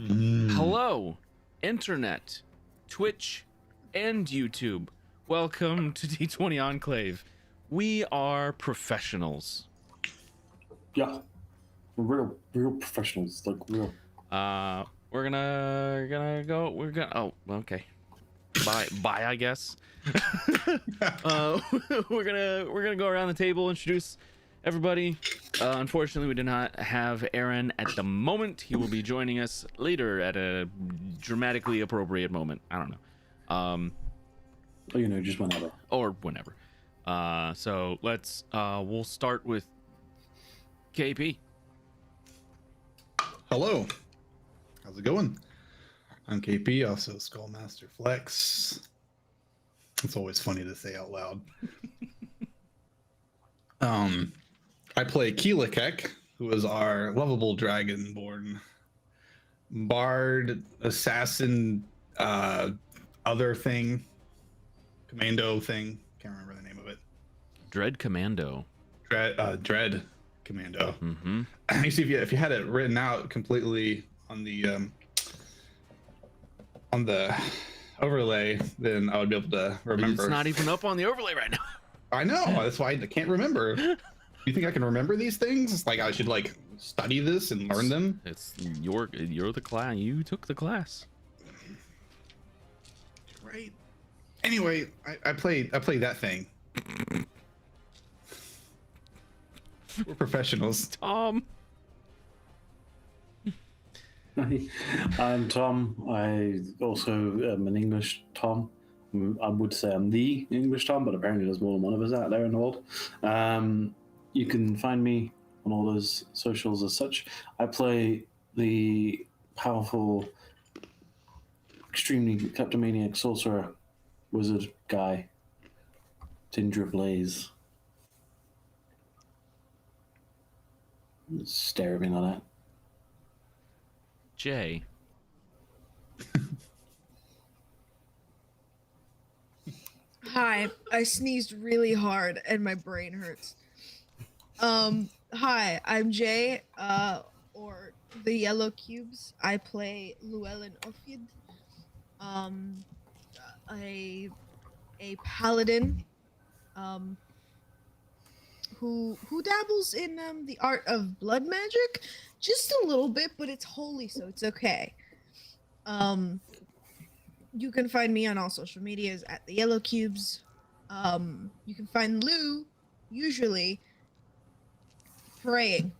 Hello, Internet, Twitch, and YouTube. Welcome to D20 Enclave. We are professionals. Yeah, we're real professionals, like real. We're gonna go. Oh, okay. Bye. I guess. We're gonna go around the table, introduce everybody. Unfortunately, we do not have Aaron at the moment. He will be joining us later at a dramatically appropriate moment. I don't know. Or, just whenever. Or whenever. So let's. We'll start with KP. Hello. How's it going? I'm KP, also Skullmaster Flex. It's always funny to say out loud. I play Keelakek, who is our lovable dragonborn bard, assassin, other thing, commando thing. Can't remember the name of it. Dread Commando. Dread Commando. Mm-hmm. Actually, if you had it written out completely on the overlay, then I would be able to remember. It's not even up on the overlay right now. I know, that's why I can't remember. You think I can remember these things? It's like I should study this and learn them. It's you're the class. You took the class. Right. Anyway, I play that thing. We're professionals. Tom. I'm Tom. I also am an English Tom. I would say I'm the English Tom, but apparently there's more than one of us out there in the world. You can find me on all those socials as such. I play the powerful, extremely kleptomaniac sorcerer wizard guy, Tindra Blaze. Stare at me like that. Jay. Hi, I sneezed really hard and my brain hurts. Hi, I'm Jay, or the Yellow Cubes. I play Llewellyn Ophid, a paladin, who dabbles in the art of blood magic, just a little bit, but it's holy, so it's okay. You can find me on all social medias at the Yellow Cubes. You can find Lou, usually, praying.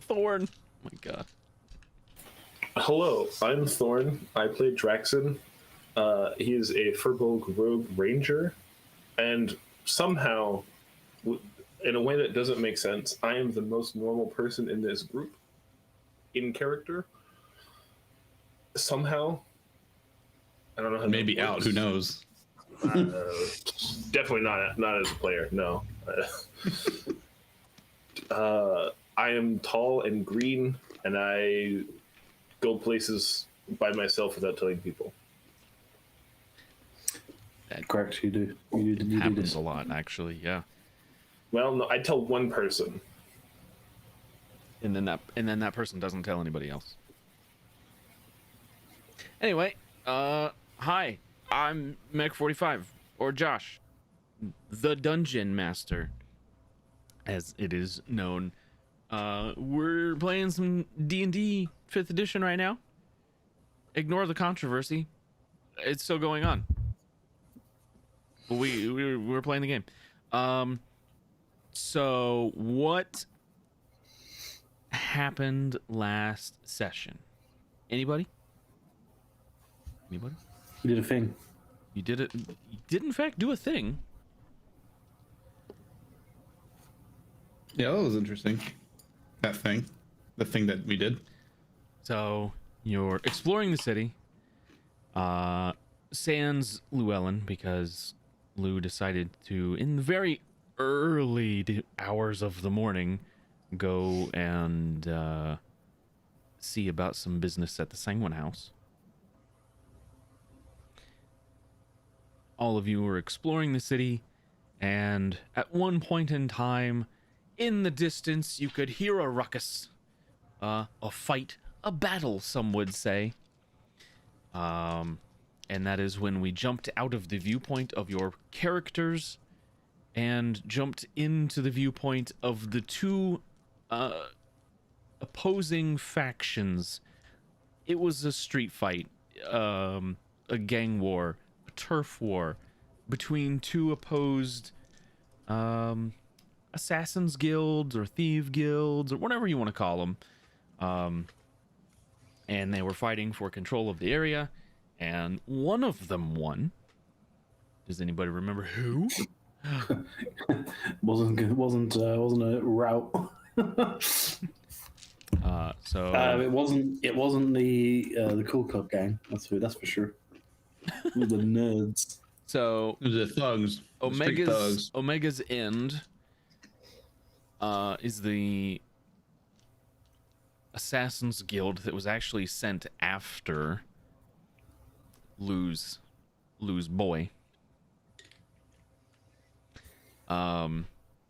Thorn. Oh my god. Hello, I'm Thorn. I play Draxon. He is a Furbolg Rogue Ranger, and somehow, in a way that doesn't make sense, I am the most normal person in this group, in character. Somehow, I don't know how. Maybe out. Who knows? Definitely not as a player. No. I am tall and green, and I go places by myself without telling people. That Correct, you do. You do happens this a lot, actually. Yeah. Well, no, I tell one person. And then that person doesn't tell anybody else. Anyway, hi, I'm Meg45, or Josh, the Dungeon Master, as it is known. We're playing some D&D 5th edition right now. Ignore the controversy. It's still going on. We're playing the game. So what happened last session? Anybody? Anybody? You did a thing. You did it. You did in fact do a thing. Yeah, that was interesting. That thing. The thing that we did. So you're exploring the city. Sans Llewellyn, because Lou decided to, in the very early hours of the morning, go and see about some business at the Sanguine house. All of you were exploring the city, and at one point in time, In the distance, you could hear a ruckus, a fight, a battle, some would say. And that is when we jumped out of the viewpoint of your characters and jumped into the viewpoint of the two opposing factions. It was a street fight, a gang war, a turf war between two opposed assassins guilds or thief guilds or whatever you want to call them. And they were fighting for control of the area, and one of them won. Does anybody remember who? wasn't a route. It wasn't the Cool Cup gang. That's for sure. It was the nerds. So The thugs. The street thugs. Omega's End is the Assassin's Guild that was actually sent after Lou's boy.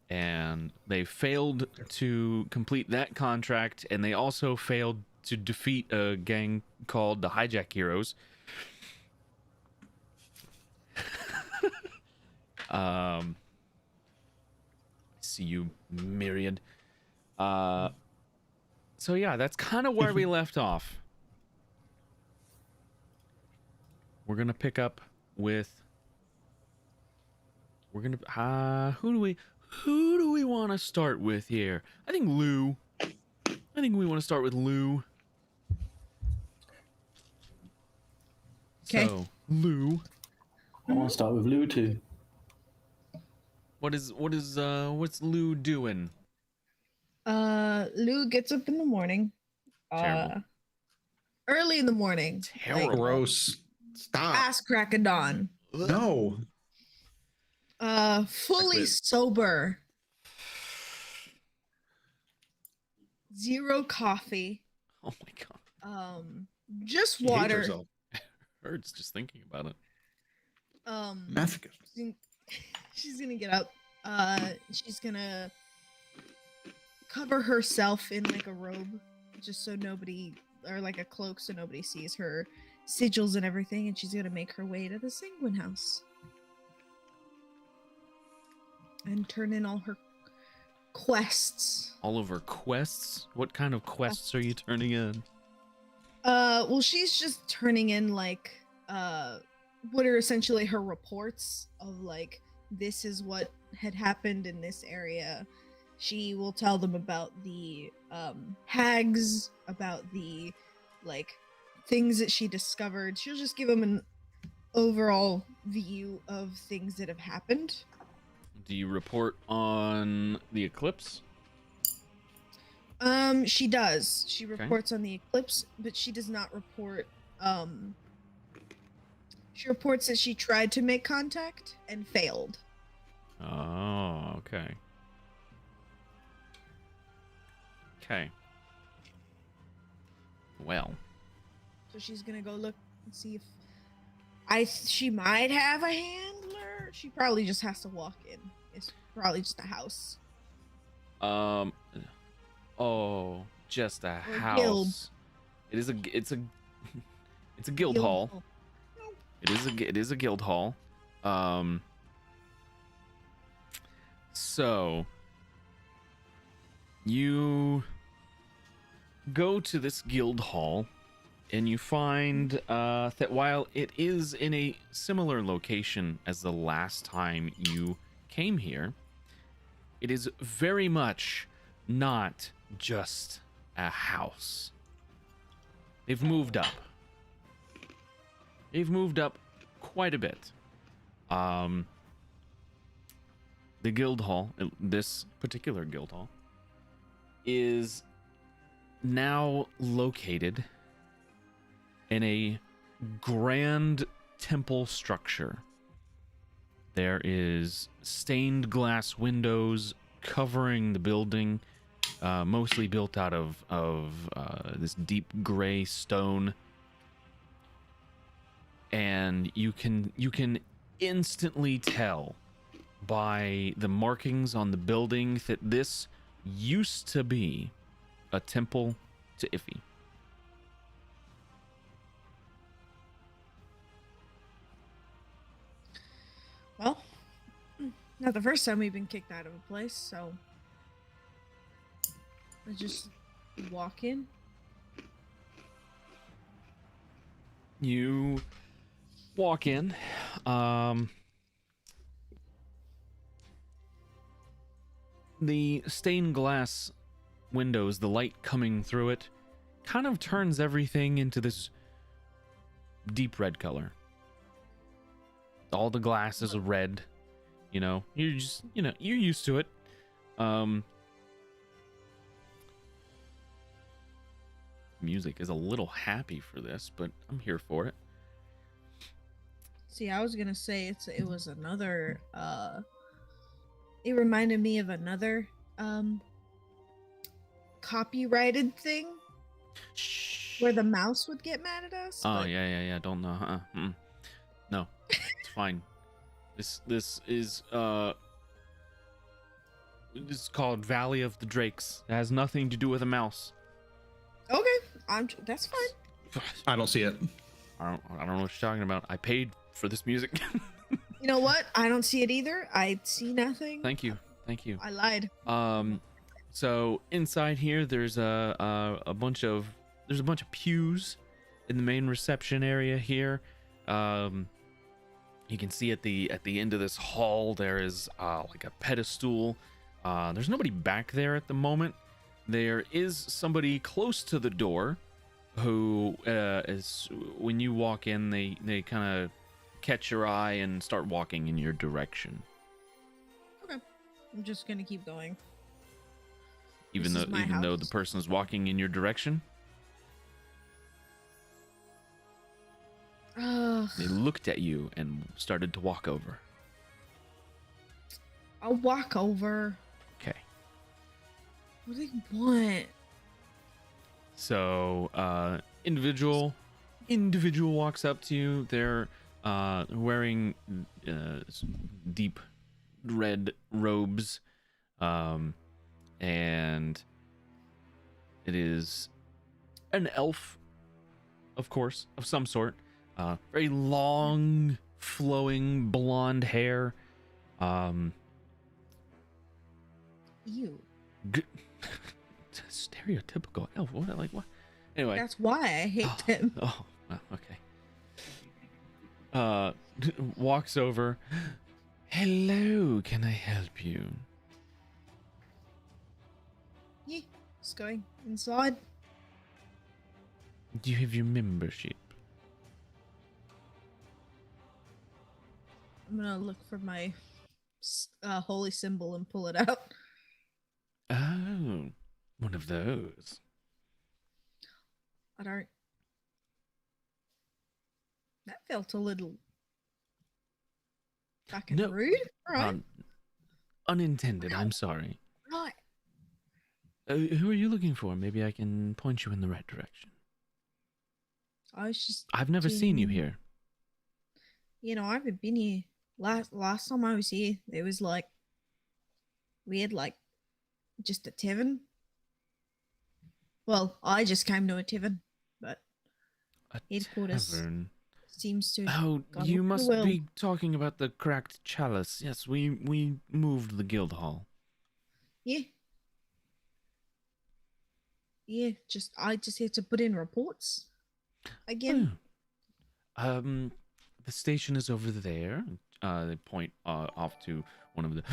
And they failed to complete that contract, and they also failed to defeat a gang called the Hijack Heroes. See you, Myriad. So yeah, that's kind of where we left off. We're gonna pick up with. We're gonna. Who do we want to start with here? I think Lou. I think we want to start with Lou. Okay. So Lou, I want to start with Lou too. what's Lou doing? Lou gets up in the morning. Terrible. Early in the morning. Terrible. Like, Gross. Stop. ass crack of dawn. No. Fully quit. sober. Zero coffee. Oh my god. Just She hates water. herself. Hurts just thinking about it. Masochist. She's gonna get up. She's gonna cover herself in like a robe, just so nobody, or like a cloak, so nobody sees her sigils and everything. And she's gonna make her way to the Sanguine house and turn in all her quests. All of her quests? What kind of quests are you turning in? Well, she's just turning in like what are essentially her reports of like, this is what had happened in this area. She will tell them about the hags, about the like things that she discovered. She'll just give them an overall view of things that have happened. Do you report on the eclipse? She does. She Okay. reports on the eclipse, but she does not report. She reports that she tried to make contact and failed. Oh, okay. Okay. Well, So she's gonna go look and see if she might have a handler. She probably just has to walk in. It's probably just a house. oh, just a Or a house. guild. It's a guild hall. It is a guild hall. So you go to this guild hall and you find that while it is in a similar location as the last time you came here, it is very much not just a house. They've moved up. They've moved up quite a bit. The guild hall, this particular guild hall, is now located in a grand temple structure. There is stained glass windows covering the building, mostly built out of this deep gray stone. And you can instantly tell by the markings on the building that this used to be a temple to Iffy. Well, not the first time we've been kicked out of a place, so I just walk in. You walk in. The stained glass windows, the light coming through it, kind of turns everything into this deep red color. All the glass is red. You know, you're used to it. Music is a little happy for this, but I'm here for it. See, I was gonna say it was another it reminded me of another copyrighted thing Shh. where the mouse would get mad at us. Oh but- yeah. Don't know. No, it's fine. This is called Valley of the Drakes. It has nothing to do with a mouse. Okay, that's fine. I don't see it. I don't know what you're talking about. I paid for this music. You know what? I don't see it either. I see nothing. Thank you. I lied. So inside here, there's a bunch of pews in the main reception area here. You can see at the end of this hall there is like a pedestal. There's nobody back there at the moment. There is somebody close to the door who is, when you walk in, they kind of catch your eye and start walking in your direction. Okay, I'm just gonna keep going. Even This is my though house. the person's walking in your direction, Ugh, they looked at you and started to walk over. I'll walk over. Okay. What do they want? So, individual walks up to you. They're wearing deep red robes, and it is an elf, of course, of some sort. Very long, flowing blonde hair. Ew. Stereotypical elf. What? Anyway. That's why I hate them. Oh, well, okay. Walks over. Hello, can I help you? Yeah, just going inside. Do you have your membership? I'm gonna look for my holy symbol and pull it out. Oh, one of those. I don't. That felt a little fucking No, rude. All right. Unintended, I'm sorry. Right. Who are you looking for? Maybe I can point you in the right direction. I was just. I've never seen you doing- here. You know, I haven't been here. Last time I was here, there was like we had like just a tavern. Well, I just came to a tavern, but A Headquarters. tavern. seems to. Oh, gone you off the must well. be talking about the cracked chalice. Yes, we moved the guild hall. Yeah. Yeah, I just had to put in reports again. Oh. The station is over there. They point off to one of the.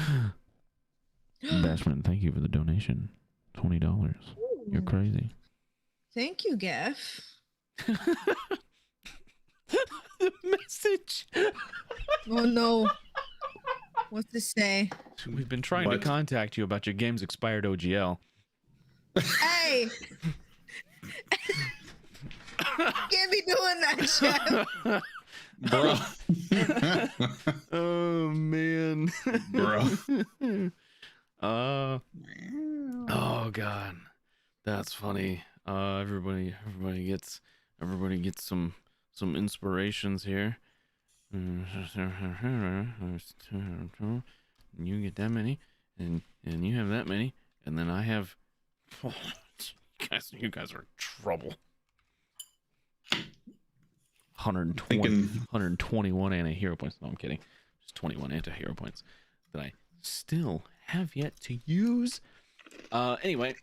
Bashman, thank you for the donation. $20. You're Ooh, crazy. Thank you, Gaff. The message. Oh no. What's this say? We've been trying What? to contact you about your game's expired OGL. Hey! Can't be doing that, Jeff. Bro. Oh man. Bro. Oh god. That's funny. Everybody gets some inspirations here. You get that many, and you have that many, And then I have... you guys are trouble. 120, Thinking- 121 anti-hero points. No, I'm kidding. Just 21 anti-hero points that I still have yet to use. Anyway,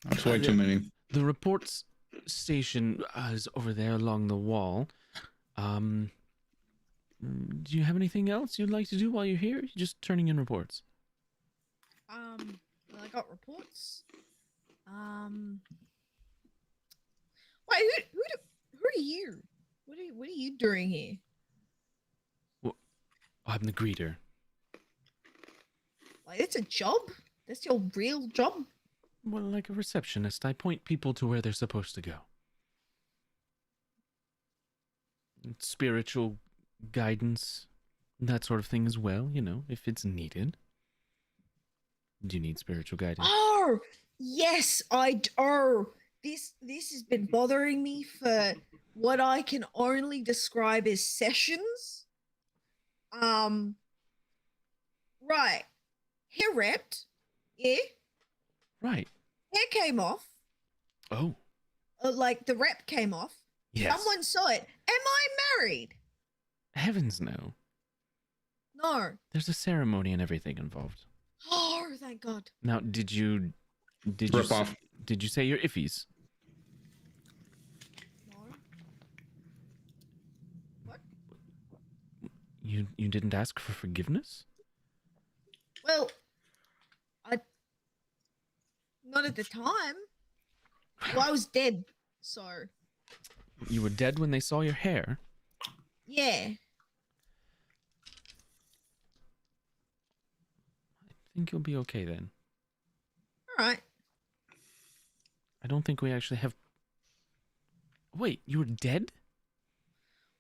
That's way too many. the reports station is over there along the wall. Do you have anything else you'd like to do while you're here? You're just turning in reports. Well, I got reports. Wait, who are you? What are you doing here? I'm the greeter. Like, it's a job? That's your real job? Well, like a receptionist, I point people to where they're supposed to go. Spiritual guidance, that sort of thing as well, you know, if it's needed. Do you need spiritual guidance? Oh, yes, This has been bothering me for what I can only describe as sessions. Right. Hair ripped. Yeah. Right. Hair came off. Oh, Like the rep came off. yes. Someone saw it. Am I married? Heavens no. No. There's a ceremony and everything involved. Oh, thank God. Now, did you Rip off. did you say your iffies? No. What? You didn't ask for forgiveness? Well, not at the time. Well, I was dead, so You were dead when they saw your hair. yeah. I think you'll be okay then. All right. I don't think we actually have... Wait, you were dead?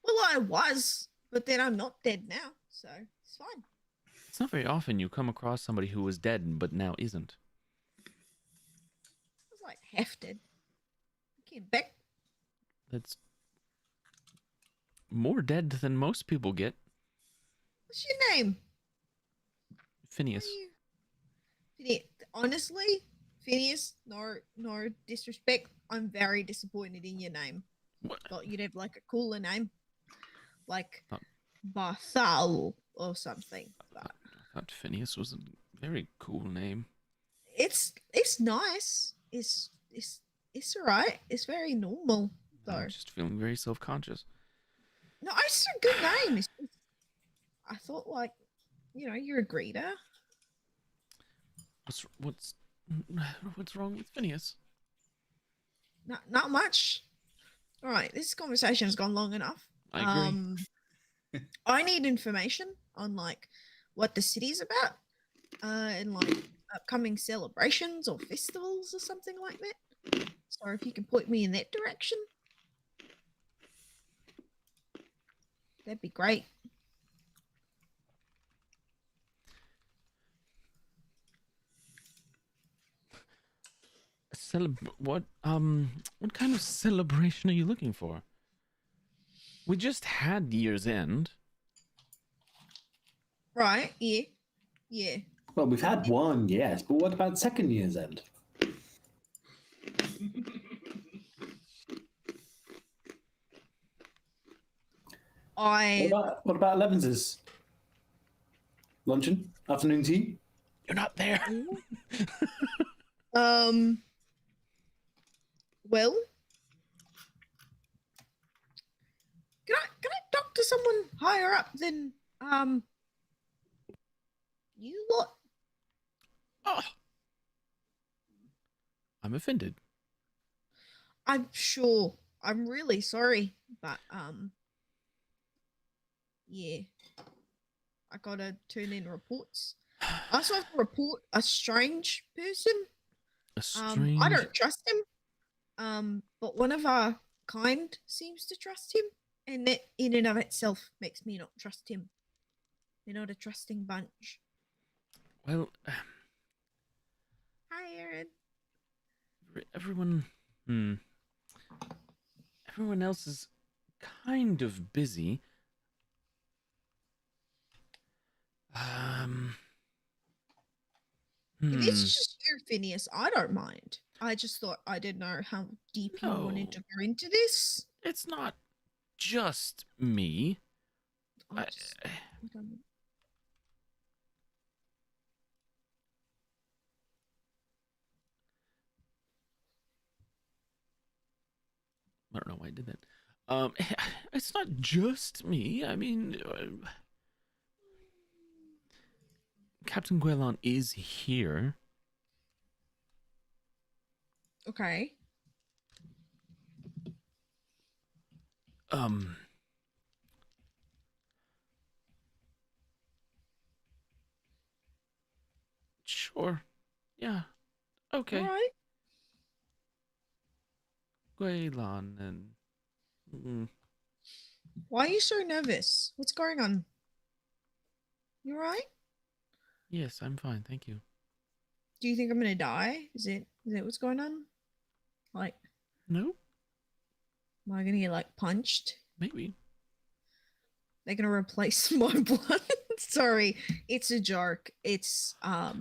Well, I was, but then I'm not dead now, so it's fine. It's not very often you come across somebody who was dead but now isn't. I was like half dead. I came back. That's more dead than most people get. What's your name? Phineas. Phineas. Honestly, Phineas, no disrespect. I'm very disappointed in your name. What? Thought you'd have like a cooler name. Like Oh. Barthol or something. But I thought Phineas was a very cool name. it's nice. It's alright. It's very normal though. I'm just feeling very self-conscious. No, it's a good name. I thought like, you're a greeter. What's wrong with Phineas? Not much. All right, this conversation has gone long enough. I agree. I need information on like what the city's about, and like upcoming celebrations or festivals or something like that. So if you can point me in that direction, that'd be great. What kind of celebration are you looking for? We just had Year's End. Right? Yeah. Yeah. Well, we've had one, yes, but what about second year's end? What about 11's? Luncheon? Afternoon tea? You're not there. Well, can I talk to someone higher up than you lot? Oh. I'm offended. I'm sure. I'm really sorry, but yeah, I gotta turn in reports. I also have to report a strange person. A strange... I don't trust him. But one of our kind seems to trust him, and that in and of itself makes me not trust him. They're not a trusting bunch. Well, Hi, Aaron. everyone else is kind of busy. If it's Hmm. just you, Phineas, I don't mind. I just thought I didn't know how deep you wanted No, to go into this. it's not just me. I I, just, I don't. I don't know why I did that. It's not just me. I mean, Captain Guelon is here. Okay. Um, sure. Yeah. All Okay. right. Guelon and mm, Why are you so nervous? What's going on? You all right? yes, I'm fine. Thank you. Do you think I'm gonna die? Is it what's going on? Like, No, am I gonna get like punched? maybe. They're gonna replace my blood. Sorry, it's a joke. It's a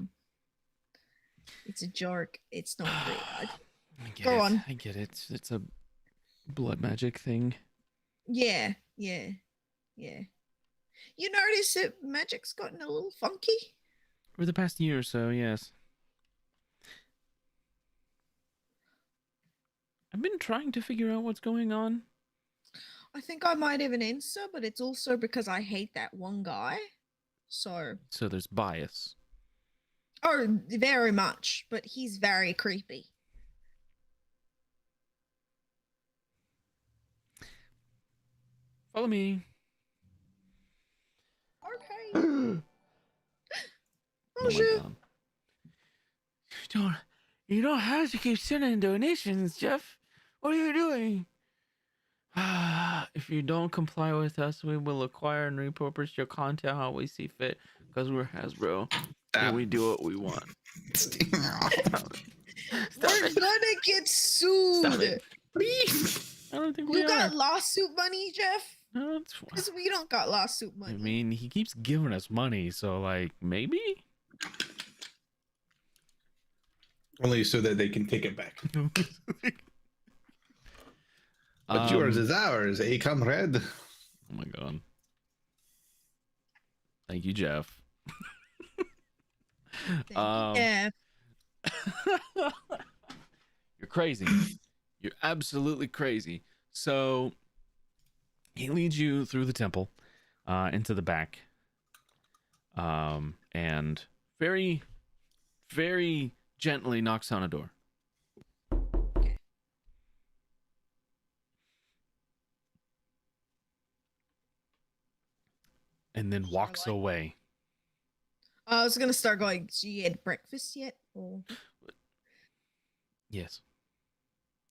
joke. It's not real. I get Go it. on. I get it. It's a blood magic thing. Yeah, yeah, yeah. You notice that magic's gotten a little funky? For the past year or so, yes. I've been trying to figure out what's going on. I think I might have an answer, but it's also because I hate that one guy. So, So there's bias. oh, very much, but he's very creepy. Follow me. Okay. Oh my Bonjour. god. Don't you don't have to keep sending donations, Jeff. What are you doing? If you don't comply with us, we will acquire and repurpose your content how we see fit. Because we're Hasbro. And we do what we want. Stop it. Stop We're it. gonna get sued. Stop it. Please. I don't think we You are. got lawsuit money, Jeff? No, it's fine. Because we don't got lawsuit money. I mean, he keeps giving us money, so like maybe. Only so that they can take it back. What's yours is ours, eh, comrade? Oh my god. Thank you, Jeff. Thank you, Jeff. You're crazy. You're absolutely crazy. So he leads you through the temple, into the back, and very, very gently knocks on a door. And then walks like- away. I was gonna start going. So you had breakfast yet? Or Yes.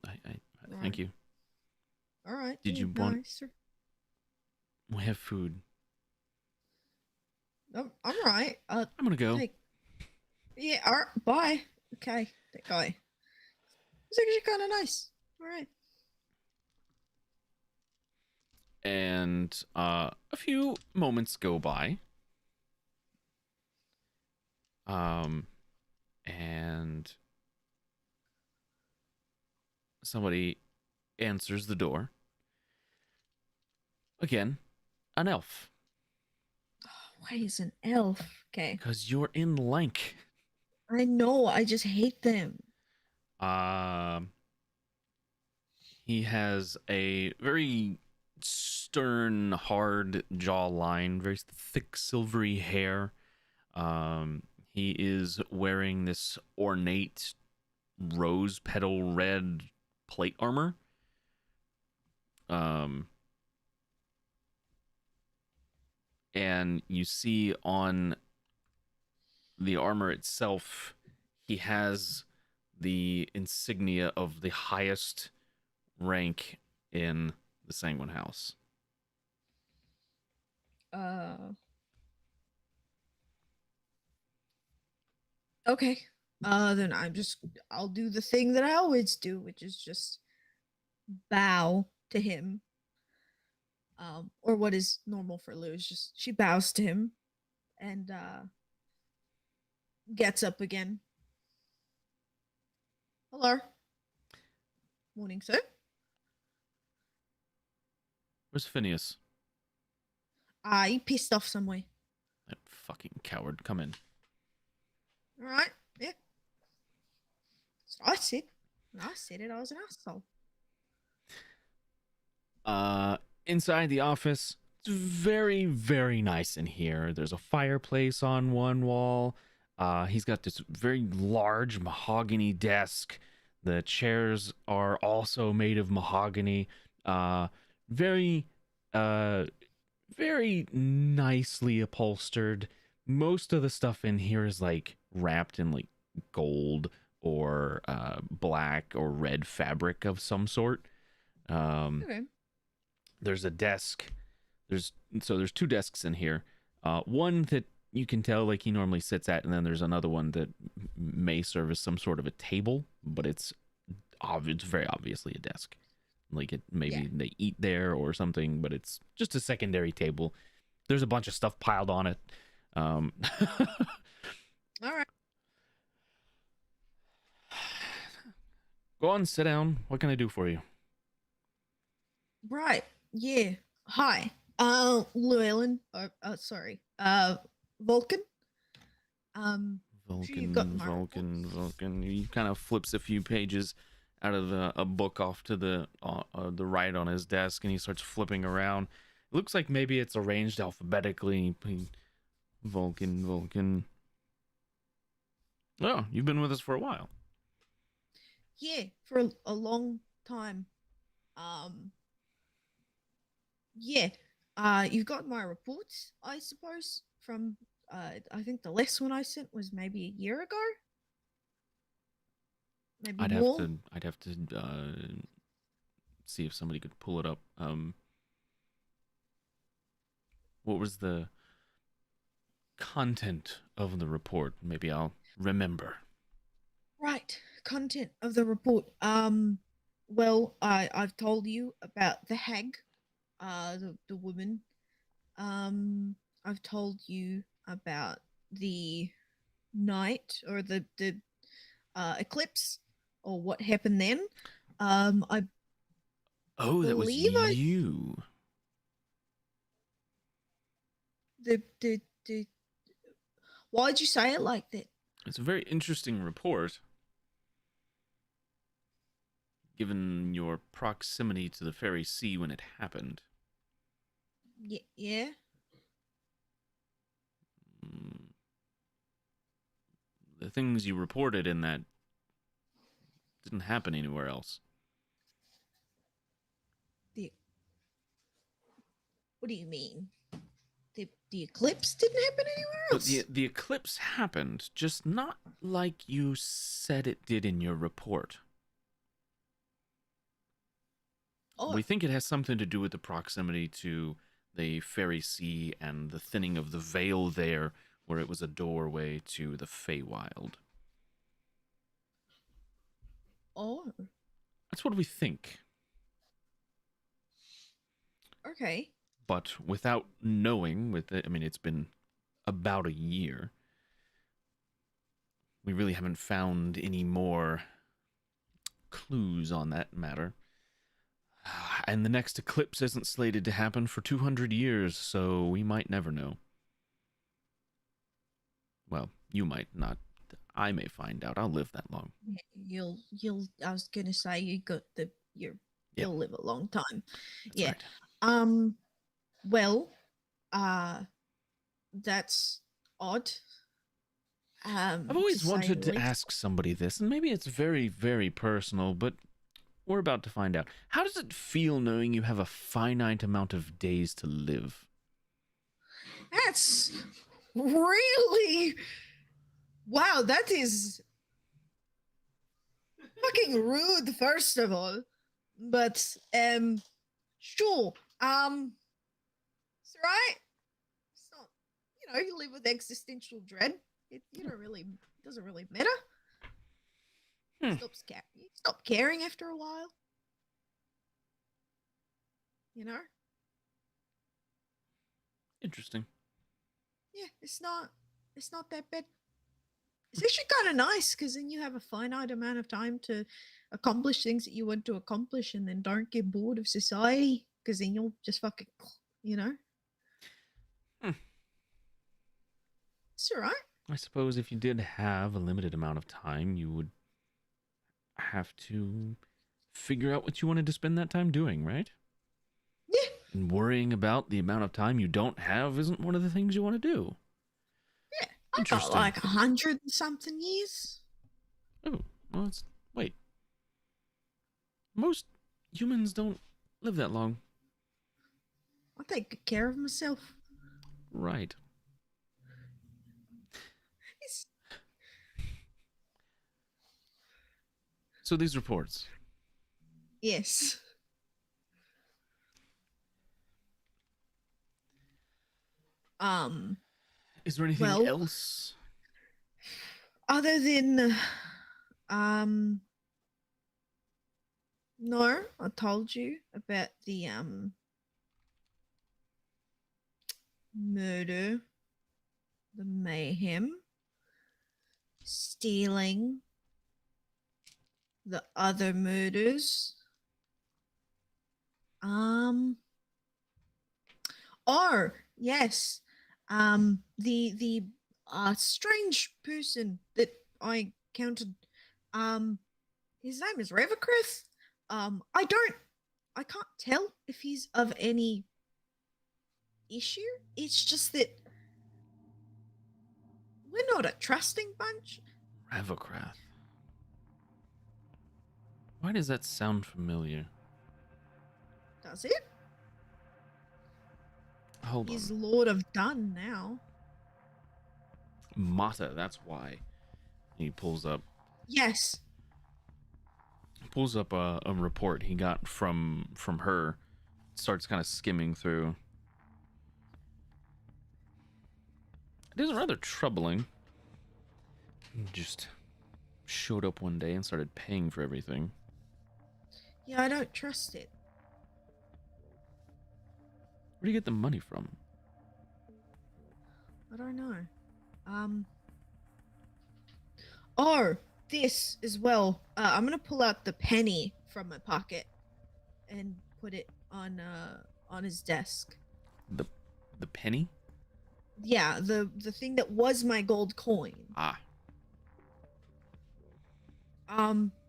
I Right. thank you. all right. Did yeah, you want- nice. We have food. I'm all right. I'm gonna go. Hey. Yeah. All right. Bye. Okay. That guy. It's actually kind of nice. All right. And a few moments go by. And somebody answers the door. Again, an elf. Why is an elf? Okay. Because you're in Lank. I know. I just hate them. He has a very stern, hard jawline, very thick, silvery hair. He is wearing this ornate rose petal red plate armor. And you see on the armor itself, he has the insignia of the highest rank in the Sanguine house. Okay. Then I'll do the thing that I always do, which is just bow to him. Or what is normal for Lou is just she bows to him, and gets up again. Hello. Morning, sir. Where's Phineas? He pissed off somewhere. That fucking coward. Come in. All right. Yeah. That's what I said. When I said it, I was an asshole. Inside the office, it's very, very nice in here. There's a fireplace on one wall. He's got this very large mahogany desk. The chairs are also made of mahogany. Very, very nicely upholstered. Most of the stuff in here is like wrapped in like gold or black or red fabric of some sort. Okay. There's a desk. There's two desks in here. One that you can tell like he normally sits at, and then there's another one that may serve as some sort of a table, but it's very obviously a desk. Like it maybe they eat there or something, but it's just a secondary table. There's a bunch of stuff piled on it. All right. Go on, sit down. What can I do for you? Right. Yeah. Hi. Llewellyn. Sorry. Vulcan. Sure you've got my Vulcan. He kind of flips a few pages out of a book off to the right on his desk, and he starts flipping around. It looks like maybe it's arranged alphabetically. Vulcan. Oh, you've been with us for a while. Yeah, for a long time. Yeah. You've got my reports, I suppose, from I think the last one I sent was maybe a year ago. Maybe more. I'd have to see if somebody could pull it up. What was the content of the report? Maybe I'll remember. Right. Content of the report. Well, I've told you about the hag, the woman. I've told you about the night or the eclipse or what happened then. I Oh, that was believe you. the why'd you say it like that? It's a very interesting report, given your proximity to the Fairy Sea when it happened. Yeah. The things you reported in that didn't happen anywhere else. What do you mean? The eclipse didn't happen anywhere But else? the eclipse happened, just not like you said it did in your report. Oh, We think it has something to do with the proximity to the Fairy Sea and the thinning of the veil there, where it was a doorway to the Feywild. oh, That's what we think. okay. But without knowing, it's been about a year. We really haven't found any more clues on that matter. And the next eclipse isn't slated to happen for 200 years, so we might never know. Well, you might not. I may find out. I'll live that long. You'll I was gonna say you'll live a long time. That's Yeah. right. Well, that's odd. I've always wanted to ask somebody this, and maybe it's very, very personal, but we're about to find out. How does it feel knowing you have a finite amount of days to live? That's really wow. That is fucking rude. First of all, but sure. It's right. It's not. You live with existential dread. It doesn't really matter. Hmm. You stop caring after a while. Interesting. Yeah, it's not that bad. It's actually kind of nice because then you have a finite amount of time to accomplish things that you want to accomplish and then don't get bored of society because then you'll just fucking, you know? Hmm. It's all right. I suppose if you did have a limited amount of time, you would have to figure out what you wanted to spend that time doing, right? Yeah. And worrying about the amount of time you don't have isn't one of the things you want to do. Yeah. I got Interesting. like 100 and something years. Oh, well, wait. Most humans don't live that long. I take good care of myself. Right. It's- So these reports. yes. Is there anything Well- else? Other than, no, I told you about the, murder, the mayhem, stealing, the other murders. Oh, yes. The strange person that I counted. His name is Revakrith. I can't tell if he's of any issue. It's just that we're not a trusting bunch. Ravokrath. Why does that sound familiar? Does it? Hold He's on. Lord of Dun now. Mata, that's why. He pulls up Yes. a report he got from her, starts kind of skimming through. It is rather troubling. He just showed up one day and started paying for everything. Yeah, I don't trust it. Where do you get the money from? I don't know. Oh, this as well. I'm gonna pull out the penny from my pocket and put it on his desk. The penny? Yeah, the thing that was my gold coin. Ah,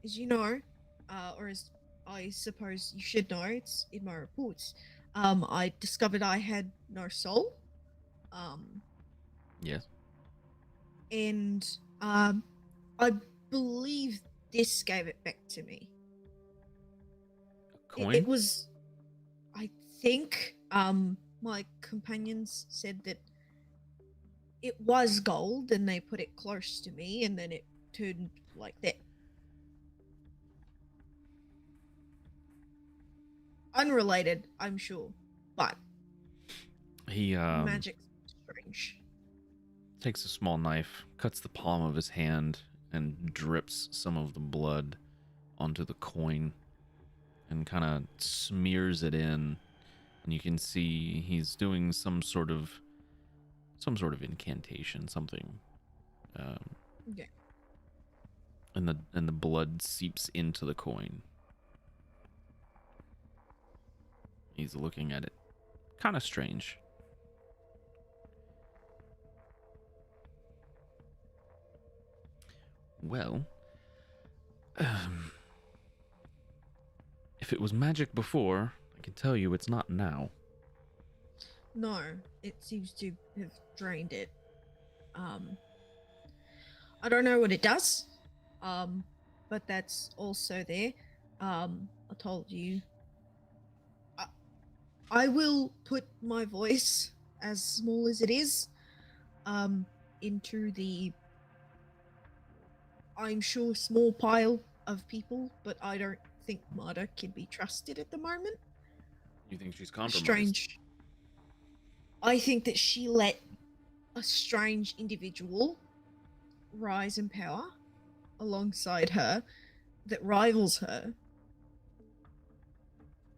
As you know, or as I suppose you should know, it's in my reports. I discovered I had no soul. yes. And I believe this gave it back to me. A coin? It was, I think, my companions said that it was gold and they put it close to me and then it turned like that. Unrelated, I'm sure, but He magic's strange. takes a small knife, cuts the palm of his hand, and drips some of the blood onto the coin and kind of smears it in. And you can see he's doing some sort of incantation, something. Okay. And the blood seeps into the coin. He's looking at it. Kind of strange. Well, if it was magic before, I can tell you it's not now. No, it seems to have drained it. I don't know what it does. But that's also there. I told you. I will put my voice, as small as it is, into the, I'm sure, small pile of people, but I don't think Marta can be trusted at the moment. You think she's compromised? Strange. I think that she let a strange individual rise in power alongside her that rivals her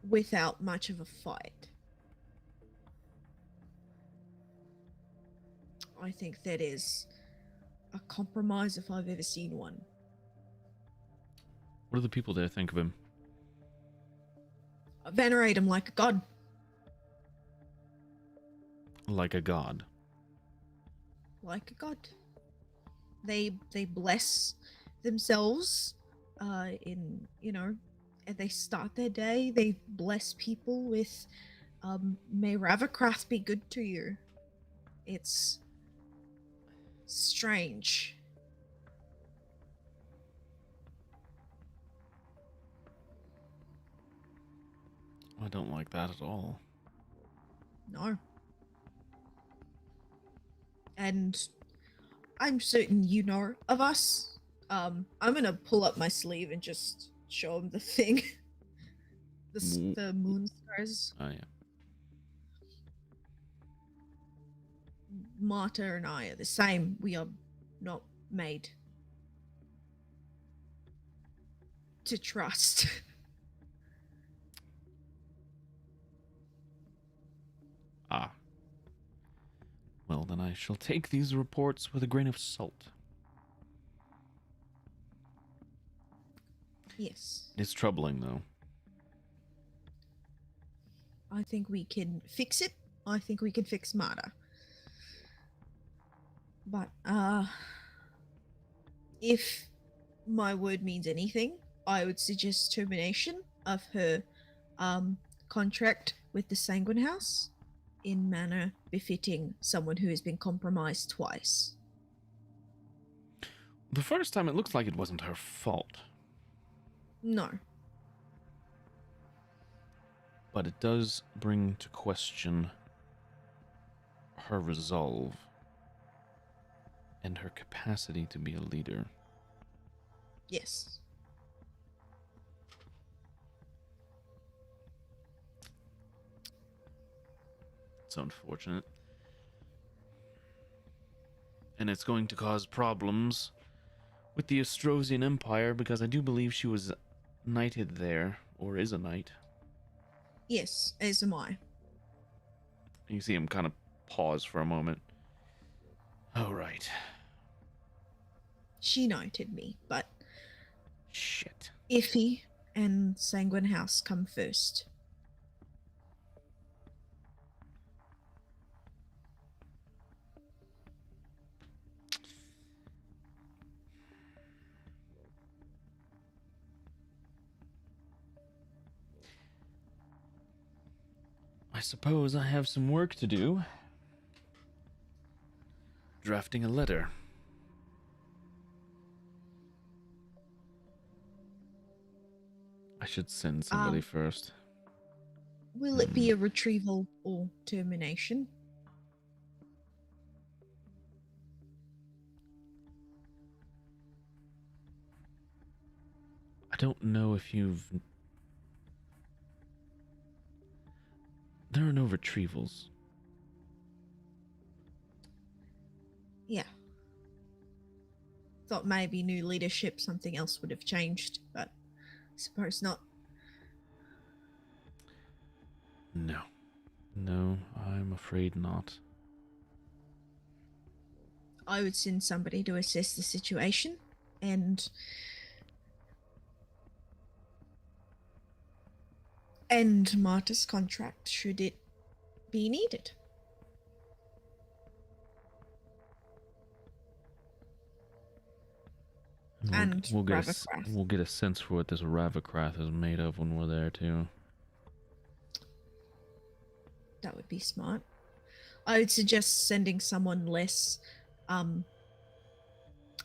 without much of a fight. I think that is a compromise if I've ever seen one. What do the people there think of him? I venerate him like a god. Like a god. Like a god. They bless themselves in, and they start their day, they bless people with may Ravacrath be good to you. It's strange. I don't like that at all. No. And I'm certain you know of us. I'm gonna pull up my sleeve and just show him the thing. The moon stars. Oh, yeah. Marta and I are the same. We are not made to trust. Ah. Well, then I shall take these reports with a grain of salt. Yes. It's troubling, though. I think we can fix it. I think we can fix Marta. But, if my word means anything, I would suggest termination of her, contract with the Sanguine House in manner befitting someone who has been compromised twice. The first time it looks like it wasn't her fault, No. but it does bring to question her resolve and her capacity to be a leader. Yes. It's unfortunate. And it's going to cause problems with the Ostrosian Empire because I do believe she was knighted there, or is a knight. Yes, as am I. You see him kind of pause for a moment. Oh, right. She knighted me, but Shit. Iffy and Sanguine House come first. I suppose I have some work to do. Drafting a letter. I should send somebody first. Will it be a retrieval or termination? I don't know if you've... There are no retrievals. Yeah. Thought maybe new leadership, something else would have changed, but I suppose not. No. No, I'm afraid not. I would send somebody to assess the situation and end Marta's contract should it be needed. And we'll get Ravacrath. we'll get a sense for what this Ravacrath is made of when we're there too. That would be smart. I would suggest sending someone less,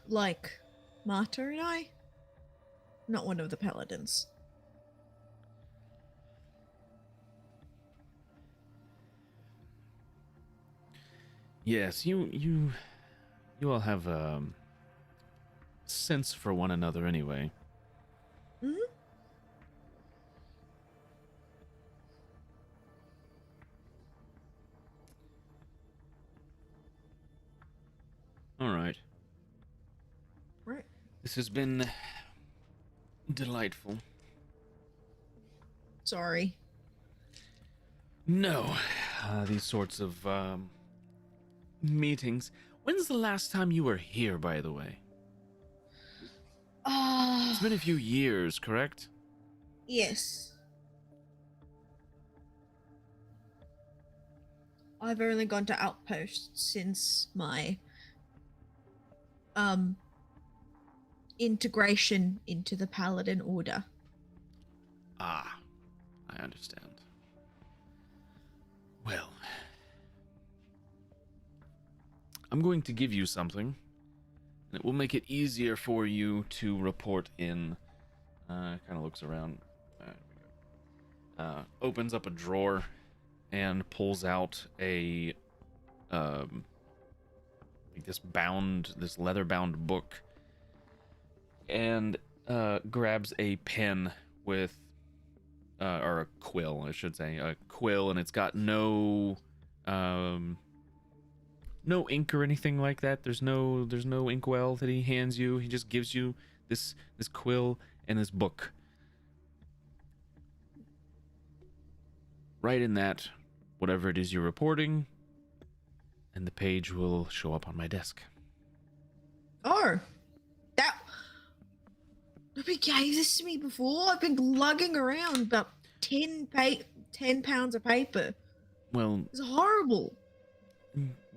like Marta and I. Not one of the paladins. Yes, you all have sense for one another anyway. Mm-hmm. All right. Right. This has been delightful. Sorry. No, these sorts of meetings. When's the last time you were here, by the way? It's been a few years, correct? Yes. I've only gone to outposts since my integration into the Paladin Order. Ah, I understand. Well, I'm going to give you something, and it will make it easier for you to report in. Kind of looks around. Opens up a drawer and pulls out a like this leather-bound book, and grabs a pen with or a quill, I should say, a quill, and it's got no ink or anything like that. There's no inkwell that he hands you. He just gives you this quill and this book. Write in that whatever it is you're reporting, and the page will show up on my desk. Oh, that nobody gave this to me before. I've been lugging around about 10 pounds of paper. Well, It's horrible.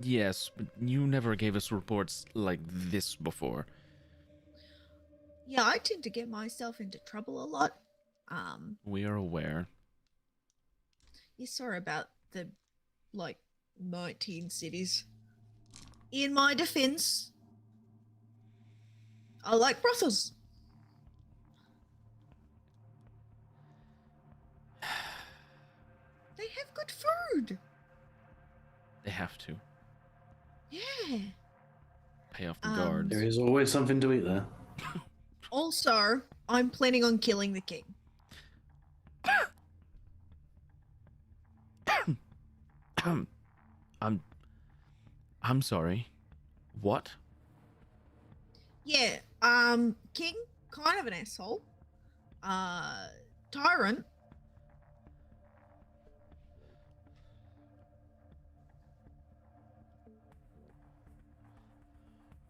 yes, but you never gave us reports like this before. Yeah, I tend to get myself into trouble a lot. We are aware. You saw about the 19 cities. In my defense, I like brothels. They have good food. They have to Yeah. pay off the Um, guards. There is always something to eat there. Also, I'm planning on killing the king. I'm sorry. What? Yeah, king, kind of an asshole. Tyrant.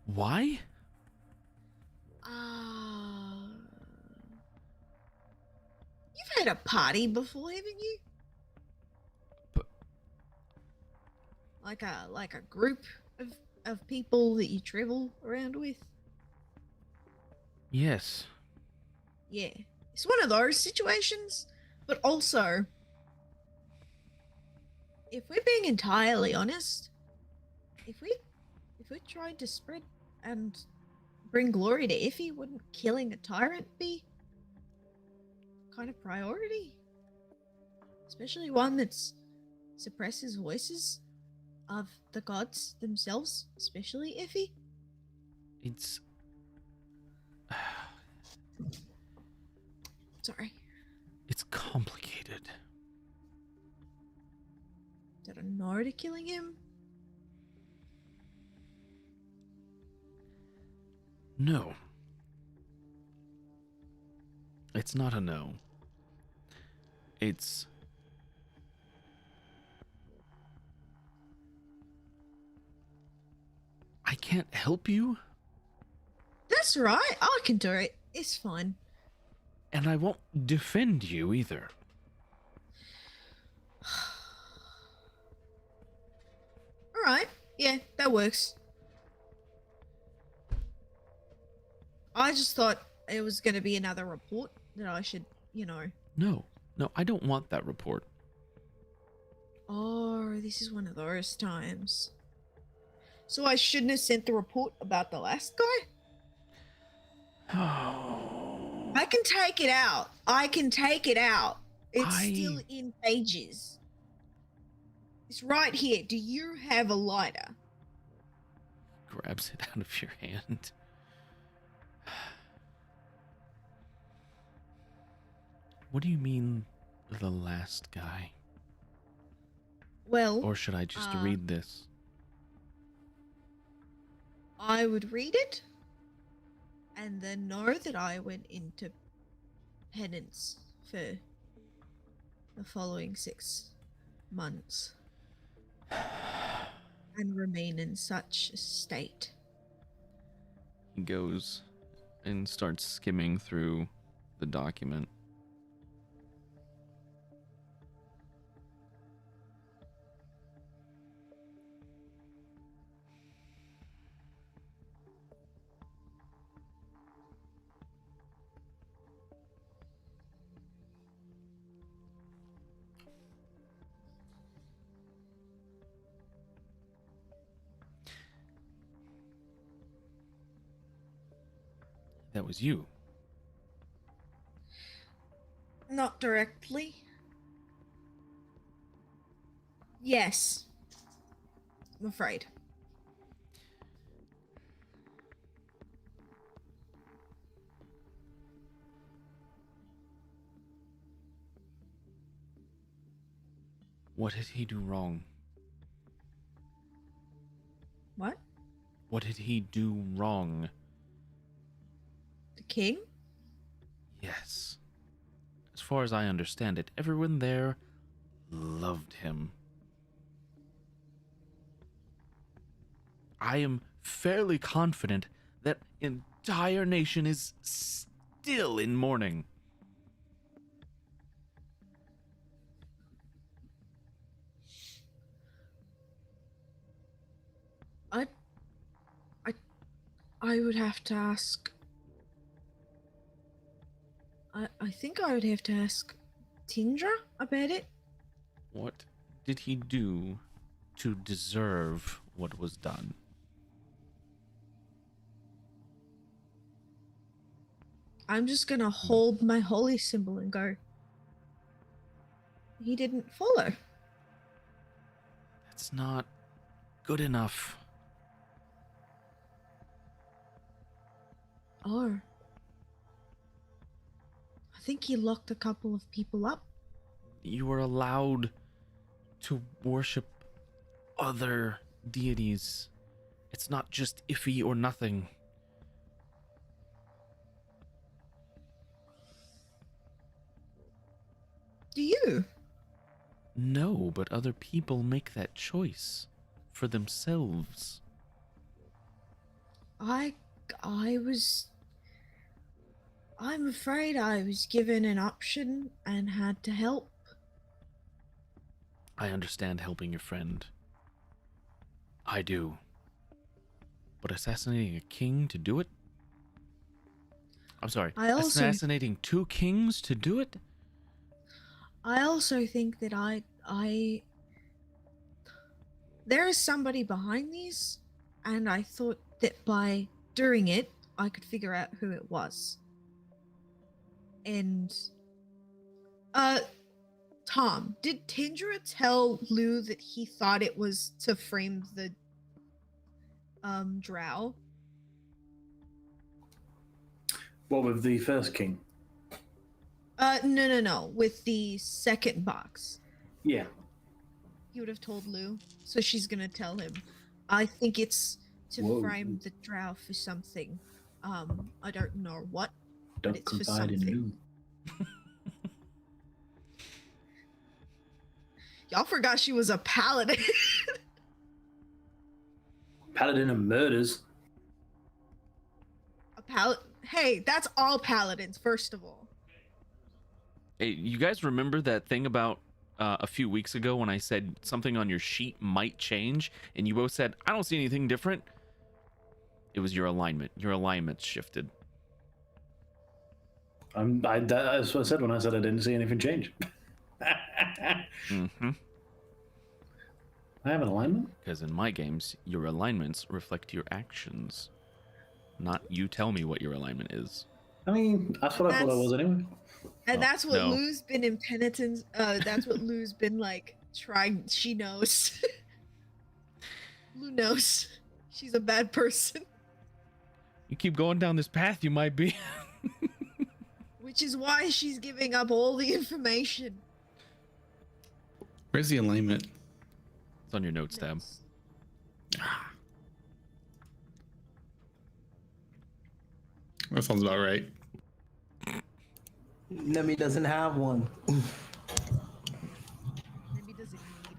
Why? You've had a party before, haven't you? But Like a group of people that you travel around with. yes. Yeah, it's one of those situations. But also, if we're being entirely honest, if we tried to spread and bring glory to Iffy, wouldn't killing a tyrant be kind of priority? Especially one that's suppresses voices of the gods themselves, especially Iffy. It's Sorry. it's complicated. Did I know to killing him? No. It's not a no. It's I can't help you, That's right. I can do it. It's fine. and I won't defend you either. All right. Yeah, that works. I just thought it was going to be another report that I should, No, I don't want that report. Oh, this is one of those times. So I shouldn't have sent the report about the last guy? I can take it out. It's still in pages. It's right here. Do you have a lighter? Grabs it out of your hand. What do you mean, the last guy? Well, Or should I just read this? I would read it and then know that I went into penance for the following 6 months. and remain in such a state. He goes and starts skimming through the document. That was you. Not directly. Yes. I'm afraid. What did he do wrong? What? What did he do wrong? The king? Yes. As far as I understand it, everyone there loved him. I am fairly confident that entire nation is still in mourning. I I would have to ask. I think I would have to ask Tindra about it. What did he do to deserve what was done? I'm just gonna hold my holy symbol and go. He didn't follow. That's not good enough. Oh. I think he locked a couple of people up. You were allowed to worship other deities. It's not just iffy or nothing. Do you? No, but other people make that choice for themselves. I'm afraid I was given an option and had to help. I understand helping your friend. I do. But assassinating a king to do it? I'm sorry. I also- Assassinating two kings to do it? I also think that there is somebody behind these, and I thought that by doing it, I could figure out who it was. And, Tom, did Tindra tell Lou that he thought it was to frame the, drow? What with the first king? No. With the second box. Yeah. He would have told Lou. So she's gonna tell him. I think it's to Whoa. frame the drow for something. I don't know what. Don't it's for confide in something. Lou. Y'all forgot she was a paladin. Paladin of murders. Hey, that's all paladins, first of all. Hey, you guys remember that thing about a few weeks ago when I said something on your sheet might change, and you both said, I don't see anything different? It was your alignment. Your alignment's shifted. That's what I said when I said I didn't see anything change. Mm-hmm. I have an alignment? Because in my games, your alignments reflect your actions. Not you tell me what your alignment is. I mean, that's what I thought I was anyway. And Oh, that's what no. Lou's been in penitence. That's what Lou's been like trying. She knows. Lou knows. She's a bad person. You keep going down this path, you might be. Which is why she's giving up all the information. Where's the alignment? It's on your notes tab. That sounds about right. Nemi doesn't have one. Maybe doesn't need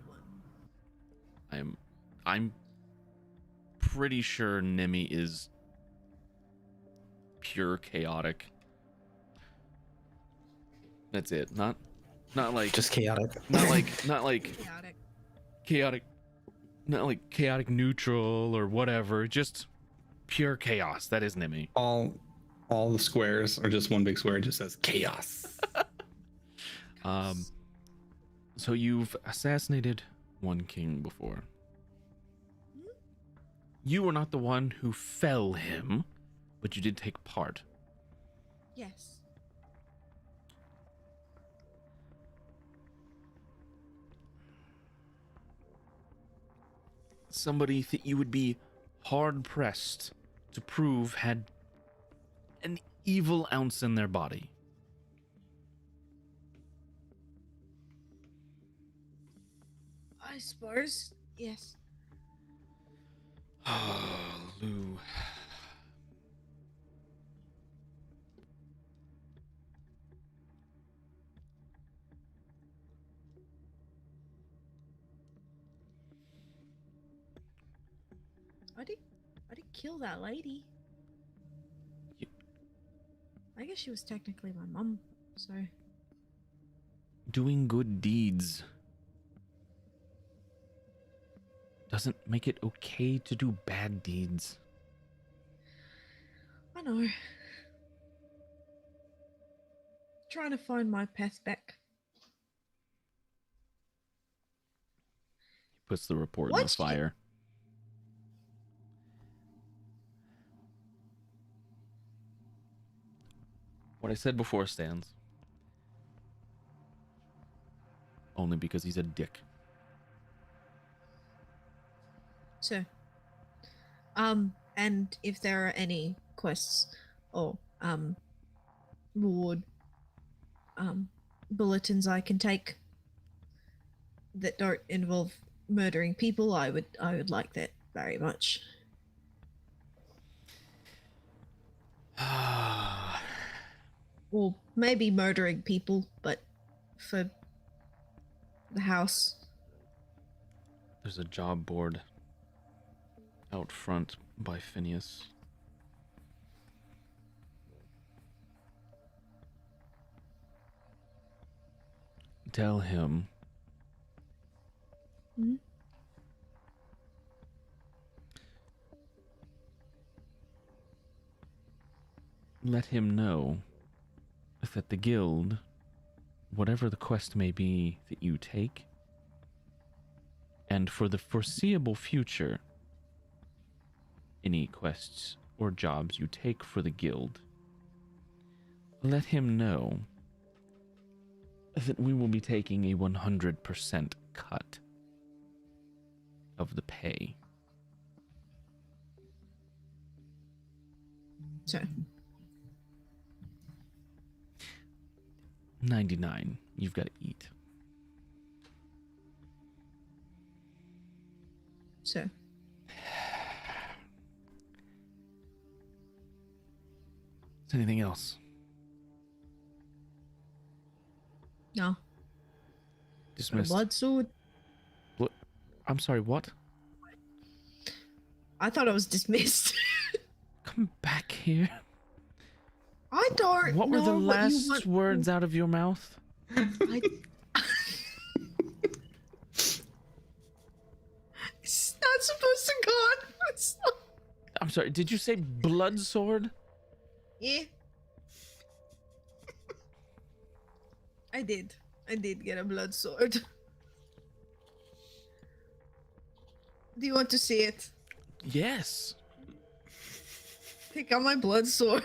one. I'm pretty sure Nimi is pure chaotic. That's it. Not like Just chaotic. not like Chaotic. chaotic, not like chaotic neutral or whatever. Just pure chaos. That is Nimi. All the squares are just one big square. It just says chaos. So you've assassinated one king before. You were not the one who fell him, but you did take part. Yes. Somebody that you would be hard pressed to prove had an evil ounce in their body. I suppose. Yes. Lou. I did kill that lady. You- I guess she was technically my mom, so Doing good deeds doesn't make it okay to do bad deeds. I know. Trying to find my path back. He puts the report in What? the fire. What I said before stands. Only because he's a dick. So, and if there are any quests or reward bulletins I can take that don't involve murdering people, I would like that very much. Or maybe murdering people, but for the house. There's a job board out front by Phineas. Tell him Mhm. let him know that the guild, whatever the quest may be that you take, and for the foreseeable future, any quests or jobs you take for the guild, let him know that we will be taking a 100% cut of the pay. So 99. You've got to eat. so Is anything else? no. A Dismissed. blood sword. I'm sorry, what? I thought I was dismissed. Come back here. I don't What were know the what you last want- words out of your mouth? I... It's not supposed to go on. It's not- I'm sorry, did you say blood sword? Yeah. I did. I did get a blood sword. Do you want to see it? Yes. Take out my blood sword.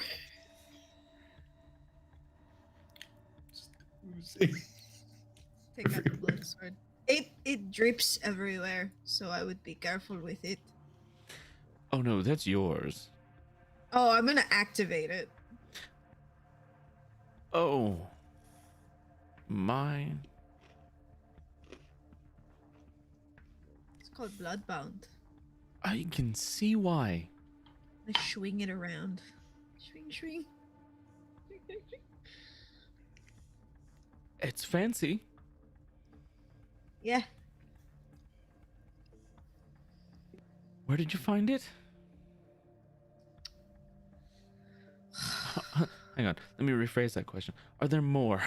Take out the blood sword. It drips everywhere, so I would be careful with it. Oh no, that's yours. Oh, I'm gonna activate it. Oh. Mine. It's called Bloodbound. I can see why. I swing it around. Swing, swing. It's fancy. Yeah. Where did you find it? hang on. Let me rephrase that question. Are there more?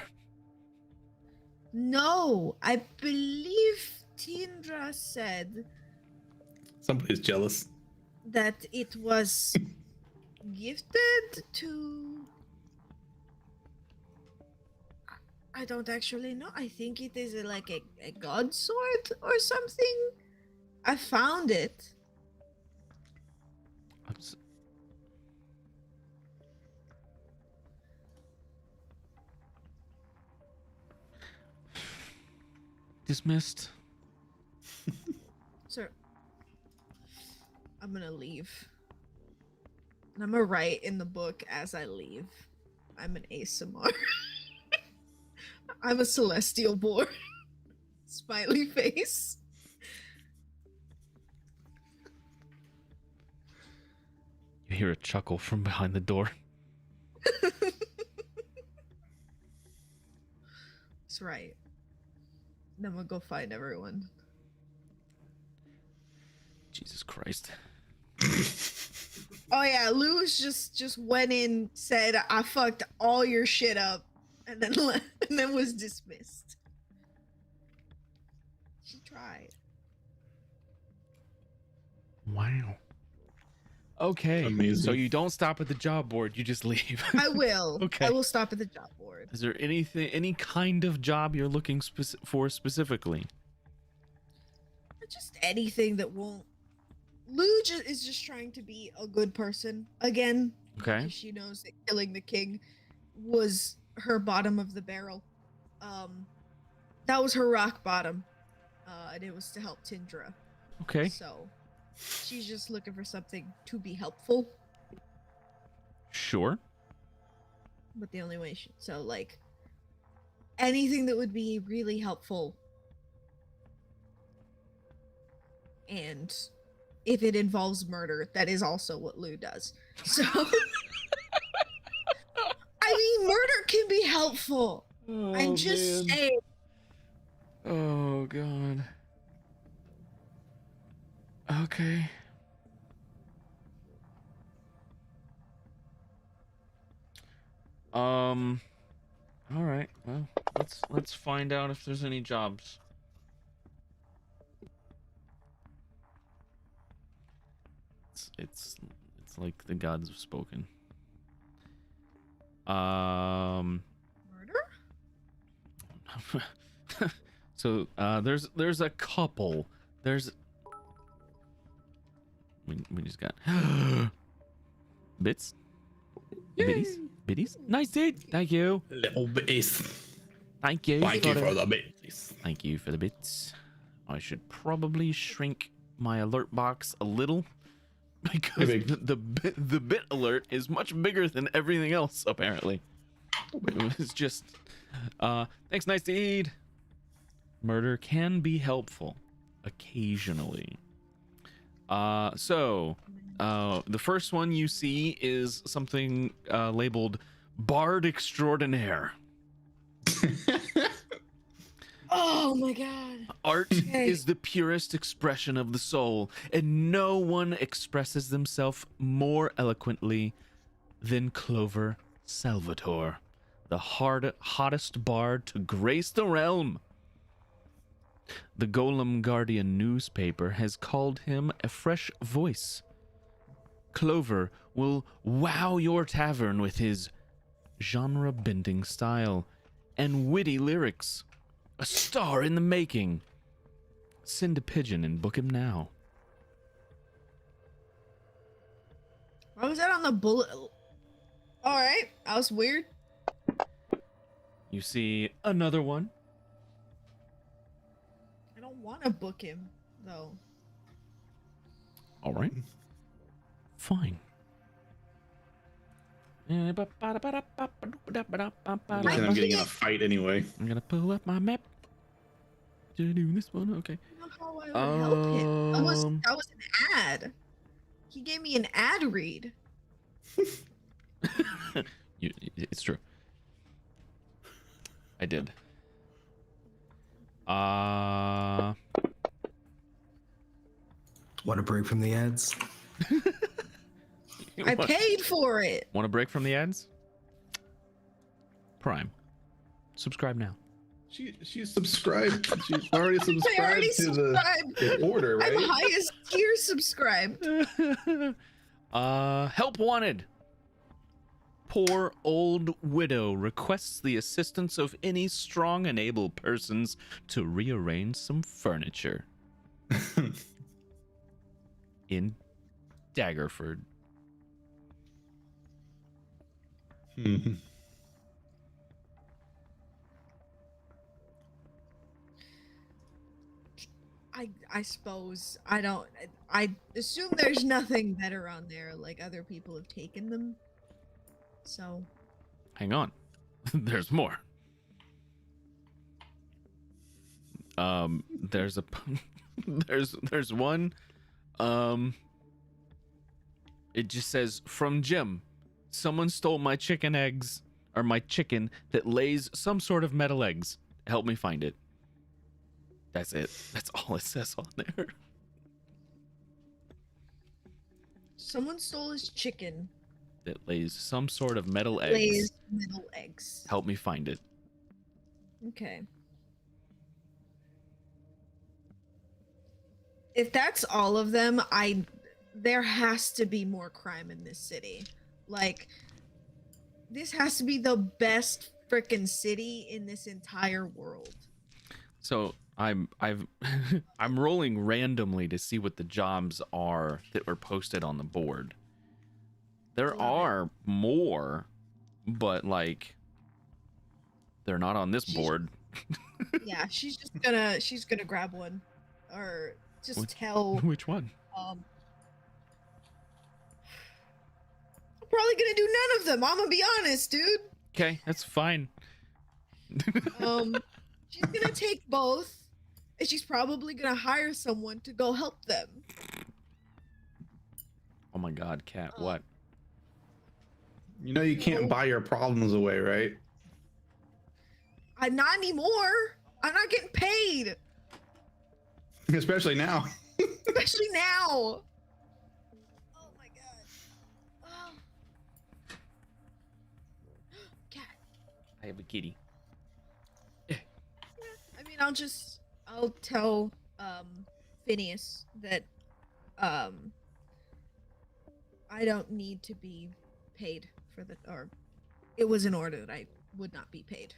No, I believe Tindra said Somebody's jealous. that it was gifted to. I don't actually know. I think it is like a god sword or something. I found it. I'm s- Dismissed. Sir, I'm gonna leave. And I'm gonna write in the book as I leave. I'm an ASMR. I'm a celestial boar. Smiley face. You hear a chuckle from behind the door. That's right. And I'm gonna go find everyone. Jesus Christ. Oh yeah, Luz just went in, said I fucked all your shit up, and then and then was dismissed. She tried. Wow. Okay. Amazing. So you don't stop at the job board, you just leave. I will. Okay. I will stop at the job board. Is there any kind of job you're looking for specifically? Just anything that won't. Lou is just trying to be a good person again. Okay. Because she knows that killing the king was her bottom of the barrel. That was her rock bottom. And it was to help Tindra. Okay. So she's just looking for something to be helpful. Sure. But the only way so like anything that would be really helpful. And if it involves murder, that is also what Lou does. So I mean, murder can be helpful. Oh, I'm just saying. Oh god. Okay. All right. Well, let's find out if there's any jobs. It's like the gods have spoken. Murder? So there's a couple. We just got bits, bitties. Nice, dude. Thank you. Little bits. Thank you. Thank you for the bits. Thank you for the bits. I should probably shrink my alert box a little because the bit alert is much bigger than everything else apparently. It's just thanks, nice to eat. Murder can be helpful occasionally. So the first one you see is something labeled Bard Extraordinaire. Oh my god. Art Okay. is the purest expression of the soul, and no one expresses themselves more eloquently than Clover Salvatore, the hottest bard to grace the realm. The Golem Guardian newspaper has called him a fresh voice. Clover will wow your tavern with his genre-bending style and witty lyrics. A star in the making. Send a pigeon and book him now. Why was that on the bullet? Alright, that was weird. You see another one. I don't want to book him, though. All right. Fine. I'm We're getting in a fight anyway. gonna pull up my map to do this one. Okay. I don't know how I would help him. That was Um, an ad. He gave me an ad read. It's true. I did. Want a break from the ads? I paid for it. Want a break from the ads? Prime. Subscribe now. She's subscribed. She's already I subscribed already to subscribed. the order, right? I'm highest tier subscribed. Help wanted. Poor old widow requests the assistance of any strong and able persons to rearrange some furniture in Daggerford. Mhm. I suppose I assume there's nothing better on there, like other people have taken them. So Hang on. There's more. There's a there's one. It just says from Jim. Someone stole my chicken eggs or my chicken that lays some sort of metal eggs. Help me find it. That's it. That's all it says on there. someone stole his chicken, That lays some sort of metal eggs. lays metal eggs. Help me find it. Okay. If that's all of them, there has to be more crime in this city. Like, this has to be the best frickin' city in this entire world. So I'm rolling randomly to see what the jobs are that were posted on the board. There Love it. are more, but like they're not on this She's- board. Yeah, she's gonna grab one, or just What- tell. Which one? I'm probably gonna do none of them. I'm gonna be honest, dude. Okay, that's fine. She's gonna take both, and she's probably gonna hire someone to go help them. Oh my God, Cat, Oh. what? You know you can't buy your problems away, right? Not anymore. I'm not getting paid, Especially now. especially now. Oh my god. Oh. Cat. I have a kitty. I mean, I'll tell Phineas that I don't need to be paid for the, or it was in order that I would not be paid.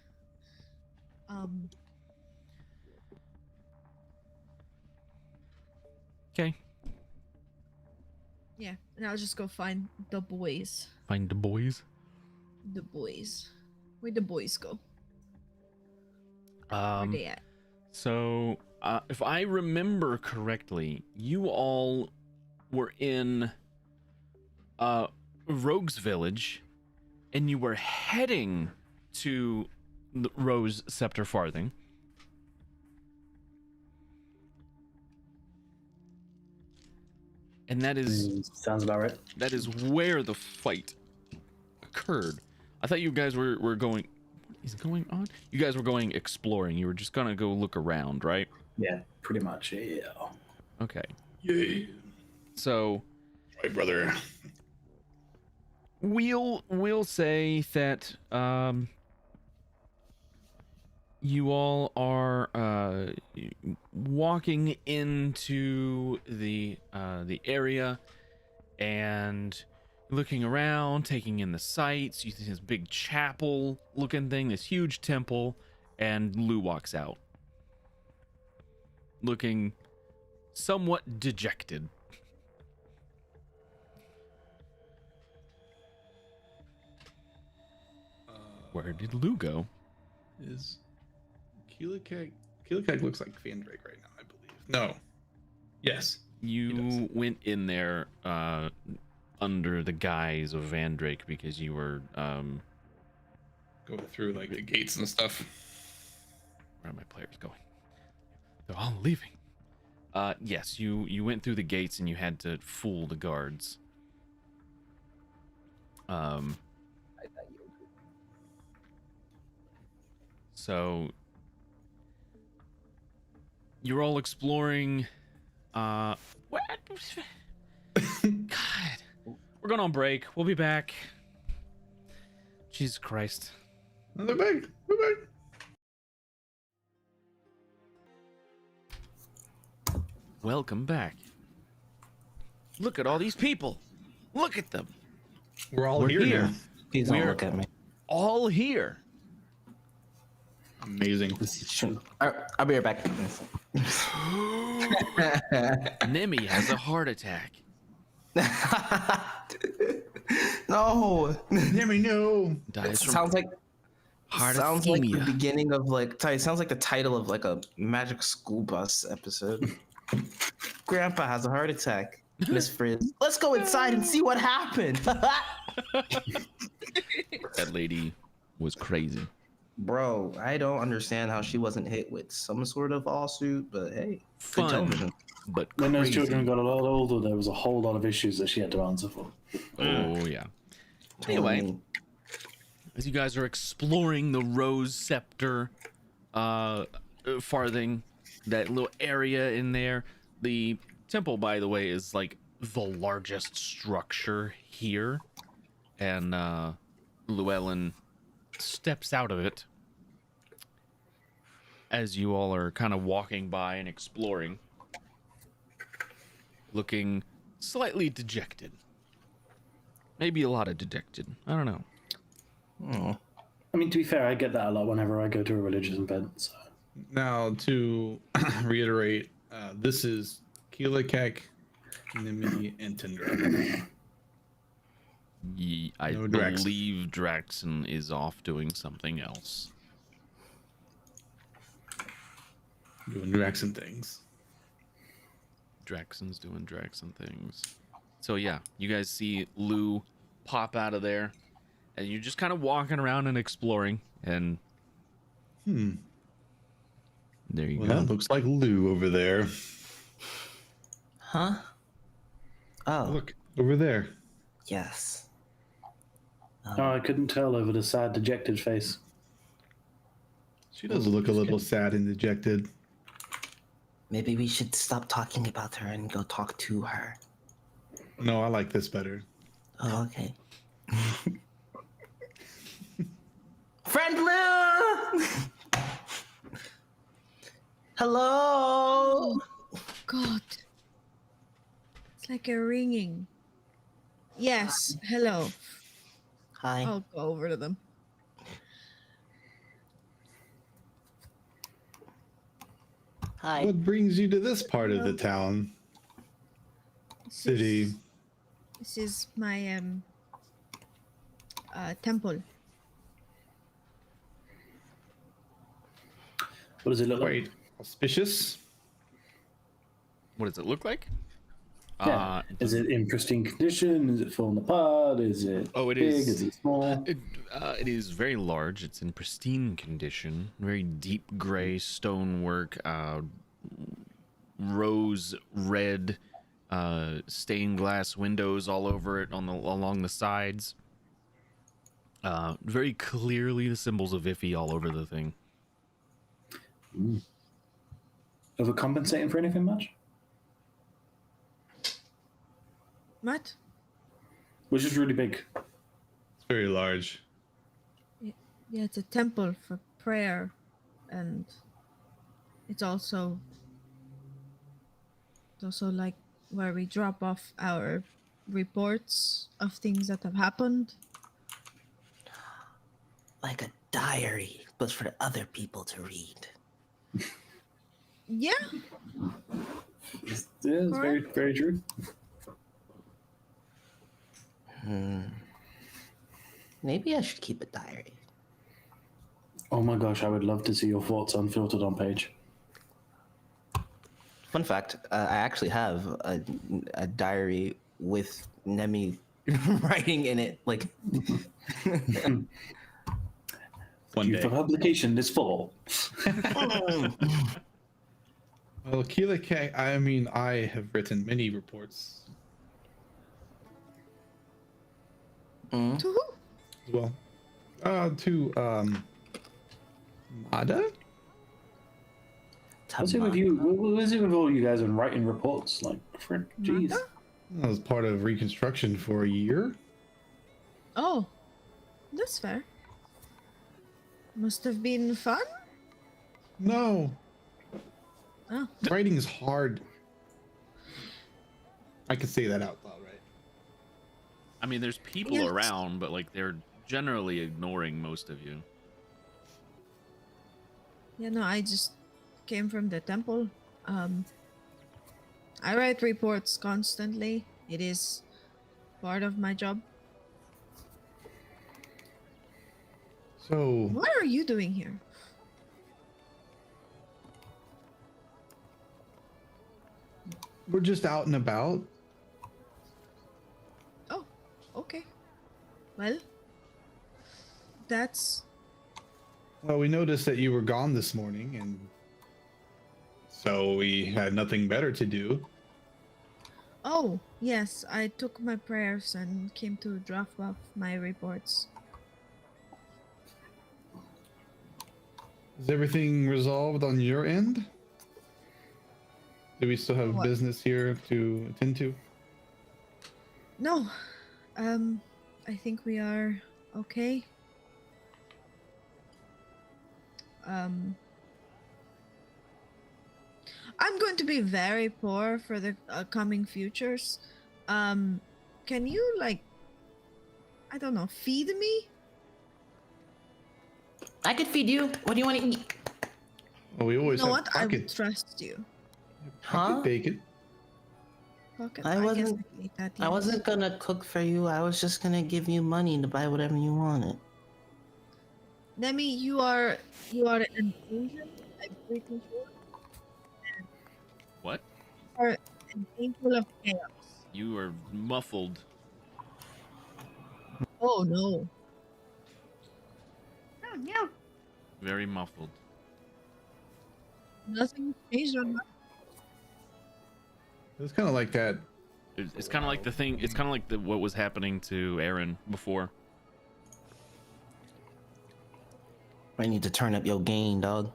Okay, Yeah, and I'll just go find the boys. find the boys. The boys. Where'd the boys go? Where they at? So, if I remember correctly, you all were in Rogue's Village, and you were heading to the Rose Scepter Farthing. And that is Sounds about right. where the fight occurred. I thought you guys were going. What is going on? You guys were going exploring. You were just gonna go look around, right? Yeah, pretty much. Yeah. Okay. Yay. So Right, brother. we'll say that you all are walking into the area and looking around, taking in the sights. You see this big chapel looking thing, this huge temple, and Lou walks out looking somewhat dejected. Where did Lou go? Is Keelikeg looks like Fandrake right now, I believe. No. Yes. You went in there under the guise of Vandrake because you were Go through like the gates and stuff. where are my players going? They're all leaving. Yes, you went through the gates and you had to fool the guards. So you're all exploring. What? God, we're going on break. We'll be back. Jesus Christ. They're back. They're back. Welcome back. Look at all these people. Look at them. We're all We're here, here. now. Please don't We're- look at me. All here. Amazing. This is true. I'll be right back. Nemi has a heart attack. No. Never know. It Dies from sounds like heart sounds like the ischemia. beginning of like. Sorry, it sounds like the title of like a Magic School Bus episode. Grandpa has a heart attack. Miss Frizz, let's go inside and see what happened. That lady was crazy. Bro, I don't understand how she wasn't hit with some sort of lawsuit, but hey, good Fun, television. but When those crazy. children got a lot older, there was a whole lot of issues that she had to answer for. Oh yeah. Anyway, Totally. as you guys are exploring the Rose Scepter farthing, that little area in there, the temple, by the way, is like the largest structure here, and Llewellyn steps out of it as you all are kind of walking by and exploring, looking slightly dejected. Maybe a lot of dejected. I don't know. Oh. I mean, to be fair, I get that a lot whenever I go to a religious event. So. Now, to reiterate, this is Keelakek, Nimi, and Tundra. I No Draxon. believe Draxon is off doing something else. Doing Draxon things. Draxon's doing Draxon things. So yeah, you guys see Lou pop out of there, and you're just kind of walking around and exploring, and there you Well, go. that looks like Lou over there. Huh? Oh, Look, over there. yes. Oh, I couldn't tell over the sad, dejected face. She does look a little sad and dejected. Maybe we should stop talking about her and go talk to her. No, I like this better. Oh, okay. Friend Lou! Hello! God. It's like a ringing. Yes, hello. Hi. I'll go over to them. Hi. What brings you to this part of the town? City. This is my temple. What does it look like? Quite auspicious. What does it look like? Yeah. Is it in pristine condition? Is it falling apart? Is it Oh, it big? is. Is it small? It is very large. It's in pristine condition. Very deep gray stonework, rose red stained glass windows all over it along the sides. Very clearly the symbols of Iffy all over the thing. Overcompensating for anything much? What? Which is really big. It's very large. Yeah, it's a temple for prayer, and it's also like where we drop off our reports of things that have happened. Like a diary, but for other people to read. Yeah, It's very, very true. Maybe I should keep a diary. Oh my gosh, I would love to see your thoughts unfiltered on page. Fun fact, I actually have a diary with Nemi writing in it. Like, One Due day. for publication this fall. Well, Keelakek, I have written many reports to who? as well. To Mada? What's it with you? What is it with all you guys and writing reports? Like, frick, jeez. Mada? I was part of Reconstruction for a year. Oh, that's fair. Must have been fun. No, Oh, writing is hard. I could say that out loud, right? I mean, there's people Yes. around, but like they're generally ignoring most of you. yeah, no, I just came from the temple. I write reports constantly. It is part of my job. So What are you doing here? we're just out and about. Oh, okay. Well, that's Well, we noticed that you were gone this morning, and so we had nothing better to do. Oh, yes, I took my prayers and came to drop off my reports. Is everything resolved on your end? Do we still have What? business here to attend to? No, I think we are okay. I'm going to be very poor for the coming futures. Can you, like, I don't know, feed me? I could feed you. What do you want to eat? Well, we You always know have what? I pocket, would trust you. pocket Huh? bacon. Pocket, I guess wasn't- I can eat that. I yes. wasn't gonna cook for you. I was just gonna give you money to buy whatever you wanted. Nemi, you are an angel. I'm pretty sure. What? You are an angel of chaos. You are muffled. Oh no. Very muffled. Nothing changed on my. It's kind of like that. It's kind of like the thing. It's kind of like what was happening to Aaron before. I need to turn up your gain, dog.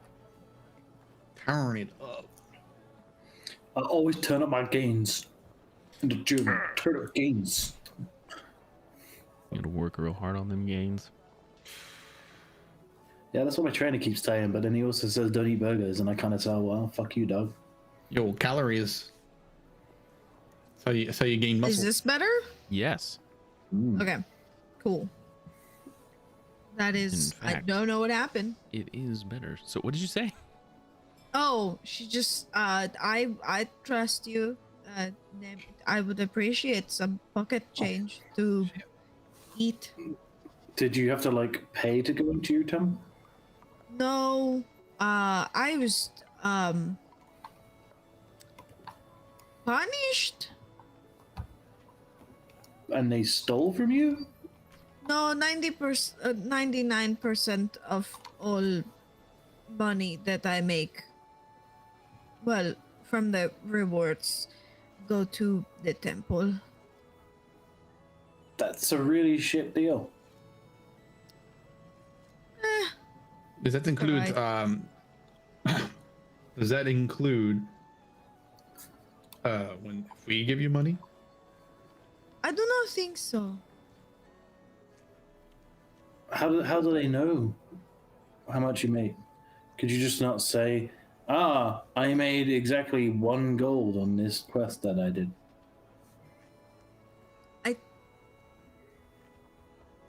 Turn it up. I always turn up my gains. In the German, turn up gains. You gotta work real hard on them gains. Yeah, that's what my trainer keeps saying, but then he also says don't eat burgers, and I kind of say, well, fuck you, dog. Yo, calories. That's how you gain muscle. Is this better? Yes. Mm. Okay. Cool. That is. In I fact. don't know what happened. It is better. So what did you say? Oh, she just. I trust you. I would appreciate some pocket change to eat. Did you have to like pay to go into your town? No. I was punished. And they stole from you? No, 90%, 99% of all money that I make, well, from the rewards, go to the temple. That's a really shit deal. Does that include? Does that include? When if we give you money? I do not think so. How do they know how much you made? Could you just not say, I made exactly 1 gold on this quest that I did?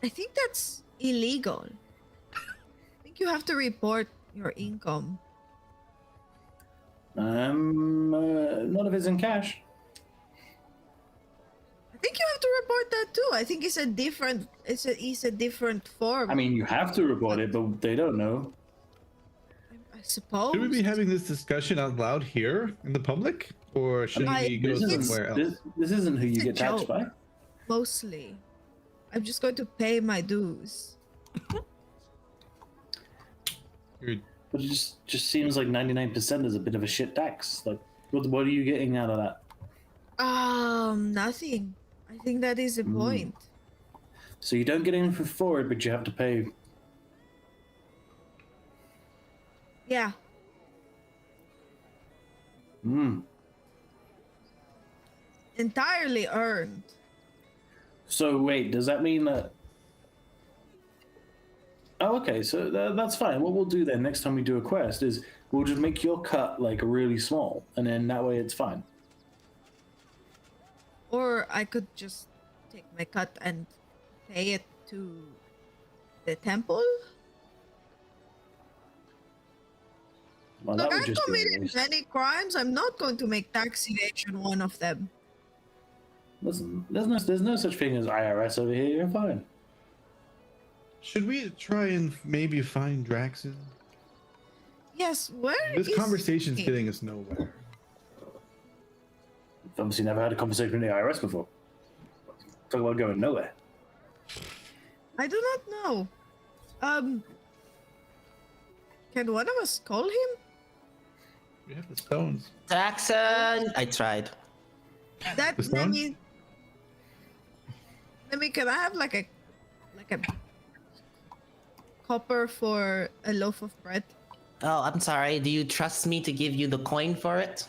I think that's illegal. I think you have to report your income. None of it's in cash. I think you have to report that too. I think it's a different form. I mean, you have to report it, but they don't know. I suppose. Should we be having this discussion out loud here in the public, or should I we go This isn't, somewhere else? this isn't who you It's a get taxed joke. by. Mostly. I'm just going to pay my dues. You're- But it just seems like 99% is a bit of a shit tax. Like, what are you getting out of that? Nothing. I think that is the point. So you don't get in for it, but you have to pay. Yeah. Hmm. Entirely earned. So wait, does that mean that Oh, okay. So that's fine. What we'll do then next time we do a quest is we'll just make your cut like really small, and then that way it's fine. Or I could just take my cut and pay it to the temple. Well, Look, that would I've just be a committed waste. many crimes. I'm not going to make tax evasion one of them. Listen, there's no such thing as IRS over here. You're fine. Should we try and maybe find Draxon? Yes, where This is conversation's he? getting us nowhere. You've obviously never had a conversation with the IRS before. Talk about going nowhere. I do not know. Can one of us call him? We have the stones. Jackson! I tried. That The stone? let me. Can I have like a copper for a loaf of bread? Oh, I'm sorry. Do you trust me to give you the coin for it?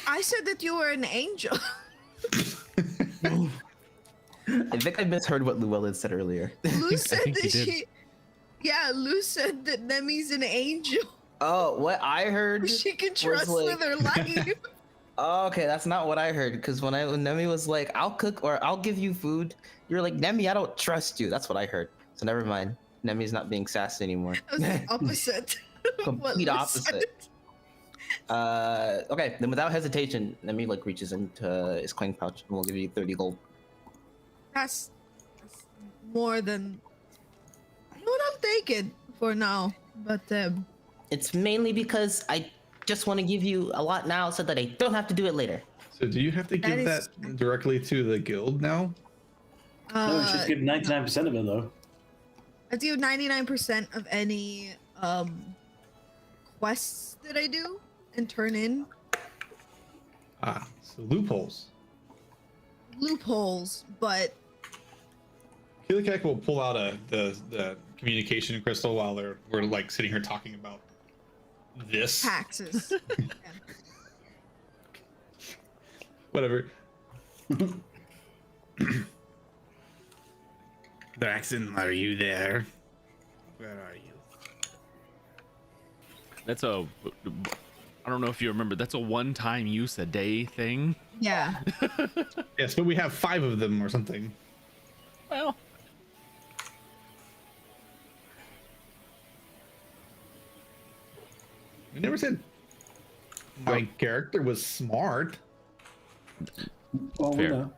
I said that you were an angel. I think I misheard what Llewellyn said earlier. Lou said think you that did. she. Yeah, Lou said that Nemi's an angel. Oh, what I heard. She can was trust like- with her life. Oh, okay, that's not what I heard. Because when Nemi was like, "I'll cook or I'll give you food," you're like, "Nemi, I don't trust you." That's what I heard. So never mind. Nemi's not being sassy anymore. That was the opposite. of what Complete Lou opposite. said. Okay, then without hesitation, Nemi like reaches into his coin pouch and we'll give you 30 gold. That's more than. You know what? I'll take it for now. But It's mainly because I just want to give you a lot now so that I don't have to do it later. So do you have to give is- that directly to the guild now? No, we should give 99% of it though. I do 99% of any quests that I do and turn in Ah, so loopholes. loopholes, but Keelikek will pull out the communication crystal while we're like sitting here talking about this. taxes. Yeah. Whatever. Draxon, are you there? Where are you? That's a. I don't know if you remember. That's a one-time use a day thing. Yeah. Yes, but we have 5 of them or something. Well, I never said my character was smart. Oh, we Fair.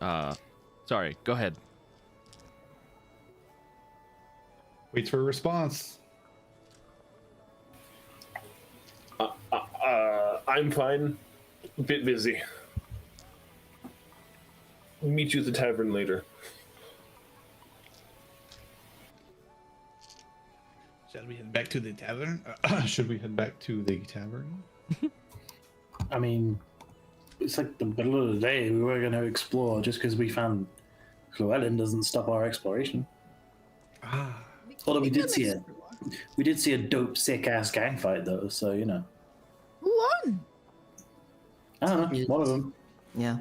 know. sorry. Go ahead. Waits for a response. I'm fine. A bit busy. Meet you at the tavern later. Shall we head back to the tavern? Should we head back to the tavern? I mean, it's like the middle of the day. We were going to explore just because we found Llewellyn doesn't stop our exploration. Ah, Although we can did see it. explore. We did see a dope, sick ass gang fight though, so you know. Who won? I don't know, one of them. Yeah.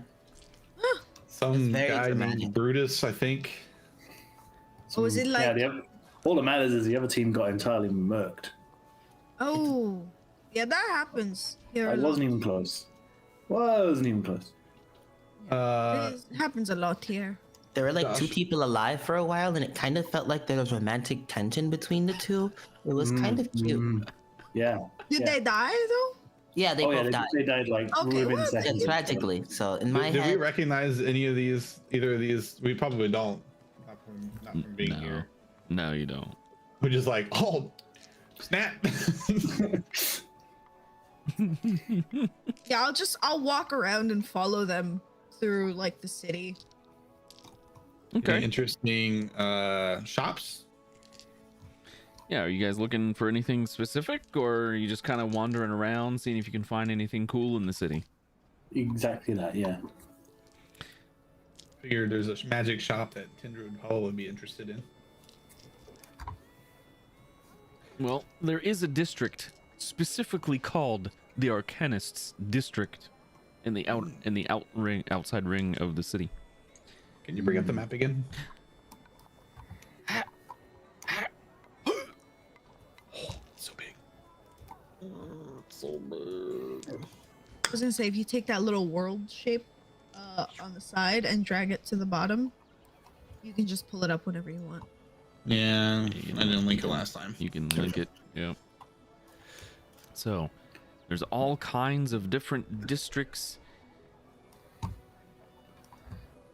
some very guy dramatic. named Brutus, I think. Or was it like? Yeah, all that matters is the other team got entirely murked. Oh, yeah, that happens here. It a wasn't lot. even close. Wasn't even close. It happens a lot here. There were like 2 Gosh. people alive for a while, and it kind of felt like there was romantic tension between the 2. It was kind of cute. Yeah. Did Yeah. they die though? Yeah, they Oh yeah, both died. they died like Okay, within well, Yeah, seconds. tragically. So in my Did we head, recognize any of these? Either of these? We probably don't. Not from being No. here. No, you don't. We're just like, oh, snap. Yeah, I'll walk around and follow them through like the city. Any Okay. interesting shops? Yeah. Are you guys looking for anything specific, or are you just kind of wandering around, seeing if you can find anything cool in the city? Exactly that, yeah. Figured there's a magic shop that Tindra would probably be interested in. Well, there is a district specifically called the Arcanists district in the outside ring of the city. Can you bring up the map again? so big. I was gonna say, if you take that little world shape on the side and drag it to the bottom, you can just pull it up whenever you want. Yeah, I didn't link it last time. You can link it. Yeah. So, there's all kinds of different districts,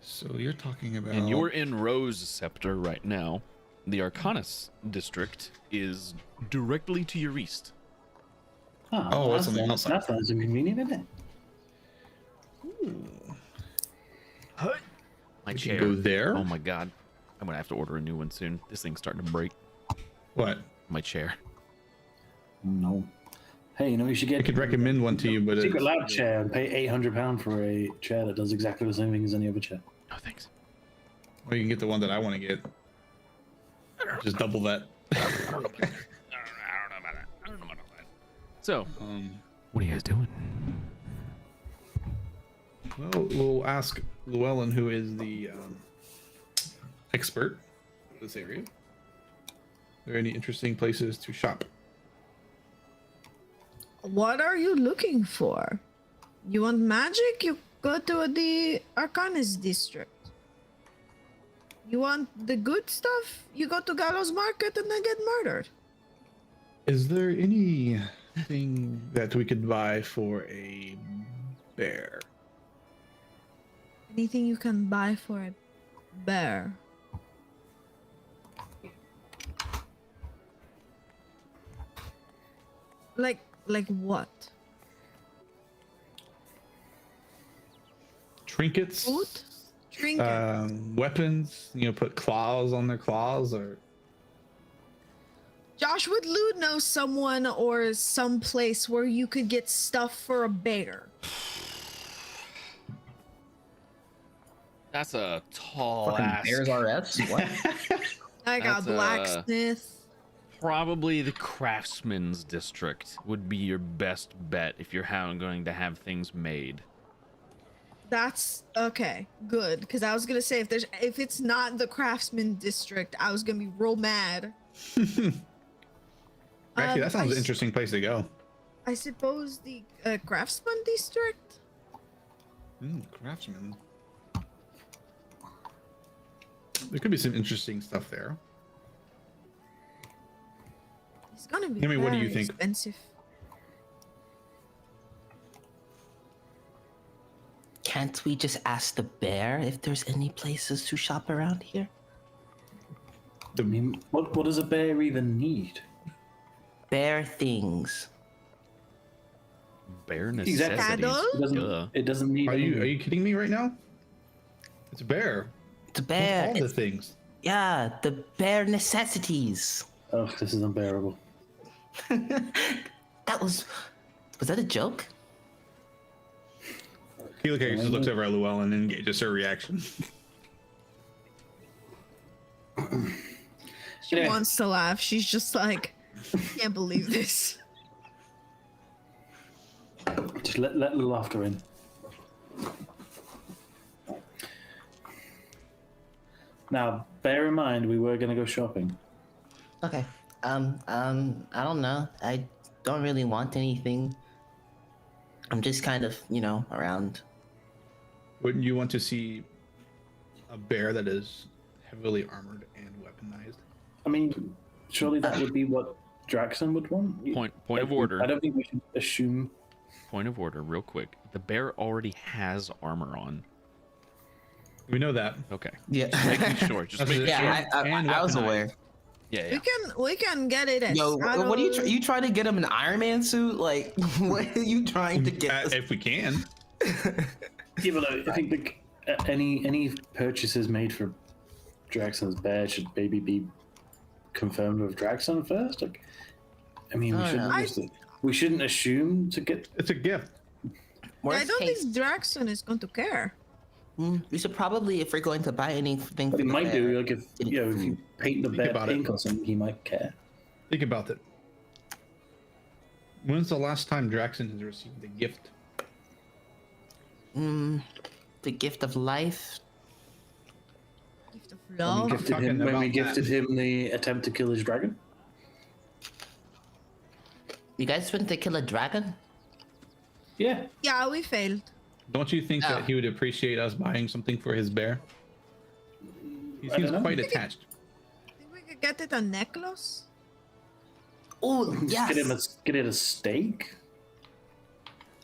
So you're talking about. and you're in Rose Scepter right now. The Arcanists district is directly to your east. Oh, it's on the outside. That's nice and convenient, isn't it? My We chair. can go there. Oh my god. I'm gonna have to order a new one soon. This thing's starting to break. What? My chair. No. Hey, you know, you should get I could recommend one to you, but Secret it's, Lab chair and pay £800 for a chair that does exactly the same thing as any other chair. No thanks. well, you can get the one that I want to get. Just double that. I don't know about that. I don't know about that. So, Um, what are you guys doing? well, we'll ask Llewellyn, who is the expert of this area. Are there any interesting places to shop? What are you looking for? You want magic? You go to the Arcanist district. You want the good stuff? You go to Gallows Market and then get murdered. Is there anything that we could buy for a bear? Anything you can buy for a bear. Like what? Trinkets? Food? Trinket. Weapons? You know, put claws on their claws, or Josh, would Lude know someone or some place where you could get stuff for a bear? That's a tall Fucking ass. Bears RS? What? Like That's a blacksmith. Probably the craftsman's district would be your best bet if you're going to have things made. That's okay. Good, because I was gonna say if it's not the craftsman district, I was gonna be real mad. actually, that sounds I an s- interesting place to go. I suppose the craftsman district. Craftsman. There could be some interesting stuff there. It's gonna be. I mean, what do you very think? Expensive. Can't we just ask the bear if there's any places to shop around here? I mean, what does a bear even need? Bear things. Bare Exactly. necessities. Saddle? It doesn't need. Are you kidding me right now? It's a bear. The What's bear. all the it's- things. yeah, the bare necessities. Oh, this is unbearable. That was that a joke? Keela just looks over at Llewellyn and gauges her reaction. She Yeah. wants to laugh. She's just like, can't believe this. Just let the laughter in. Now, bear in mind, we were going to go shopping. Okay. I don't know. I don't really want anything. I'm just kind of, around. Wouldn't you want to see a bear that is heavily armored and weaponized? I mean, surely that would be what Draxon would want. Point of order. I don't think we should assume. Point of order, real quick. The bear already has armor on. We know that. Okay. Yeah. Making sure. Just That's making it. sure. Yeah, I was weaponized. aware. Yeah. We can get it. At Yo, what are you Shadows. you trying to get him an Iron Man suit? Like, what are you trying to get? If we can. Yeah, but I think any purchases made for Draxon's bear should maybe be confirmed with Draxon first. Like, I mean, Oh, no. we shouldn't assume to get. It's a gift. I Worst don't case, think Draxon is going to care. we should probably, if we're going to buy anything, But for he the might bear, do. Like if if you paint the Think bear about it. pink or something, he might care. Think about it. When's the last time Draxon has received a gift? the gift of life. Gift of When love. we gifted talking him, when we about gifted him the attempt to kill his dragon. You guys went to kill a dragon? Yeah. Yeah, we failed. Don't you think Oh. that he would appreciate us buying something for his bear? He I seems don't know. quite attached. Think we could get it a necklace? Oh, Just yes. get it a steak.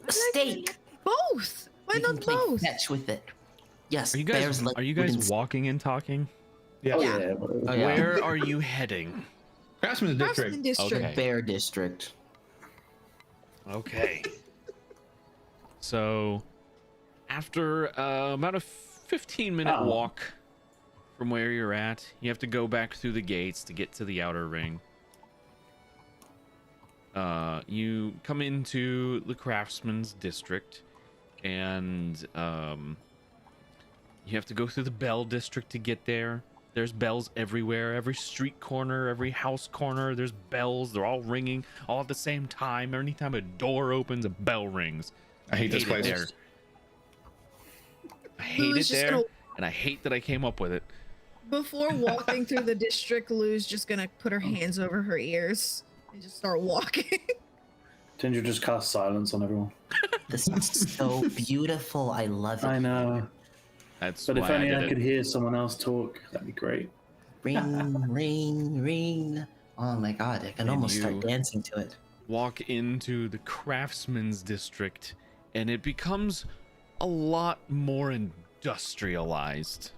A steak. Both. Why We can not play both? fetch with it. Yes. Are you guys bears like are you guys wooden- walking and talking? Yeah. Oh Yeah. yeah. but- Oh, yeah. Where are you heading? Craftsman's Craftsman District. District. Okay. Bear district. Okay. So, after about a 15-minute Oh. walk from where you're at, you have to go back through the gates to get to the outer ring. You come into the Craftsman's District, and you have to go through the Bell District to get there. There's bells everywhere, every street corner, every house corner. There's bells. They're all ringing all at the same time. Anytime a door opens, a bell rings. I hate this it place. there. I Lou hate it is just there, gonna- and I hate that I came up with it. Before walking through the district, Lou's just gonna put her hands over her ears and just start walking. Ginger just cast silence on everyone. This is so beautiful. I love it. I know. That's But if why only I I did could it. hear someone else talk, that'd be great. Ring, ring, ring. Oh my god, I can And almost start you- dancing to it. Walk into the Craftsman's District, and it becomes a lot more industrialized.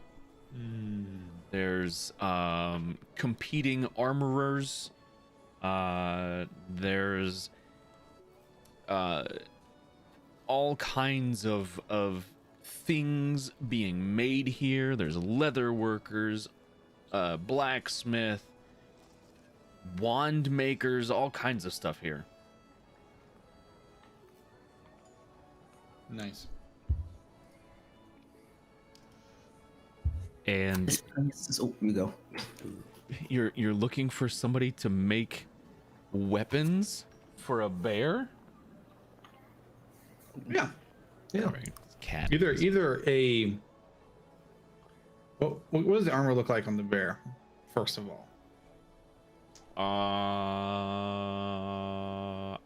There's competing armorers. There's all kinds of things being made here. There's leather workers, blacksmith, wand makers, all kinds of stuff here. Nice. And This place is. Oh, you go. you're looking for somebody to make weapons for a bear? Yeah. Yeah. Sorry, cat. Either a. What does the armor look like on the bear? First of all.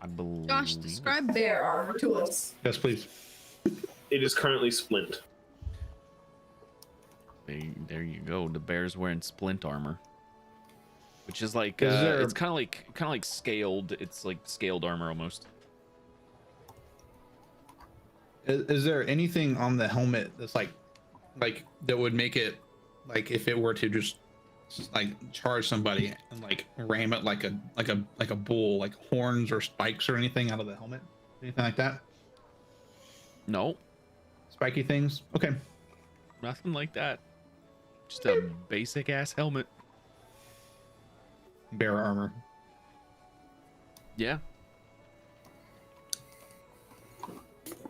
I believe. Josh, describe bear armor to us. Yes, please. It is currently splint. There you go. The bear's wearing splint armor, which is like Is there- it's kind of like scaled. It's like scaled armor almost. Is there anything on the helmet that's like that would make it like if it were to just like charge somebody and like ram it like a bull, like horns or spikes or anything out of the helmet? Anything like that? No, Spiky things? Okay. nothing like that. Just a basic ass helmet. Bear armor. Yeah.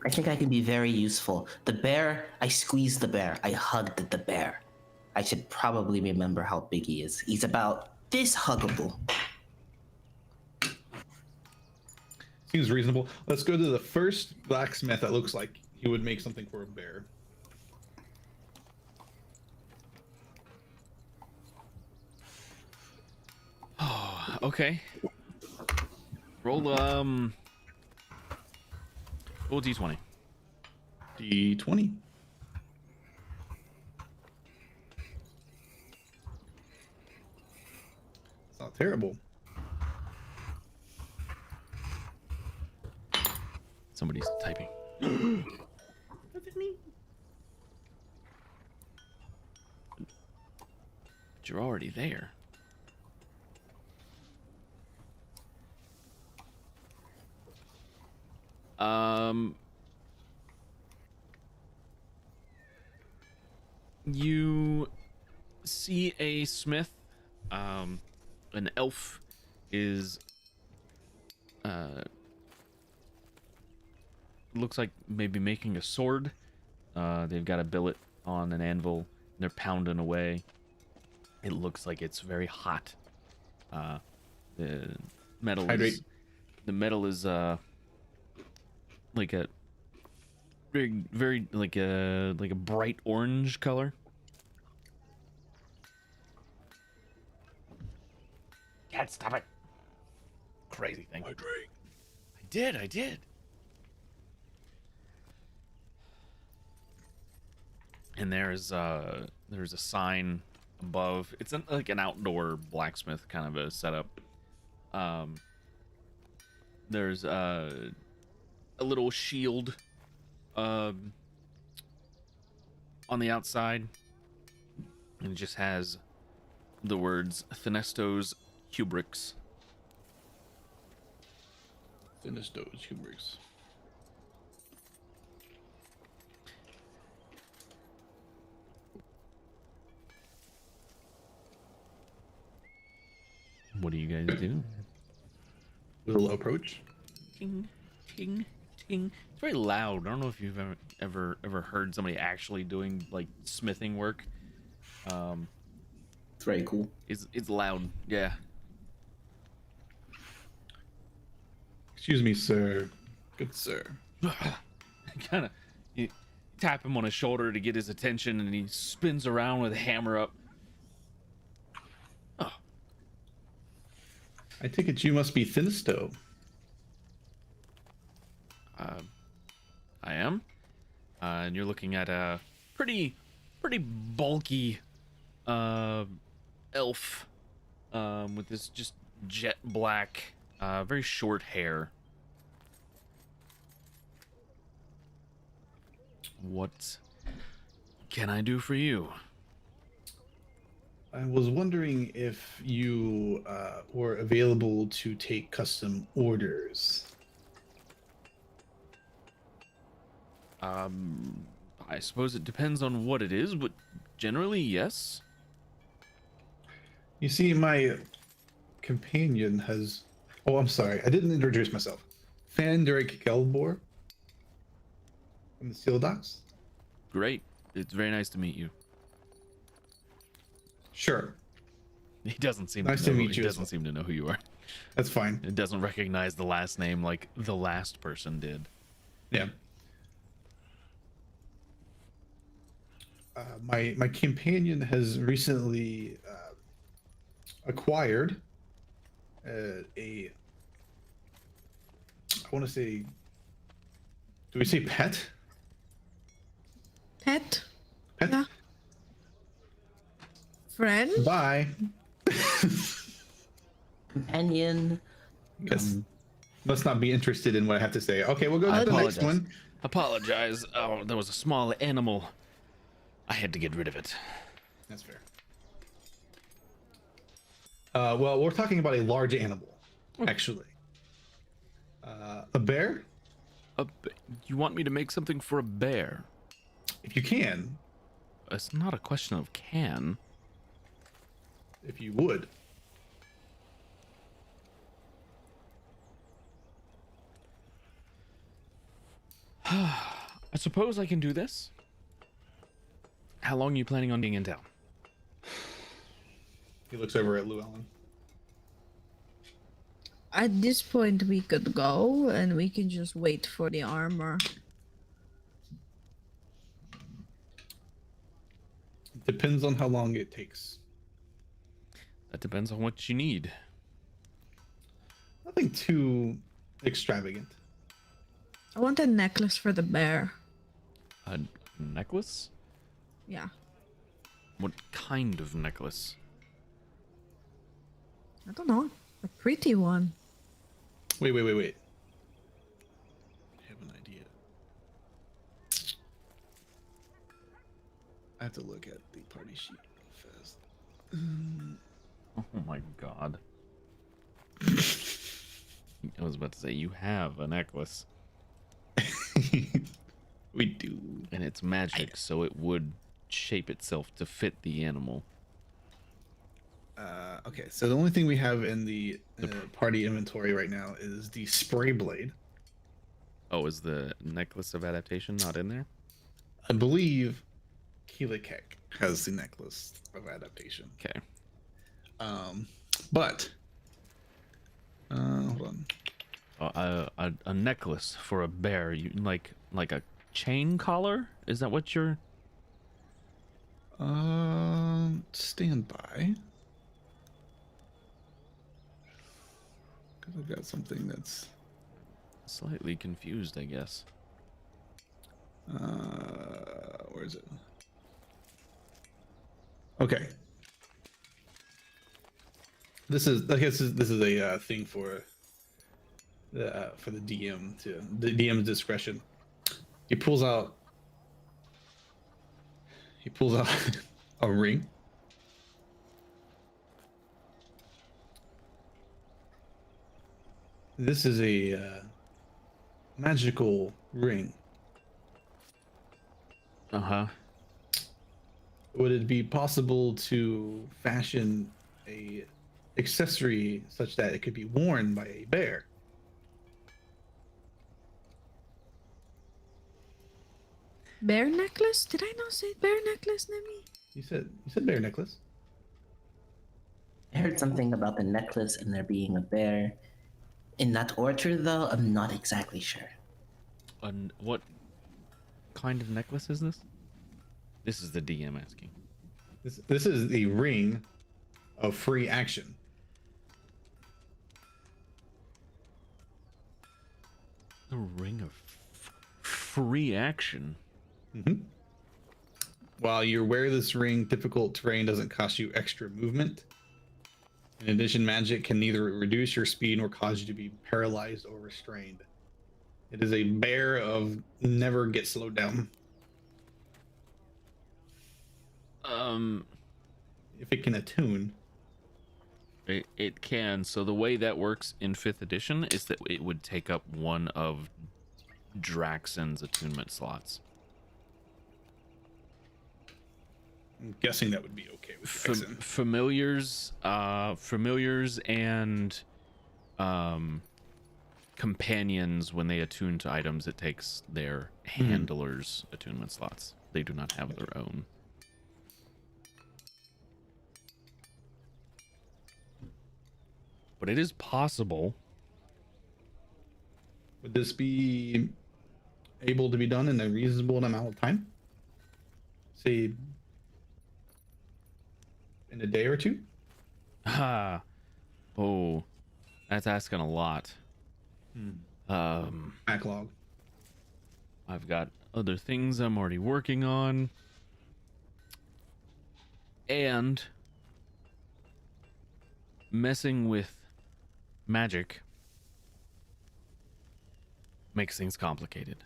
I think I can be very useful. The bear, I squeezed the bear. I hugged the bear. I should probably remember how big he is. He's about this huggable. Seems reasonable. Let's go to the first blacksmith that looks like he would make something for a bear. Okay. Roll roll d20. D20. It's not terrible. Somebody's typing. But you're already there. You see a smith. An elf is looks like maybe making a sword. They've got a billet on an anvil. And they're pounding away. It looks like it's very hot. The metal Hydrate. is like a very like a bright orange color. Cat, stop it! Crazy thing. I did. And there's a sign above. It's like an outdoor blacksmith kind of a setup. There's a little shield on the outside, and it just has the words Thenestos Hubrix. Thenestos Hubrix. What do you guys do? Little approach. Ting, ting, ting. It's very loud. I don't know if you've ever heard somebody actually doing like smithing work. It's very cool. It's loud. Yeah. Excuse me, sir. Good sir. Kind of. You tap him on his shoulder to get his attention, and he spins around with a hammer up. Oh, I take it you must be Thinisto. I am. And you're looking at a pretty bulky elf with this just jet black, very short hair. What can I do for you? I was wondering if you were available to take custom orders. I suppose it depends on what it is, but generally, yes. You see, my companion has... Oh, I'm sorry. I didn't introduce myself. Fanderic Gelbor from the Steel Docks. Great. It's very nice to meet you. Sure. He doesn't seem Nice to to know, meet he you as doesn't well. seem to know who you are. That's fine. It doesn't recognize the last name like the last person did. Yeah. My companion has recently acquired I want to say, do we say pet? Pet? Pet? Yeah. Friend? Bye. Companion. Yes. Must not be interested in what I have to say. Okay, we'll go I to the next apologize. one. Apologize. Oh, there was a small animal. I had to get rid of it. That's fair. Well, we're talking about a large animal, actually. A bear, You want me to make something for a bear? if you can, It's not a question of can. if you would. I suppose I can do this. How long are you planning on being in town? He looks over at Llewellyn. At this point, we could go and we can just wait for the armor. Depends on how long it takes. That depends on what you need. Nothing too extravagant. I want a necklace for the bear. A necklace? Yeah. What kind of necklace? I don't know. A pretty one. Wait. I have an idea. I have to look at the party sheet real fast. Oh my god. I was about to say, you have a necklace. We do. And it's magic, so it would shape itself to fit the animal. Okay, so the only thing we have in the party inventory right now is the spray blade. Oh, is the necklace of adaptation not in there? I believe Keelikek has the necklace of adaptation. Okay. But hold on. A necklace for a bear. You like a chain collar? Is that what you're? Stand by. Because I've got something that's slightly confused, I guess. Where is it? Okay. This is, I guess, this is a thing for the DM to the DM's discretion. He pulls out a ring. This is a magical ring. Uh-huh. Would it be possible to fashion a accessory such that it could be worn by a bear? Bear necklace? Did I not say bear necklace, Nemi? You said bear necklace. I heard something about the necklace and there being a bear. In that orchard, though, I'm not exactly sure. What kind of necklace is this? This is the DM asking. This is the ring of free action. The ring of free action. Mm-hmm. While you wear this ring, difficult terrain doesn't cost you extra movement. In addition, magic can neither reduce your speed nor cause you to be paralyzed or restrained. It is a bear of never get slowed down. If it can attune. It can. So the way that works in 5th edition is that it would take up one of Draxon's attunement slots. I'm guessing that would be okay with Jackson. Familiars and companions, when they attune to items, it takes their handlers' attunement slots. They do not have their own. But it is possible. Would this be able to be done in a reasonable amount of time? Say in a day or two? Oh, that's asking a lot. Backlog. I've got other things I'm already working on. And messing with magic makes things complicated.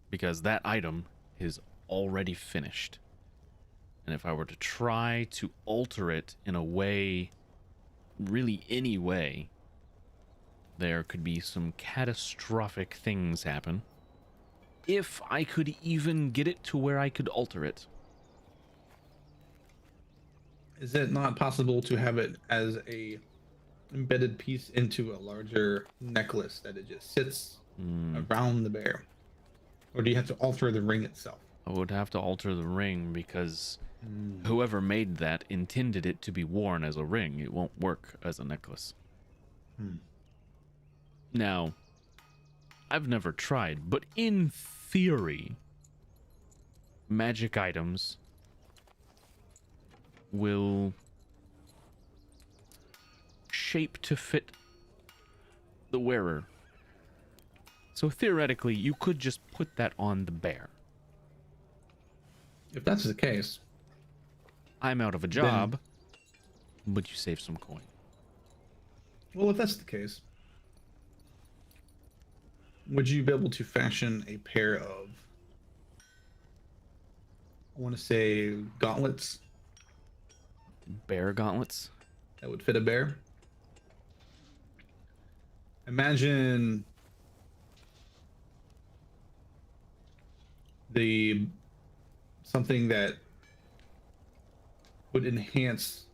Because that item is already finished. And if I were to try to alter it in a way, really any way, there could be some catastrophic things happen. If I could even get it to where I could alter it. Is it not possible to have it as a embedded piece into a larger necklace that it just sits around the bear? Or do you have to alter the ring itself? I would have to alter the ring because whoever made that intended it to be worn as a ring. It won't work as a necklace. Now, I've never tried, but in theory, magic items will shape to fit the wearer. So theoretically, you could just put that on the bear. If that's the case, I'm out of a job, but you save some coin. well, if that's the case, would you be able to fashion a pair of, I want to say, gauntlets Bear gauntlets? that would fit a bear? Imagine something that would enhance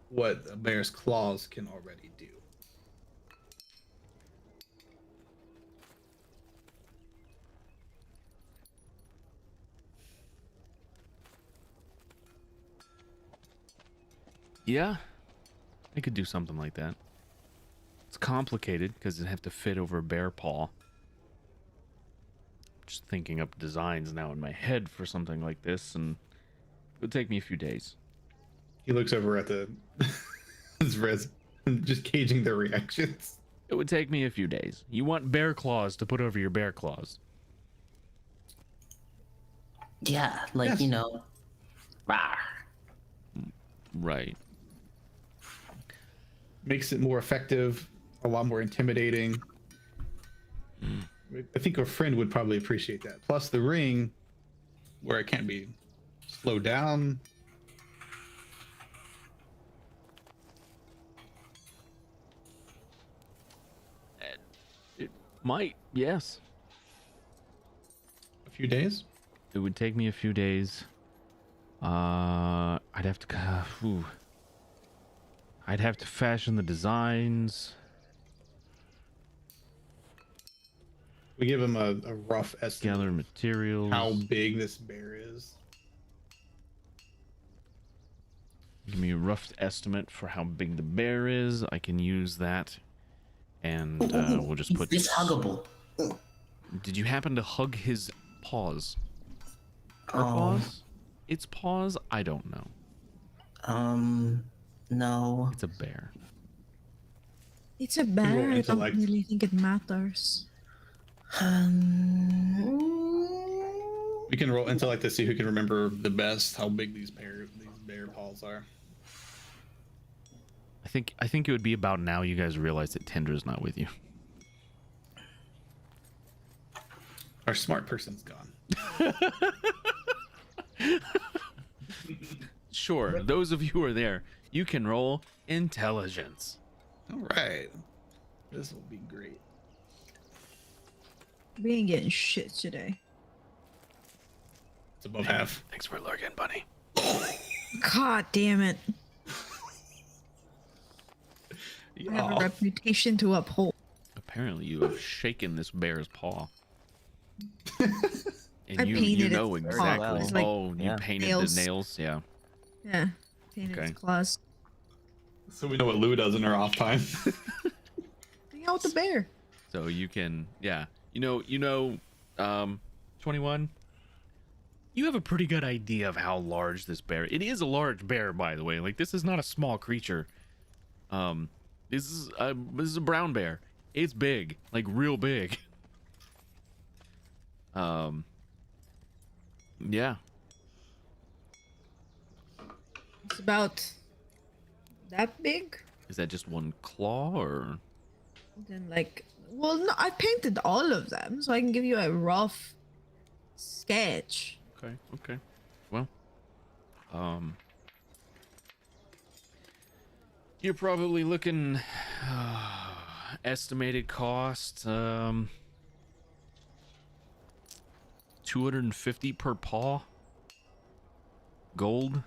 what a bear's claws can already do. Yeah, I could do something like that. It's complicated because it'd have to fit over a bear paw. Just thinking up designs now in my head for something like this, and it would take me a few days. He looks over at his res, just gauging their reactions. It would take me a few days. You want bear claws to put over your bear claws. Yeah, like, Yes. you know. Rawr. Right. Makes it more effective, a lot more intimidating. I think a friend would probably appreciate that. Plus the ring, where it can't be slowed down. It might, yes. A few days. It would take me a few days. I'd have to. I'd have to fashion the designs. We give him a rough estimate Gather of materials. how big this bear is. Give me a rough estimate for how big the bear is. I can use that, and we'll just put. It's huggable. Did you happen to hug his paws? Her Oh. paws? Its paws? I don't know. No. It's a bear. It's a bear. I don't intellect. really think it matters. We can roll intellect to see who can remember the best how big these bear paws are. I think it would be about now you guys realize that Tendra's not with you. Our smart person's gone. Sure, those of you who are there, you can roll intelligence. All right, this will be great. We ain't getting shit today. It's above half. Thanks for lurking, buddy. God damn it. I have a Aw. reputation to uphold. Apparently, you have shaken this bear's paw. And I you painted know its exactly. paw. It's like Oh, you Yeah. painted nails. the nails. Yeah. Yeah. Painted Okay. its claws. So we know what Lou does in her off time. Hang out with the bear. So you can, yeah. You know, 21. You have a pretty good idea of how large this bear. It is a large bear, by the way. Like, this is not a small creature. This is a brown bear. It's big, like real big. Yeah. It's about that big. Is that just one claw or? Then like, well, no, I painted all of them, so I can give you a rough sketch. Okay. Okay. Well, you're probably looking estimated cost 250 per paw. Gold.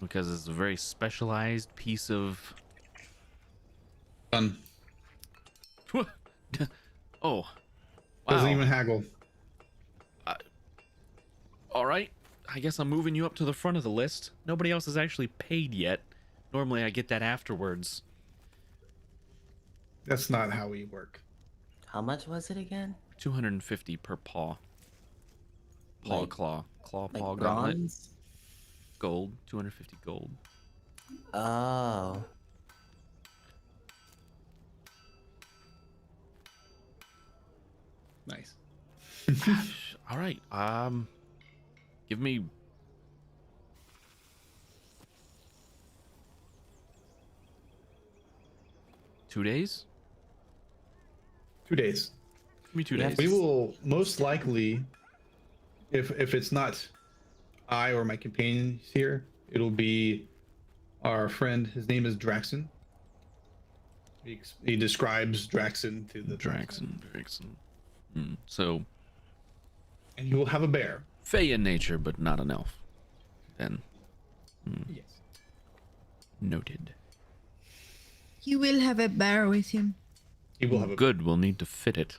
Because it's a very specialized piece of. Done. Oh. Doesn't Wow. even haggle. All right. I guess I'm moving you up to the front of the list. Nobody else has actually paid yet. Normally I get that afterwards. That's not how we work. How much was it again? 250 per paw. Paw Like- claw. Claw Like paw gauntlet. bronze? Gold. 250 gold. Oh. Nice. All right. Give me. Two days? 2 days. Give me 2 Yeah, days. We will most likely, if it's not I or my companion here, it'll be our friend. His name is Draxon. He describes Draxon to the Draxon. So, and you will have a bear. Fey in nature, but not an elf. Then, Yes. noted. He will have a bear with him. He will have a Good, we'll need to fit it.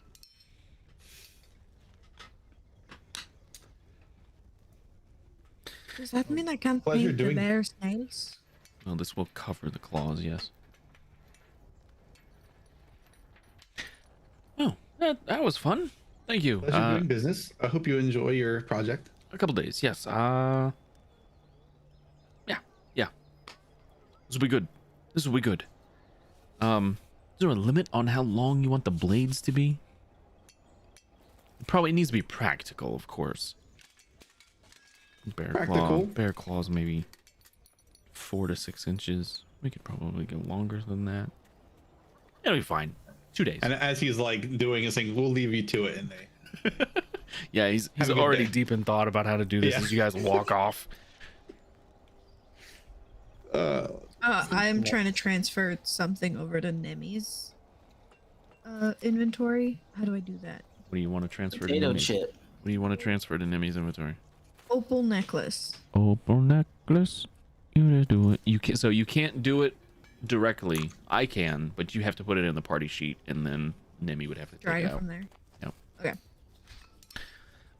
Does that mean I can't Pleasure paint the doing- bear's nails? Well, this will cover the claws, yes. Oh, that was fun. Thank you. pleasure doing business. I hope you enjoy your project. A couple days, yes. Yeah. This will be good. This will be good. Is there a limit on how long you want the blades to be? It probably needs to be practical, of course. Bear claws, maybe 4 to 6 inches. We could probably go longer than that. It'll be fine. 2 days. And as he's like doing his thing, we'll leave you to it, and they. Yeah, he's Have a good already day. deep in thought about how to do this Yeah. as you guys walk off. I'm trying to transfer something over to Nemi's inventory. How do I do that? What do you want to transfer to Potato Nemi's? chip. What do you want to transfer to Nemi's inventory? Opal necklace. Opal necklace. You just do it. You can, so you can't do it directly. I can, but you have to put it in the party sheet, and then Nemi would have to Drag take it it out. from there. Yep. Okay.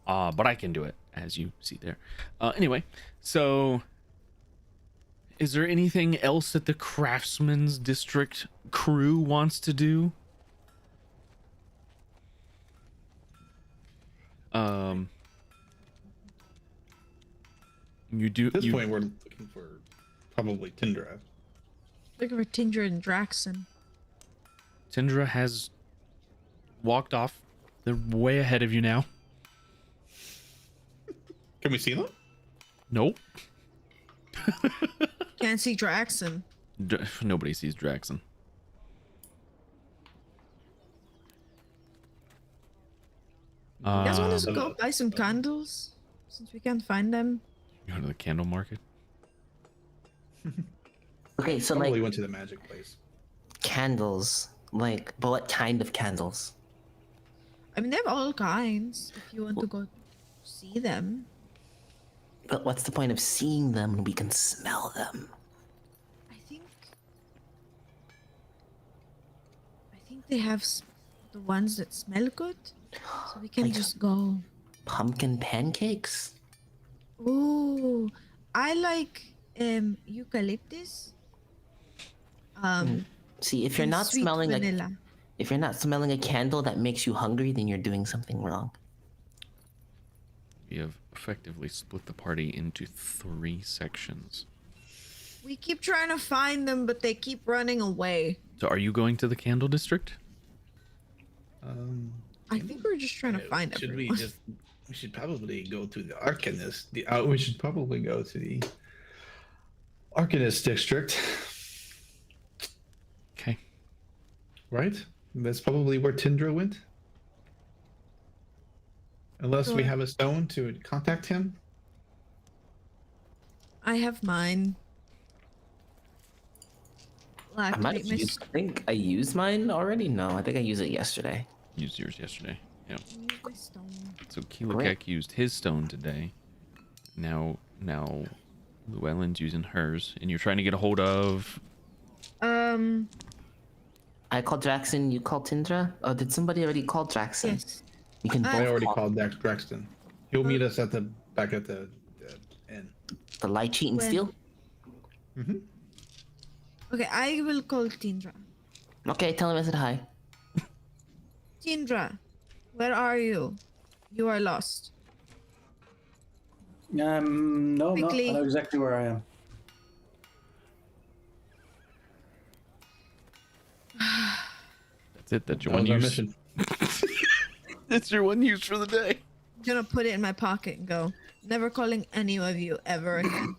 But I can do it, as you see there. Anyway, so is there anything else that the Craftsman's District crew wants to do? You do. At this you, point, we're looking for probably Tindra. Looking for Tindra and Draxon. Tindra has walked off. They're way ahead of you now. Can we see them? Nope. Can't see Draxon. Nobody sees Draxon. You guys want Um, us to go buy some candles? Since we can't find them. go to the candle market. Okay, so Probably like went to the magic place. candles, like, but what kind of candles? I mean, they have all kinds. If you want to go see them. But what's the point of seeing them when we can smell them? I think they have the ones that smell good. So we can Like- just go. Pumpkin pancakes? Ooh, I like eucalyptus. See, if you're and not sweet smelling vanilla. if you're not smelling a candle that makes you hungry, then you're doing something wrong. We have effectively split the party into 3 sections. We keep trying to find them, but they keep running away. So are you going to the candle district? I think we're just trying to find Should everyone. we should probably go to the Arcanist. We should probably go to the Arcanist district, Okay. right? That's probably where Tindra went. Unless we Sure. have a stone to contact him. I have mine. I might have used, I think I used mine already. No, I think I used it yesterday. Used yours yesterday. Yeah. Use my stone. So Keelakek used his stone today. Now Llewellyn's using hers, and you're trying to get a hold of. I called Draxon, you called Tindra? Oh, did somebody already call Draxon? Yes. You can I both I already call called Draxton. He'll meet us at the back at the inn. the light cheat and When? steal. Okay, I will call Tindra. Okay, tell him I said hi. Tindra, where are you? You are lost. No, I'm not. Quickly. I know exactly where I am. That's it. That's your That one was our use. mission. That's your one use for the day. I'm gonna put it in my pocket and go. Never calling any of you ever again.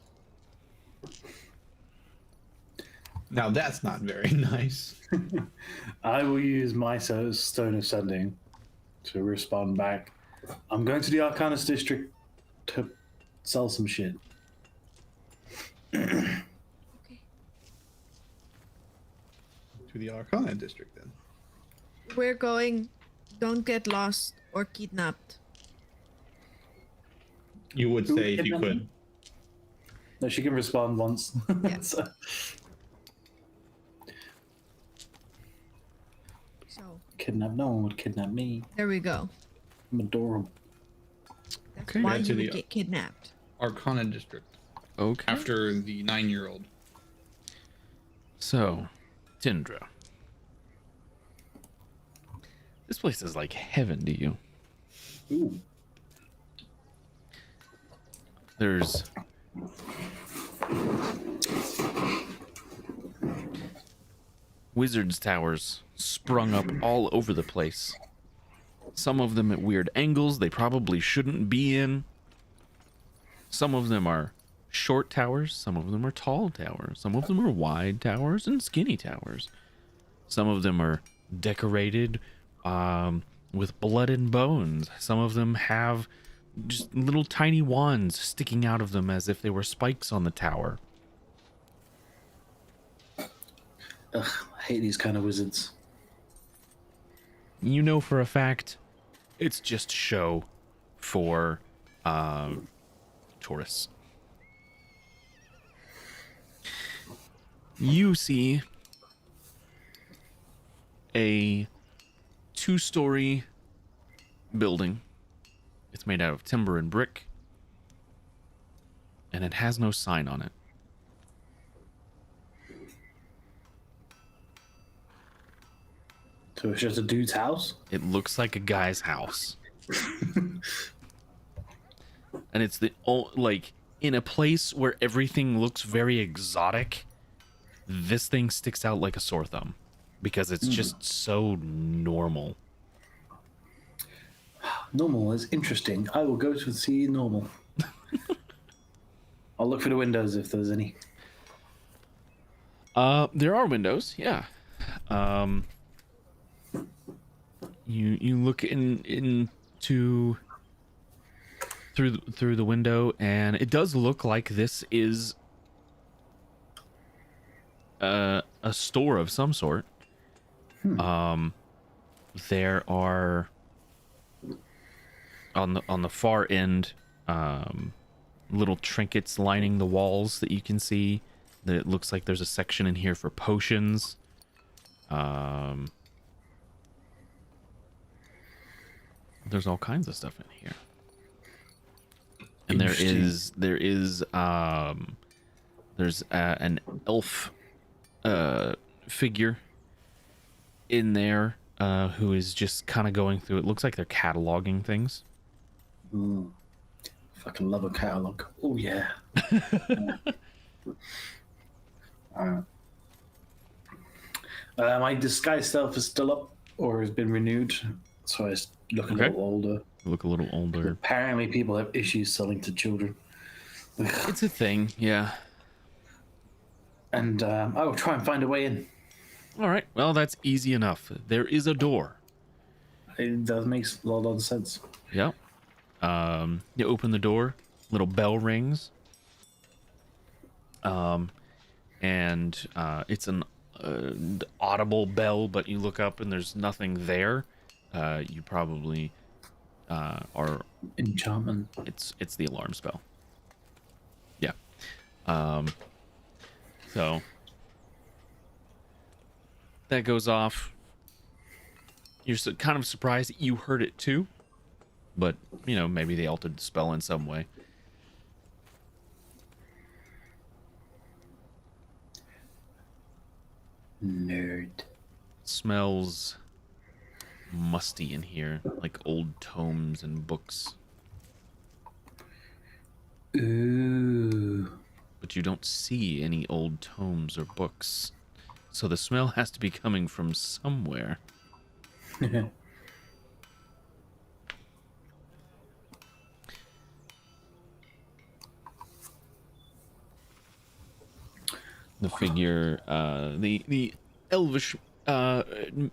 Now that's not very nice. I will use my Stone of Sending to respond back. I'm going to the Arcanist district to sell some shit. Okay. To the Arcana district then. We're going. Don't get lost or kidnapped. You would Who say if you kidnapped could. me? No, she can respond once. Yeah. So, So kidnap? No one would kidnap me. there we go. I'm adorable. That's Okay. why Yeah, to you would the- get kidnapped. Arcana district. Okay. After the 9-year-old. So, Tindra. This place is like heaven to you. Ooh. There's wizards' towers sprung up all over the place. Some of them at weird angles they probably shouldn't be in. Some of them are short towers, some of them are tall towers, some of them are wide towers and skinny towers. Some of them are decorated with blood and bones. Some of them have just little tiny wands sticking out of them as if they were spikes on the tower. Ugh, I hate these kind of wizards. You know for a fact it's just show for tourists. You see a 2-story building. It's made out of timber and brick, and it has no sign on it. So it's just a dude's house? It looks like a guy's house. And it's like in a place where everything looks very exotic, this thing sticks out like a sore thumb because it's just so normal. Normal is interesting. I will go to see normal. I'll look for the windows if there's any. There are windows, yeah. You look into through the window, and it does look like this is a store of some sort. There are on the far end little trinkets lining the walls that you can see. That it looks like there's a section in here for potions. There's all kinds of stuff in here. And there's an elf figure in there who is just kind of going through. It looks like they're cataloging things. Fucking love a catalog. Oh yeah. My disguise self is still up or has been renewed, so I look a little older. Look a little older. Apparently, people have issues selling to children. It's a thing, yeah. And I will try and find a way in. All right. Well, that's easy enough. There is a door. It does make a lot of sense. Yep. You open the door. Little bell rings. And it's an audible bell, but you look up and there's nothing there. You probably are enchantment. It's the alarm spell. Yeah. So that goes off. You're kind of surprised that you heard it too, but maybe they altered the spell in some way. Nerd. Smells musty in here, like old tomes and books. Ooh. But you don't see any old tomes or books. So the smell has to be coming from somewhere. The figure, the elvish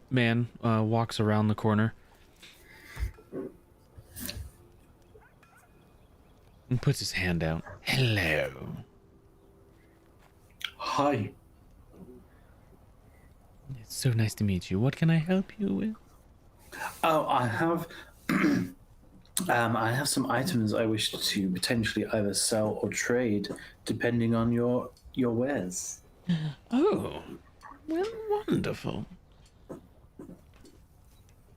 man walks around the corner and puts his hand out. Hello. Hi. It's so nice to meet you. What can I help you with? Oh, I have I have some items I wish to potentially either sell or trade, depending on your wares. Oh, well, wonderful.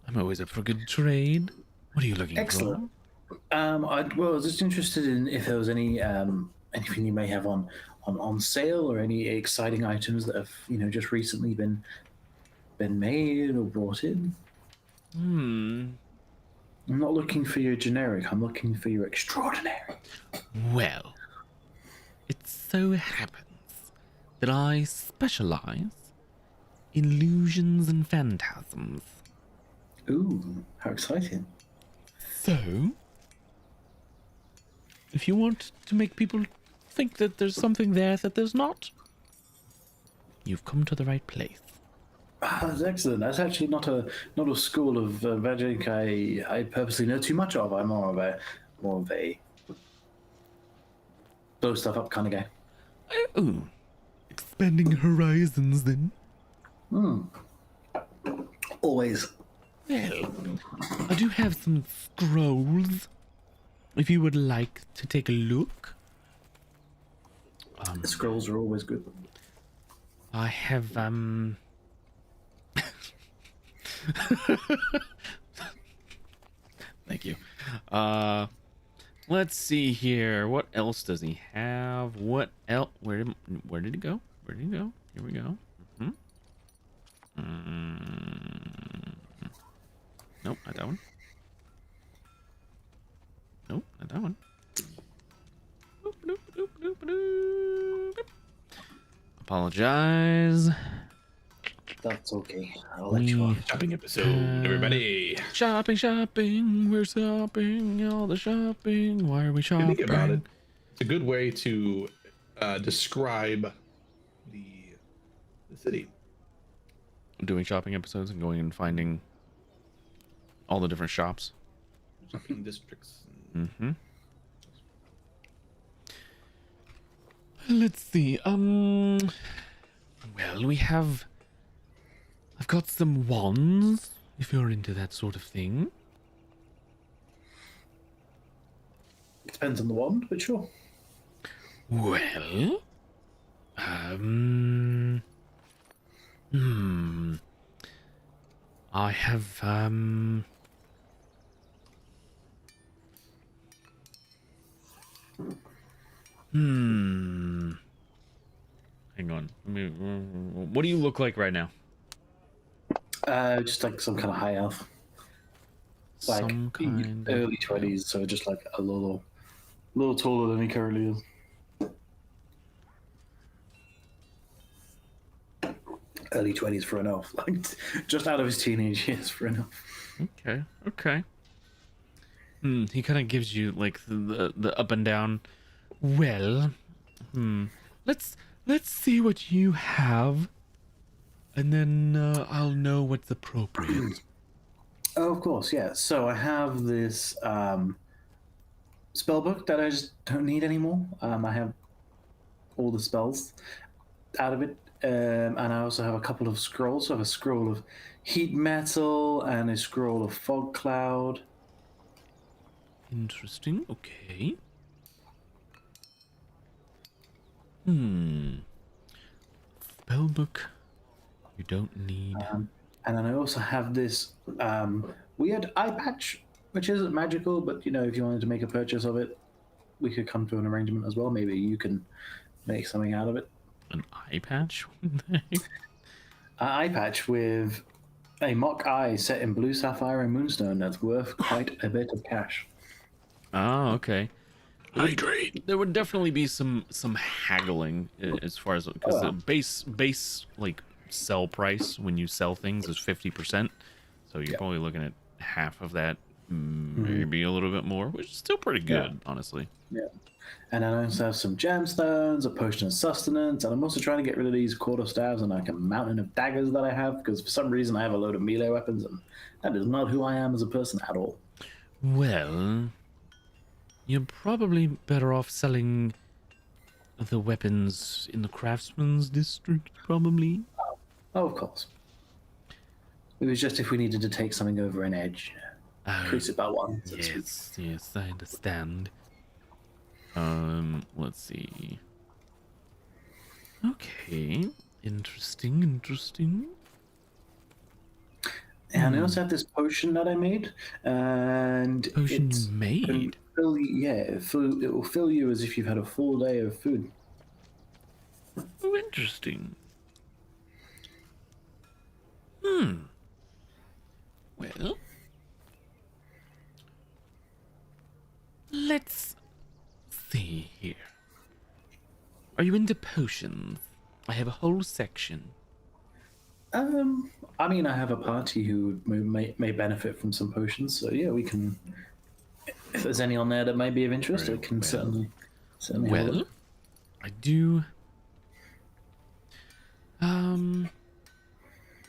I'm always up for good trade. What are you looking Excellent. I was just interested in if there was any anything you may have on sale or any exciting items that have just recently been made or brought in. I'm not looking for your generic. I'm looking for your extraordinary. Well, it so happens that I specialize illusions and phantasms. Ooh, how exciting. So, if you want to make people think that there's something there that there's not, you've come to the right place. That's excellent. That's actually not a school of magic I purposely know too much of. I'm more of a blow stuff up kind of guy. Oh, expanding horizons then. Always. Well, I do have some scrolls. If you would like to take a look. The scrolls are always good. I have Thank you. Let's see here. What else does he have? What else? Where did he go? Where did he go? Here we go. Nope, not that one. Nope, not that one. Apologize. That's okay. I'll let you off. Shopping episode, everybody. Shopping, we're shopping, all the shopping. Why are we shopping? Think about it. It's a good way to describe the city. Doing shopping episodes and going and finding all the different shops. Shopping districts. Mm-hmm. Let's see. Well, I've got some wands, if you're into that sort of thing. Depends on the wand, but sure. Well, I have, hang on. What do you look like right now? Just like some kind of high elf. Like Some kind early 20s, so just like a little taller than he currently is. Early 20s for an elf, like just out of his teenage years for an elf. Okay. He kind of gives you like the up and down. Well, let's see what you have, and then I'll know what's appropriate. Oh, of course, yeah. So I have this spell book that I just don't need anymore. I have all the spells out of it. And I also have a couple of scrolls. So I have a scroll of heat metal and a scroll of fog cloud. Interesting. Okay. Spellbook. You don't need. And then I also have this weird eye patch, which isn't magical, but you know, if you wanted to make a purchase of it, we could come to an arrangement as well. Maybe you can make something out of it. An eye patch? An eye patch with a mock eye set in blue sapphire and moonstone that's worth quite a bit of cash. Oh, okay. Hydrate. There would definitely be some haggling as far as because the base like sell price when you sell things is 50%, so you're probably looking at half of that, maybe a little bit more, which is still pretty good, honestly. Yeah. And I also have some gemstones, a potion of sustenance, and I'm also trying to get rid of these quarterstaves and like a mountain of daggers that I have because for some reason I have a load of melee weapons, and that is not who I am as a person at all. Well, you're probably better off selling the weapons in the craftsman's district, probably. Oh, of course. It was just if we needed to take something over an edge, increase it by one. So to speak. Yes, I understand. Let's see. Okay, interesting. And I also have this potion that I made, and Potion it's you made? it will fill you as if you've had a full day of food. Oh, interesting. Well, let's see here. Are you into potions? I have a whole section. I mean, I have a party who may benefit from some potions, so yeah, we can. If there's any on there that may be of interest, Very I can well. certainly have a Well, look. I do.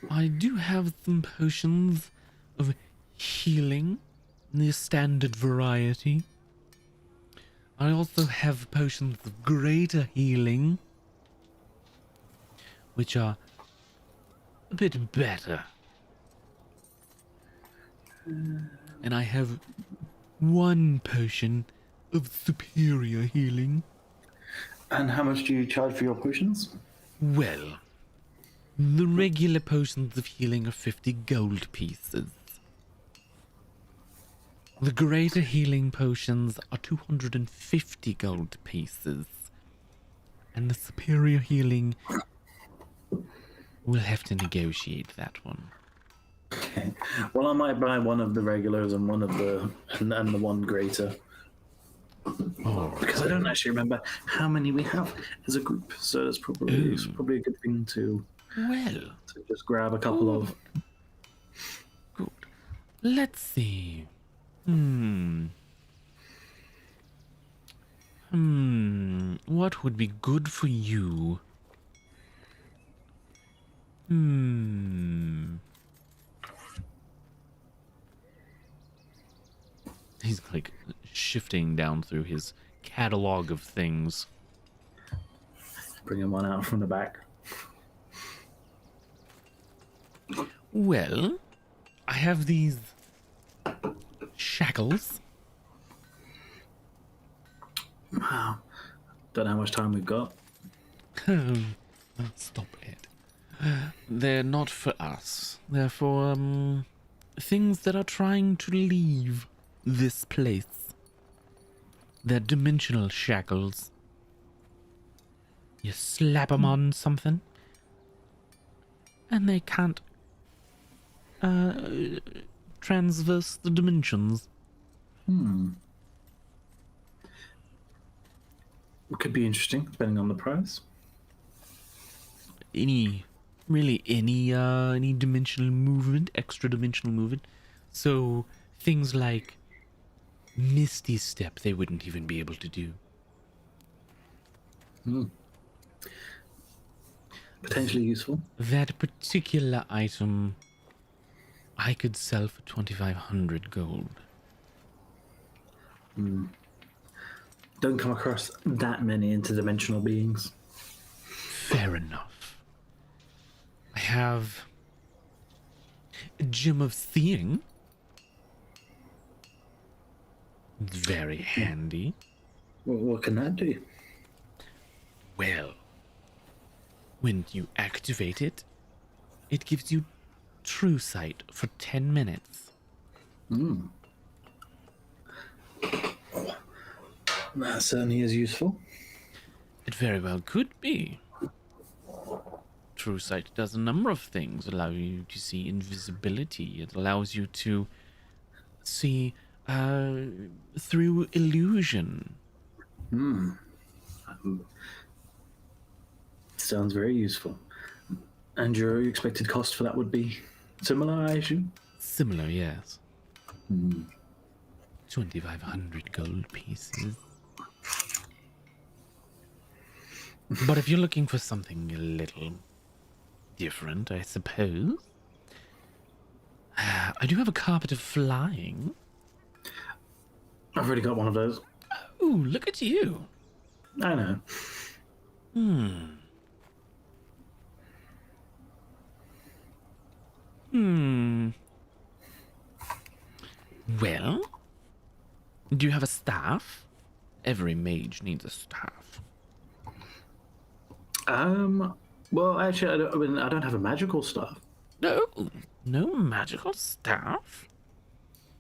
I do have some potions of healing, the standard variety. I also have potions of greater healing, which are a bit better. And I have one potion of superior healing. And how much do you charge for your potions? Well, the regular potions of healing are 50 gold pieces. The greater healing potions are 250 gold pieces. And the superior healing, we'll have to negotiate that one. Okay. Well, I might buy one of the regulars and one of the and the one greater. Oh, Because I don't actually remember how many we have as a group, so that's probably it's probably a good thing to well, just grab a couple of. good. Let's see. What would be good for you? He's like shifting down through his catalog of things. Bringing one out from the back. Well, I have these shackles. Wow. Don't know how much time we've got. Stop it. They're not for us. They're for, things that are trying to leave this place. They're dimensional shackles. You slap them on something, and they can't, transverse the dimensions. It could be interesting, depending on the price. Any dimensional movement, extra dimensional movement. So things like Misty Step, they wouldn't even be able to do. Potentially useful. That particular item, I could sell for 2,500 gold. Don't come across that many interdimensional beings. Fair enough. I have a Gem of Seeing. It's very handy. Well, what can that do? Well, when you activate it, it gives you true sight for 10 minutes. That certainly is useful. It very well could be. True sight does a number of things. Allow you to see invisibility. It allows you to see through illusion. Sounds very useful. And your expected cost for that would be similar, I assume? Similar, yes. 2,500 gold pieces. But if you're looking for something a little different, I suppose, I do have a carpet of flying. I've already got one of those. Ooh, look at you. I know. Well, do you have a staff? Every mage needs a staff. Well, actually, I don't have a magical staff. No, no magical staff?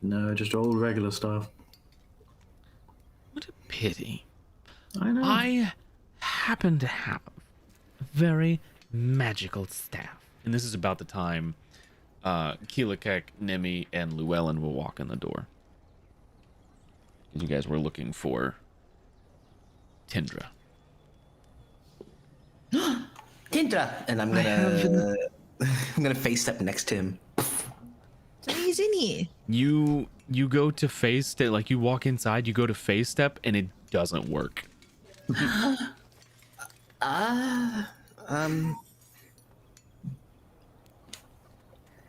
No, just old regular staff. What a pity. I know. I happen to have a very magical staff. And this is about the time Keelikek, Nemi, and Llewellyn will walk in the door. You guys were looking for Tindra. Tindra, and I'm gonna I'm gonna face step next to him. So he's in here. You go to phase step, like you walk inside, you go to phase step, and it doesn't work.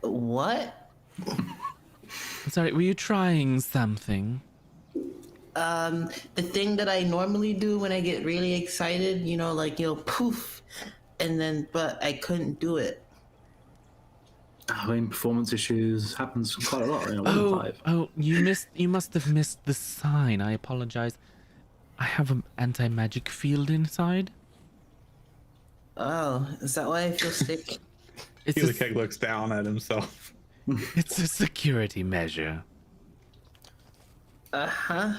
What? Sorry, were you trying something? The thing that I normally do when I get really excited, like, poof, and then, but I couldn't do it. I mean, performance issues happens quite a lot in a 1-5. Oh, you must have missed the sign. I apologize. I have an anti-magic field inside. Oh, is that why I feel sick? Keelakeg looks down at himself. It's a security measure. Uh-huh.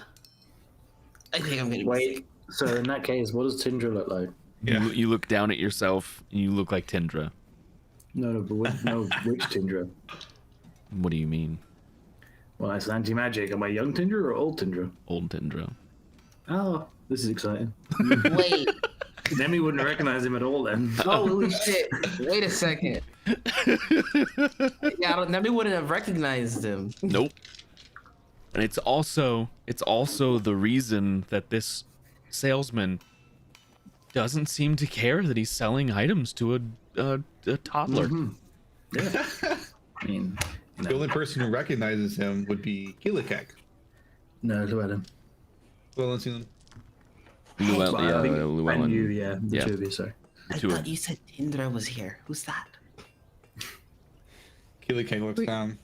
I think I'm gonna Wait, so in that case, what does Tindra look like? Yeah. You look down at yourself, and you look like Tindra. No, but which Tindra? What do you mean? Well, it's anti-magic. Am I young Tindra or old Tindra? Old Tindra. Oh, this is exciting. Wait. Demi wouldn't recognize him at all then. Holy shit. Wait a second. Yeah, Nemi wouldn't have recognized him. Nope. And it's also the reason that this salesman doesn't seem to care that he's selling items to a toddler. Mm-hmm. Yeah. I mean, The only person who recognizes him would be Keelakeg. no, Llewellyn. Well, let's see them. Llewellyn, Well, I think- Llewellyn. And you, yeah, the Yeah. two of you, sorry. I two of thought you said Tindra was here. Who's that? Keelakeg looks Wait. down.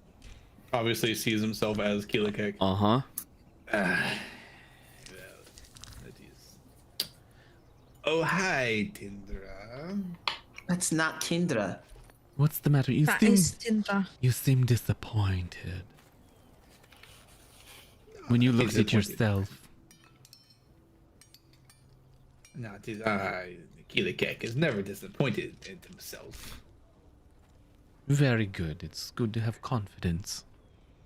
Obviously sees himself as Keelakeg. Uh-huh. Oh, hi, Tindra. That's not Tindra. What's the matter? That is Tindra. You seem disappointed. When you looked at Disappointed. yourself. No, Keelakeg is never disappointed in himself. Very good. It's good to have confidence.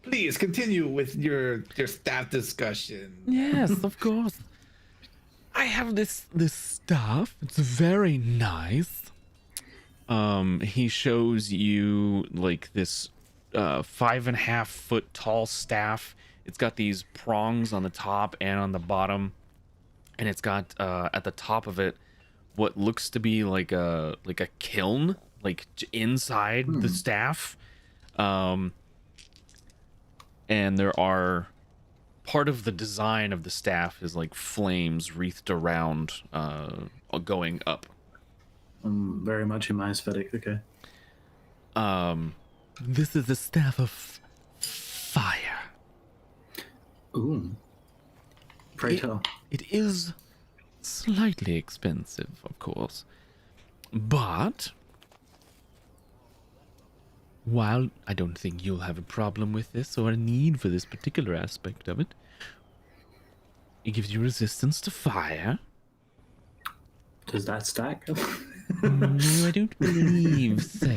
Please continue with your staff discussion. Yes, of course. I have this stuff. It's very nice. He shows you like this 5.5 foot tall staff. It's got these prongs on the top and on the bottom, and it's got at the top of it what looks to be like a kiln, like inside the staff. And there are part of the design of the staff is like flames wreathed around, going up. Very much in my aesthetic, okay. This is a staff of fire. Ooh. Pray tell. It is slightly expensive, of course, but while I don't think you'll have a problem with this or a need for this particular aspect of it, it gives you resistance to fire. Does that stack? No, I don't believe so.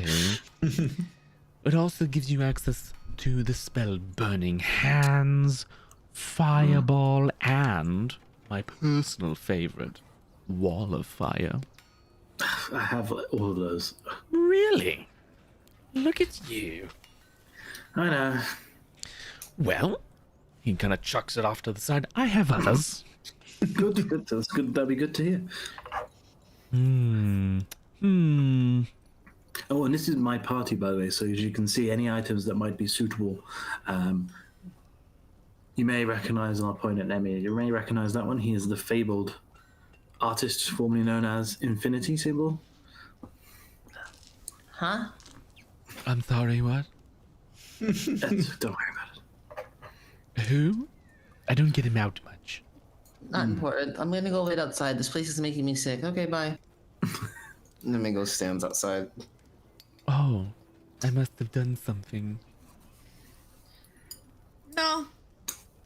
It also gives you access to the spell Burning Hands, Fireball, and my personal favorite, Wall of Fire. I have all of those. Really? Look at you. I know. Well, he kind of chucks it off to the side. I have others. Good. That's good. That'd be good to hear. Oh, and this is my party, by the way, so as you can see any items that might be suitable. You may recognize, and I'll point at Nemi, you may recognize that one. He is the fabled artist formerly known as Infinity Symbol. Huh? I'm sorry, what? Don't worry about it. Who? I don't get him out much. Not important. I'm gonna go wait outside. This place is making me sick. Okay, bye. And then Mingo stands outside. Oh, I must have done something. No,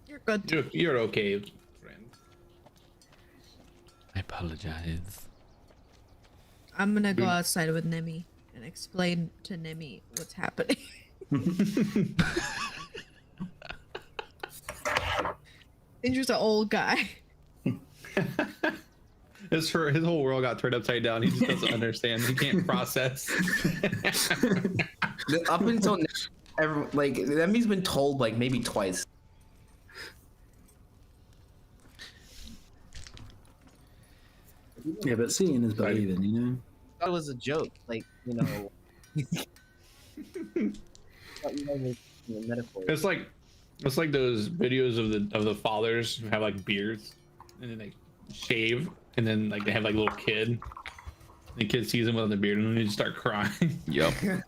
you're good. You're okay, friend. I apologize. I'm gonna go outside with Nemi and explain to Nemi what's happening. Andrew's an old guy. his whole world got turned upside down. He just doesn't understand. He can't process. Up until now, like Emmy's been told like maybe twice. Yeah, but seeing is believing, you know. That was a joke, like you know. Metaphor. It's like those videos of the fathers who have like beards and then they shave and then like they have like a little kid. The kid sees them without the beard and then they just start crying. Yep. You're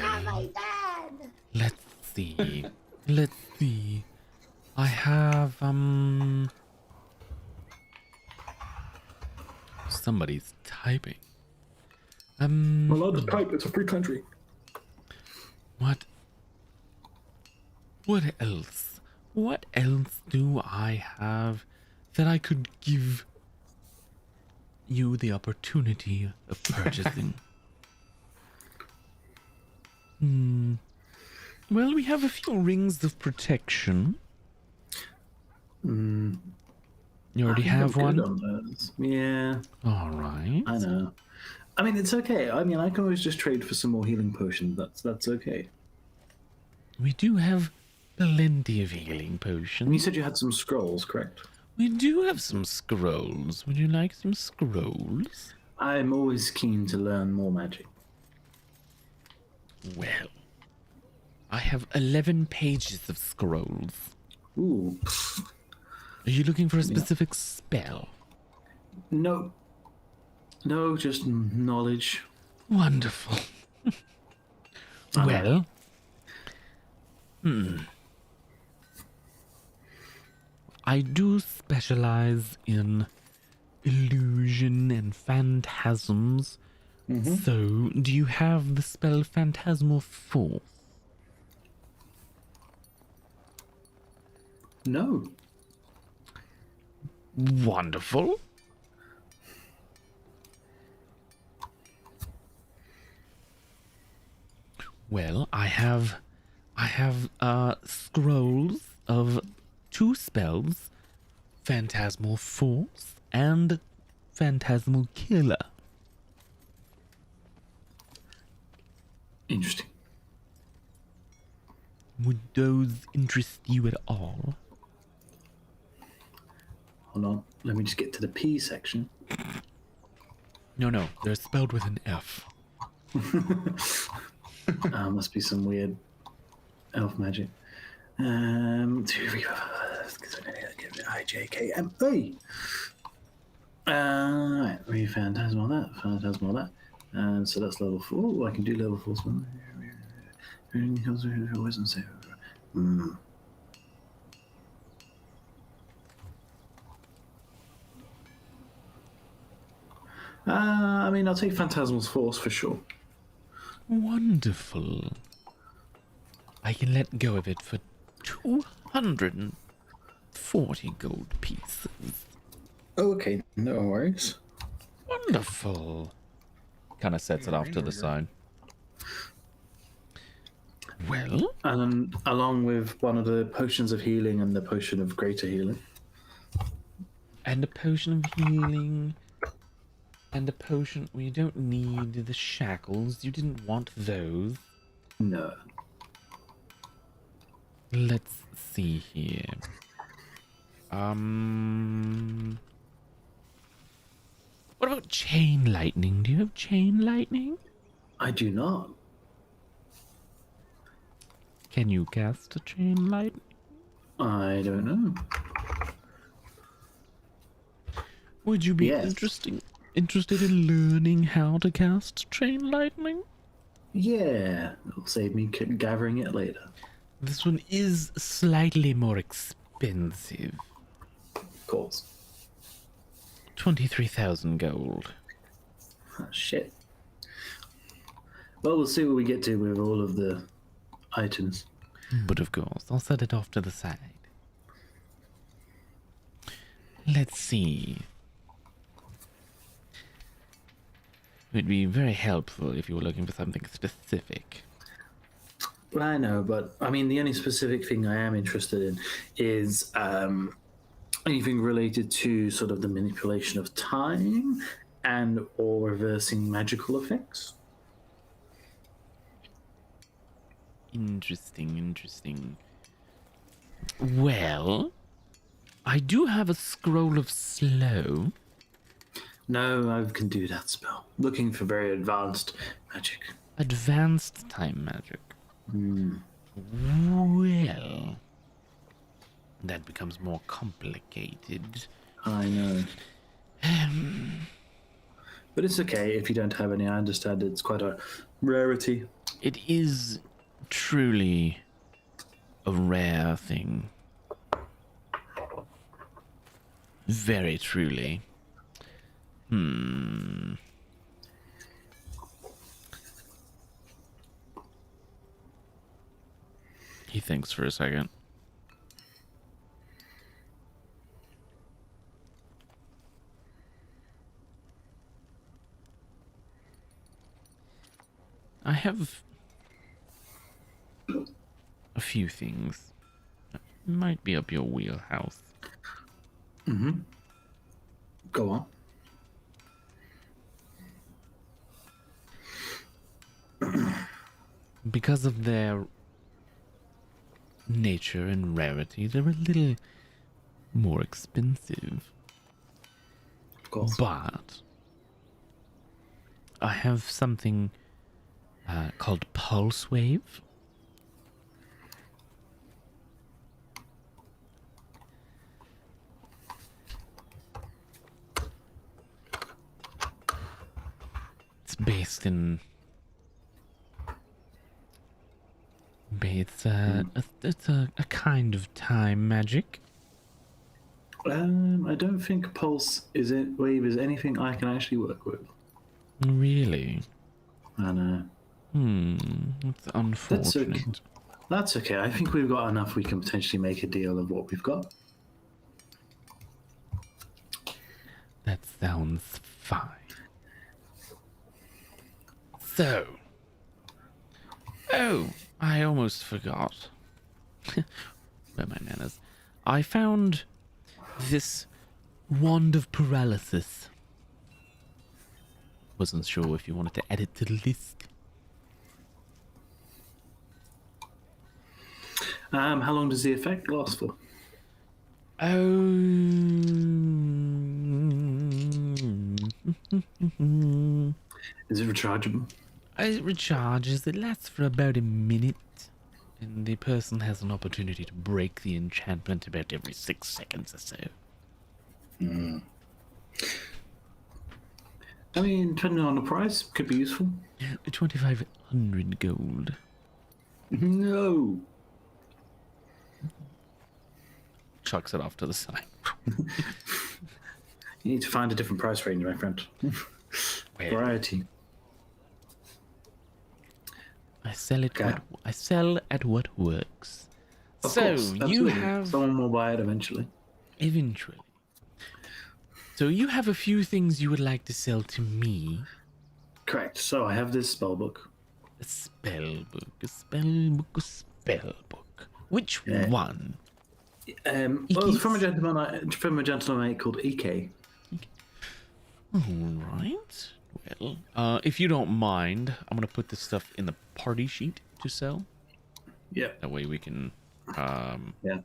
not my dad. Let's see. Let's see. I have somebody's typing. Well, I'll just type. It's a free country. What else? What else do I have that I could give you the opportunity of purchasing? Well, we have a few rings of protection. You already have one? Yeah, All right. I know. I mean, it's okay. I mean, I can always just trade for some more healing potions. That's okay. We do have plenty of healing And potions. you said you had some scrolls, correct? We do have some scrolls. Would you like some scrolls? I'm always keen to learn more magic. Well, I have 11 pages of scrolls. Ooh, Are you looking for a specific spell? no, just knowledge. Wonderful. Well, I do specialize in illusion and phantasms. So, do you have the spell Phantasmal Force? No. Wonderful. Well, I have scrolls of 2 spells, Phantasmal Force and Phantasmal Killer. Interesting. Would those interest you at all? Hold on. Let me just get to the P section. No, they're spelled with an F. Must be some weird elf magic. IJKM. Hey! Right, we phantasmal that, phantasmal that. And so that's level 4. Ooh, I can do level 4 spell. Wasn't safe. I mean, I'll take Phantasmal's Force for sure. Wonderful. I can let go of it for 240 gold pieces. Oh, okay, no worries. Wonderful. Kind of sets it off to the side. Well, And along with one of the potions of healing and the potion of greater healing. and a potion of healing. And a potion. We don't need the shackles. You didn't want those. No. Let's see here. What about chain lightning? Do you have chain lightning? I do not. Can you cast a chain lightning? I don't know. Would you be Yes. interested in learning how to cast chain lightning? Yeah, it'll save me gathering it later. This one is slightly more expensive. Of course. 23,000 gold. Oh, shit. Well, we'll see what we get to with all of the items. But of course, I'll set it off to the side. Let's see. It would be very helpful if you were looking for something specific. Well, I know, but I mean, the only specific thing I am interested in is anything related to sort of the manipulation of time and or reversing magical effects. Interesting. Well, I do have a scroll of slow. No, I can do that spell. Looking for very advanced magic. Advanced time magic. Well, that becomes more complicated. I know. But it's okay if you don't have any. I understand it's quite a rarity. It is truly a rare thing. Very truly. He thinks for a second. I have a few things that might be up your wheelhouse. Go on. Because of their nature and rarity, they're a little more expensive. Of course. But I have something called Pulse Wave. It's based in. It's a kind of time magic. I don't think Pulse Wave is anything I can actually work with. Really? I know. It's unfortunate. That's okay. I think we've got enough. We can potentially make a deal of what we've got. That sounds fine. So. Oh, I almost forgot. Where my manners. I found this wand of paralysis. Wasn't sure if you wanted to add it to the list. How long does the effect last for? Is it rechargeable? It recharges. It lasts for about a minute. And the person has an opportunity to break the enchantment about every 6 seconds or so. I mean, depending on the price, could be useful. 2,500 gold. No. Chucks it off to the side. You need to find a different price range, my friend. Variety. I sell it. Okay. I sell at what works. Of So course, you absolutely. have Someone will buy it eventually. eventually. So you have a few things you would like to sell to me. Correct. So I have this spell book. A spell book. A spell book. A spell book. Which Yeah. one? Well, it's from a gentleman called Ike. All right. Well, if you don't mind, I'm gonna put this stuff in the party sheet to sell. Yeah. That way we can. Yeah.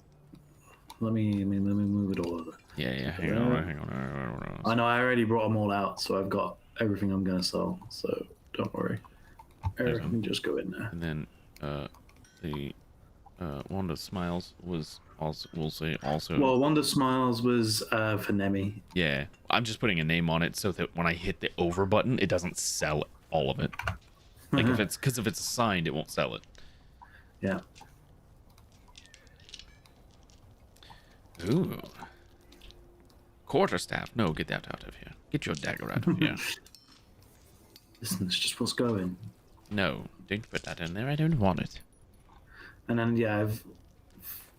Let me move it all over. Yeah. Hang on. I know I already brought them all out, so I've got everything I'm gonna sell. So don't worry. Everything just go in there. And then the Wanda Smiles was also, we'll say also. Well, Wonder Smiles was for Nemi. Yeah, I'm just putting a name on it so that when I hit the over button, it doesn't sell all of it. Like if it's assigned, it won't sell it. Yeah. Ooh. Quarterstaff. No, get that out of here. Get your dagger out of here. Listen, it's just what's going. No, don't put that in there. I don't want it. And then yeah, I've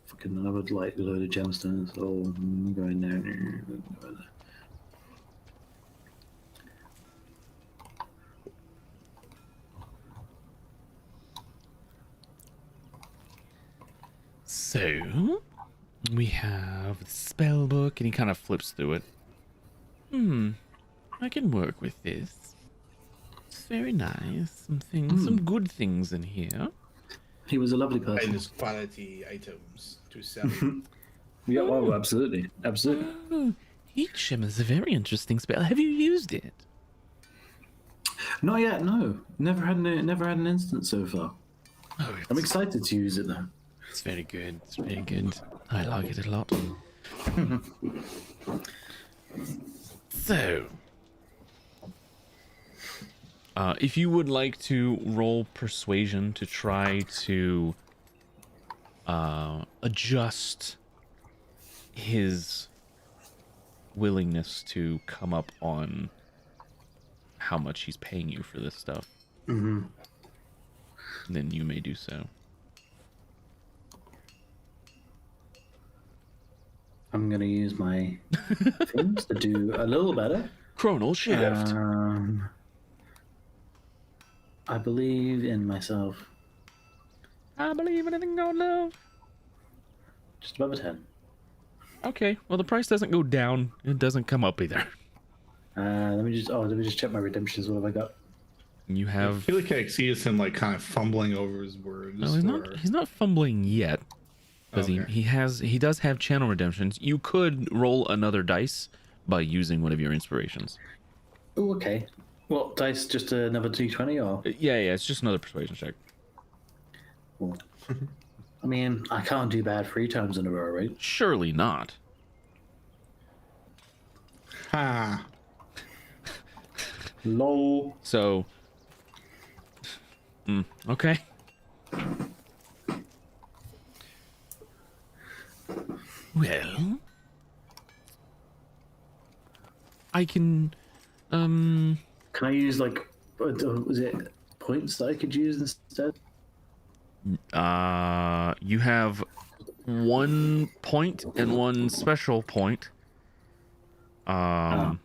fucking another like load of gemstones. Oh, go in there. So, We have the spell book, and he kind of flips through it. I can work with this. It's very nice. Some good things in here. He was a lovely person. Finest quality items to sell. Yeah, well, absolutely. Absolutely. Oh, heat shimmer is a very interesting spell. Have you used it? Not yet, no. Never had an instance so far. Oh, I'm excited to use it though. it's very good. It's very good. I like it a lot. So, if you would like to roll persuasion to try to adjust his willingness to come up on how much he's paying you for this stuff, then you may do so. I'm gonna use my things to do a little better. Chronal shift. I believe in myself. I believe anything God love. Just above a 10. Okay, well the price doesn't go down. It doesn't come up either. Let me just check my redemptions. What have I got? You I have. feel like I sees him like kind of fumbling over his words. No, he's not. He's not fumbling yet, because Okay. he does have channel redemptions. You could roll another dice by using one of your inspirations. Oh, okay. What dice? Just another d20 or? Yeah, it's just another persuasion check. Cool. I mean, I can't do bad 3 times in a row, right? Surely not. Ha. Lol. So. Okay. Well, I can. Can I use like, was it points that I could use instead? You have 1 point and 1 special point. I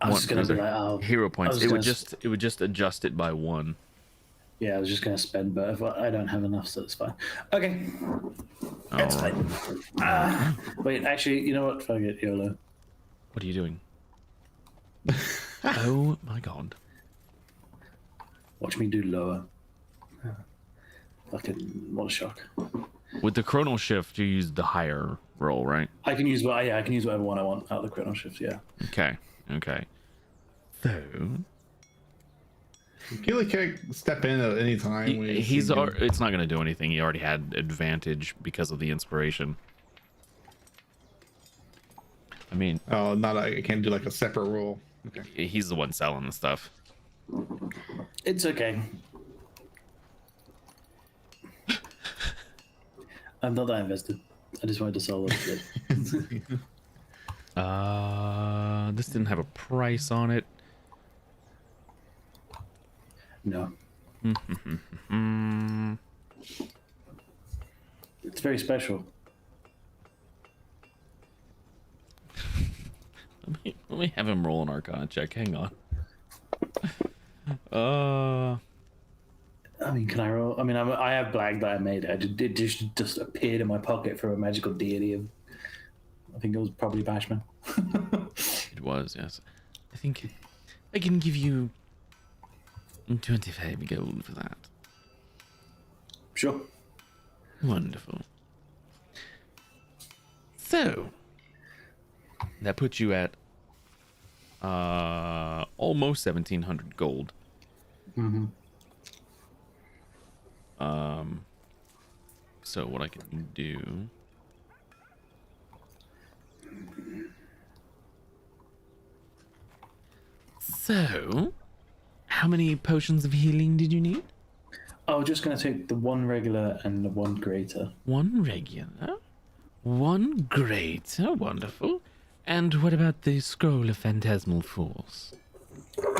was just gonna be like, oh, hero points. was It would gonna just adjust it by 1. Yeah, I was just gonna spend, but if I don't have enough, so it's fine. Okay, that's Alright. fine. Wait, actually, you know what? Fuck it, YOLO. What are you doing? Oh my god. Watch me do lower. Fucking what a shock. With the chronal shift, you use the higher roll, right? I can use I can use whatever one I want out of the chrono shift. Yeah. Okay. So I feel like I step in at any time. when he's you- it's not going to do anything. He already had advantage because of the inspiration. I mean, Oh, not I can't do like a separate roll. Okay. he's the one selling the stuff. It's okay. I'm not that invested. I just wanted to sell it. This didn't have a price on it. No. It's very special. Let me have him roll an Arcana check. Hang on. I mean, can I roll? I mean, I have blagged that I made it. It just appeared in my pocket from a magical deity of. I think it was probably Bashman. It was, yes. I think I can give you 25 gold for that. Sure. Wonderful. So that puts you at almost 1,700 gold. Mm-hmm. So what I can do. So, how many potions of healing did you need? I was just going to take the one regular and the one greater. One regular, one greater, wonderful. And what about the scroll of phantasmal force?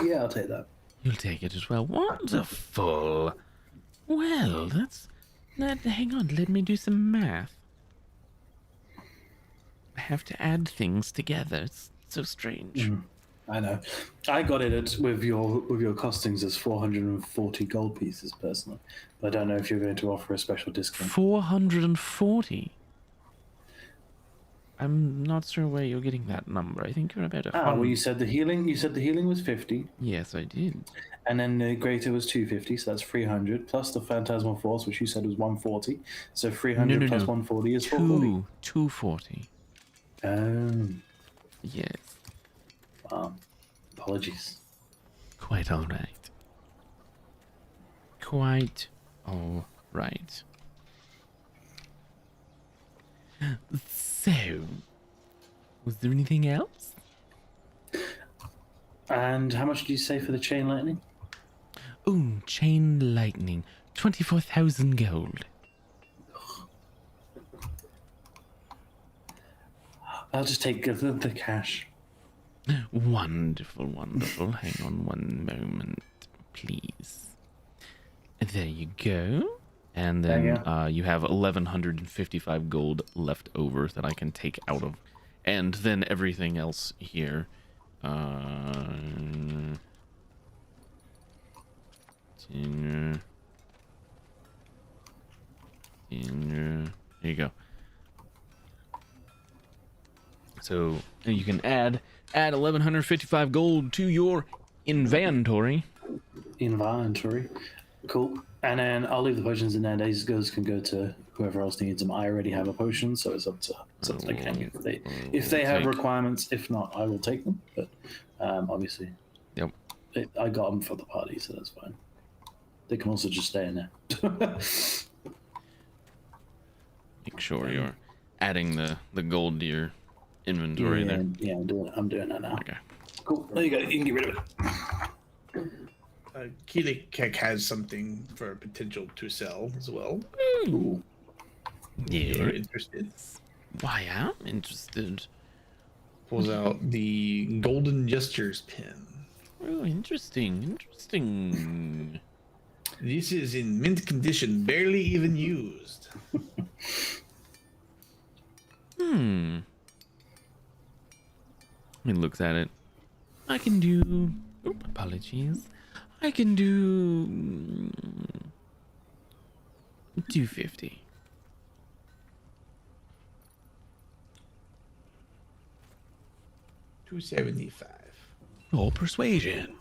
Yeah, I'll take that. You'll take it as well. Wonderful. Well, hang on, let me do some math. I have to add things together. It's so strange. I know. I got it with your costings as 440 gold pieces personally, but I don't know if you're going to offer a special discount. 440. I'm not sure where you're getting that number. I think you're about a Well, hundred. you said the healing. You said the healing was 50, Yes, I did. and then the greater was 250, so that's 300 plus the phantasmal force, which you said was 140. So 300 No, plus no. 140 is 440. 240. Yes. Apologies. Quite all right. Quite all right. So, was there anything else? And how much did you say for the chain lightning? Ooh, chain lightning. 24,000 gold. I'll just take the cash. Wonderful, wonderful. Hang on one moment, please. There you go. And There you then you have 1,155 gold left over that I can take out of. And then everything else here. There you go. So you can add 1,155 gold to your inventory. Inventory. Cool. And then I'll leave the potions in there. These girls can go to whoever else needs them. I already have a potion, so it's up to the king if they have requirements. If not, I will take them. But obviously, Yep. I got them for the party, so that's fine. They can also just stay in there. Make sure you're adding the gold to your inventory there. Yeah, I'm doing that now. Okay. Cool. There you go. You can get rid of it. Keelik has something for potential to sell as well. Ooh. You're Yeah. interested. Why, I'm interested. Pulls out the Golden Gestures pin. Oh, interesting. This is in mint condition, barely even used. He looks at it. I can do. Apologies. I can do 250. $275. Or persuasion.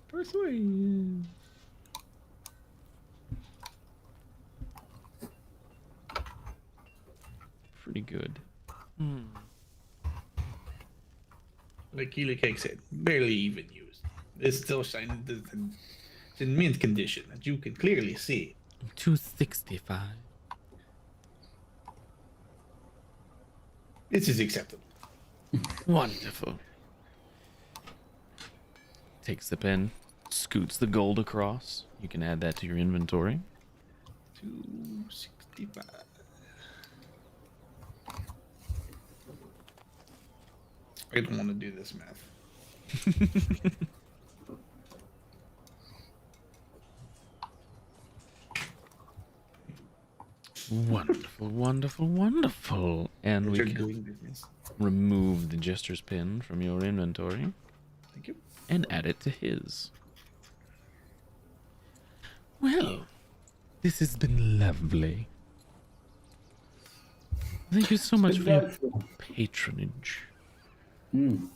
Persuasion. Pretty good. Like Keelik Cake said, barely even used. It's still shining. It's in mint condition, as you can clearly see. 265. This is acceptable. Wonderful. Takes the pen, scoots the gold across. You can add that to your inventory. 265. I don't want to do this math. Wonderful. And we You're can doing business. remove the jester's pin from your inventory Thank you. and add it to his. Well, this has been lovely. Thank you so much for your patronage. And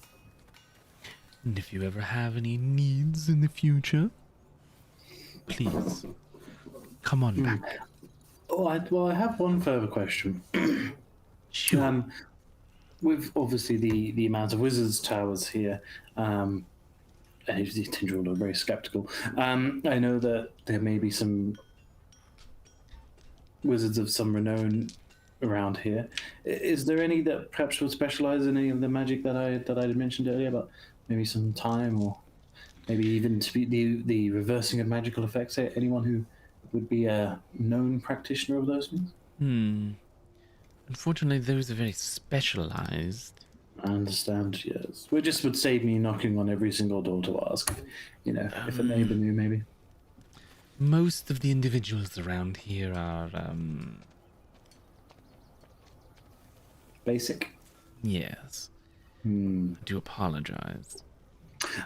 if you ever have any needs in the future, please come on back. Oh, I have one further question. Sure. With obviously the amount of wizards towers here, and the Tindril are very skeptical. I know that there may be some wizards of some renown around here. Is there any that perhaps would specialize in any of the magic that I mentioned earlier about maybe some time or maybe even to be the reversing of magical effects? Anyone who would be a known practitioner of those things? Unfortunately, those are very specialized. I understand, yes. It just would save me knocking on every single door to ask, if a neighbor knew, maybe. Most of the individuals around here are, Basic? yes. I do apologize.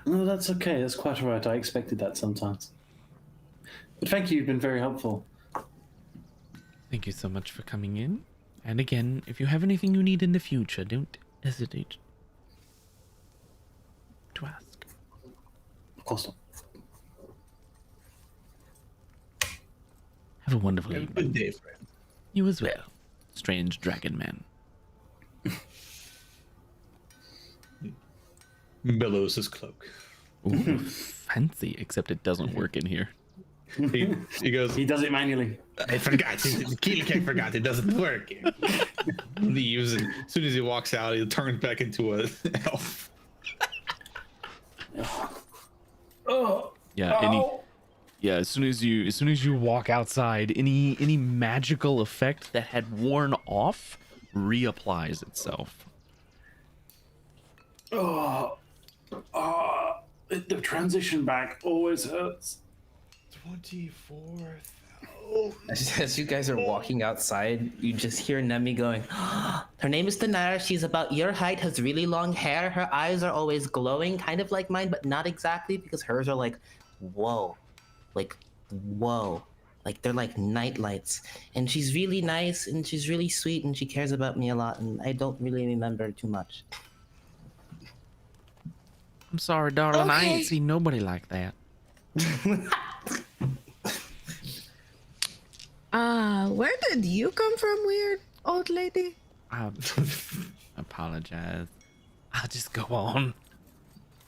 No, that's okay. That's quite all right. I expected that sometimes. But thank you. You've been very helpful. Thank you so much for coming in. And again, if you have anything you need in the future, don't hesitate to ask. Of course not. Have a wonderful Have a evening. good day, friend. You as well, strange dragon man. Billows his cloak. Ooh, fancy, except it doesn't work in here. He goes, He does it manually. I forgot. Keelik forgot. It doesn't work. Leaves, and as soon as he walks out, he turns back into a elf. Oh, Yeah, as soon as you walk outside, any magical effect that had worn off reapplies itself. the transition back always hurts. 24,000. As you guys are walking outside, you just hear Nemi going, her name is Tanara. She's about your height, has really long hair. Her eyes are always glowing, kind of like mine, but not exactly because hers are like, whoa. Like, whoa. Like, they're like night lights. And she's really nice, and she's really sweet, and she cares about me a lot, and I don't really remember too much. I'm sorry, darling. I Okay. ain't seen nobody like that. Where did you come from, weird old lady? I apologize. I'll just go on.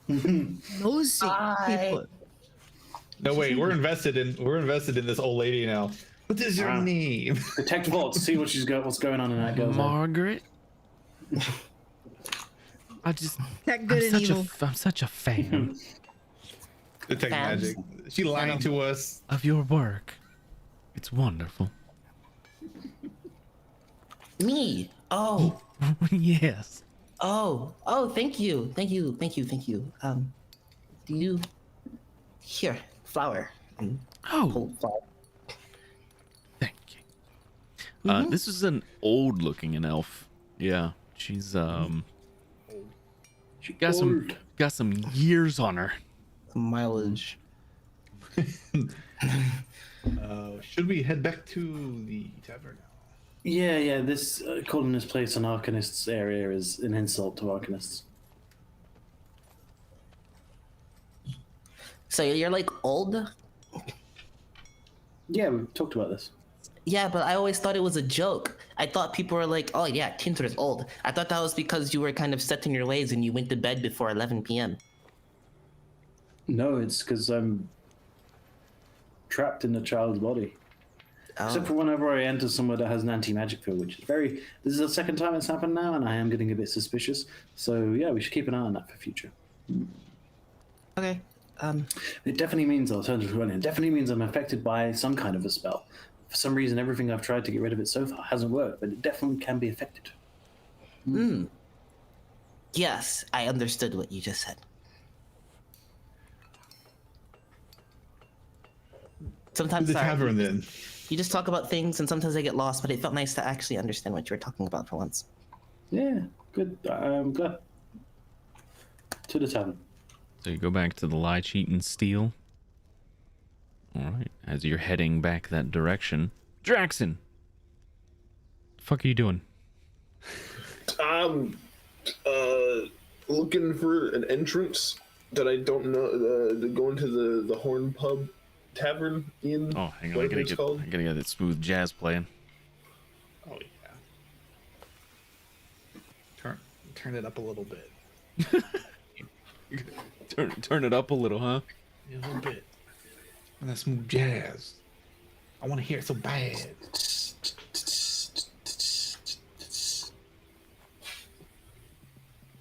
Nosy people. No, wait. We're invested in this old lady now. What is your Wow. name? Detect vaults. See what she's got. What's going on in that girl's head. Margaret. I just That good and evil. I'm such a fan Detect Fans. magic. She lying to us. of your work. It's wonderful. Me? Oh. Yes. Oh, thank you. Do you here, flower. Oh, Cold flower. thank you. This is an old-looking elf. Yeah, she's she got some years on her. Mileage. Should we head back to the tavern now? Yeah. This calling this place an Arcanists area is an insult to Arcanists. So you're like old? Yeah, we've talked about this. Yeah, but I always thought it was a joke. I thought people were like, oh yeah, Tinter is old. I thought that was because you were kind of set in your ways and you went to bed before 11 p.m. No, it's because I'm trapped in a child's body. Except for whenever I enter somewhere that has an anti-magic field, which is very... This is the second time it's happened now, and I am getting a bit suspicious. So, yeah, we should keep an eye on that for future. Okay. It definitely means, alternative running, it definitely means I'm affected by some kind of a spell. For some reason, everything I've tried to get rid of it so far hasn't worked, but it definitely can be affected. Yes, I understood what you just said. Sometimes The sorry, tavern then. you just talk about things and sometimes I get lost, but it felt nice to actually understand what you were talking about for once. Yeah, good. I'm glad. To the tavern. So you go back to the lie, cheat, and steal. All right. As you're heading back that direction, Draxon. The fuck are you doing? I'm looking for an entrance that I don't know to go into the Horn Pub Tavern in. Oh, hang on. I whatever gotta it's get called. that smooth jazz playing. Oh yeah. Turn it up a little bit. Turn it up a little, huh? A little bit. And that smooth jazz. I want to hear it so bad.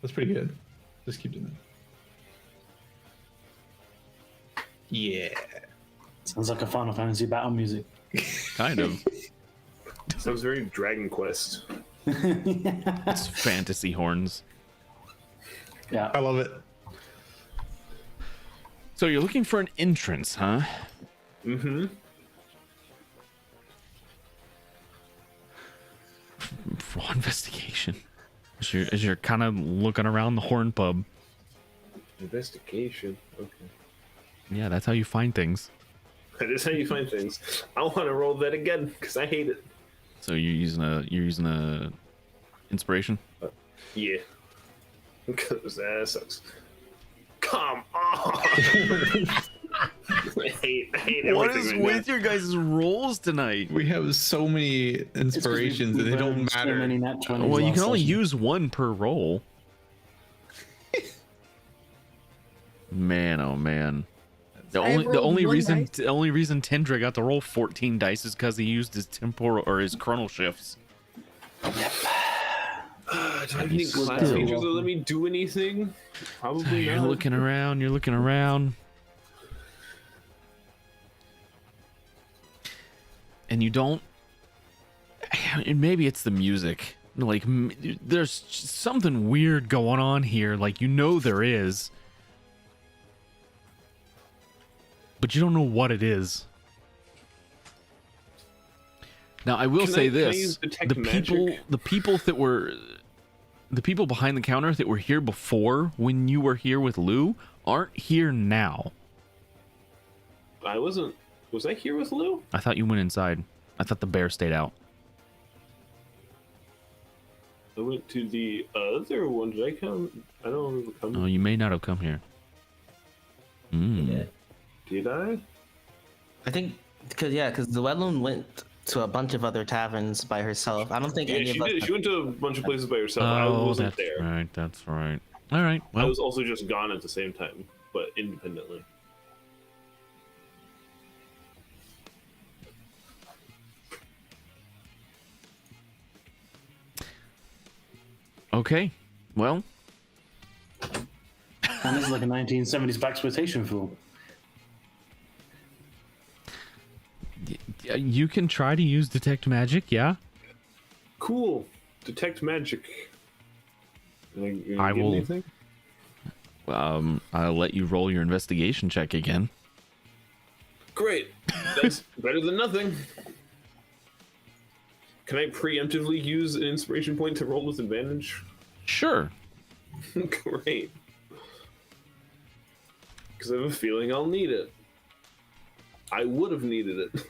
That's pretty good. Just keep doing that. Yeah. Sounds like a Final Fantasy battle music. Kind of. Sounds very Dragon Quest. It's fantasy horns. Yeah. I love it. So you're looking for an entrance, huh? Mm-hmm. Raw investigation. As you're kind of looking around the Horn Pub. Investigation. Okay. Yeah, that's how you find things. That is how you find things. I want to roll that again because I hate it. So you're using a inspiration. Yeah. Because that sucks. Come on. I hate What everything is right with now. your guys' rolls tonight? We have so many inspirations and they don't matter. So many nat 20s Well, you last can only session. use one per roll. Man, oh man. The I've rolled only one reason dice. the only reason Tendra got to roll 14 dice is because he used his temporal or his chronal shifts. Do I have any Still. class features that let me do anything? Probably You're not. looking around, you're looking around. And you don't, and maybe it's the music. Like there's something weird going on here. Like there is, but you don't know what it is. Now I will say Can I this: use detect the people behind the counter that were here before when you were here with Lou aren't here now. I wasn't. Was I here with Lou? I thought you went inside. I thought the bear stayed out. I went to the other one. Did I come? I don't remember Oh, coming. you may not have come here. Did I? I think because the Wedloon went to a bunch of other taverns by herself. I don't think Yeah, any she of us. did. She went to a bunch of places by herself. I Oh, wasn't that's there. right. That's right. All right. I Well, was also just gone at the same time, but independently. okay. Well, And this is like a 1970s blaxploitation film. you can try to use detect magic. Yeah. Cool. Detect magic. Can I get will- Anything? I'll let you roll your investigation check again. Great. That's better than nothing. Can I preemptively use an inspiration point to roll with advantage? Sure. Great. Because I have a feeling I'll need it. I would have needed it.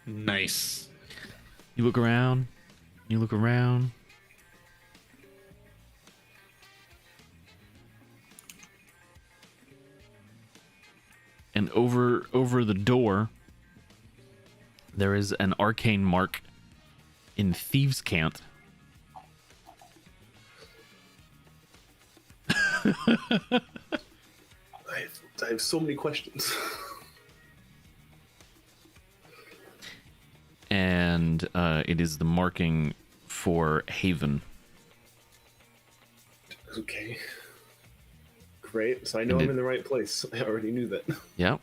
Nice. You look around. You look around. And over the door, there is an arcane mark in Thieves' Cant. I have so many questions. And it is the marking for Haven. Okay. Great. So I know And I'm it- in the right place. I already knew that. Yep.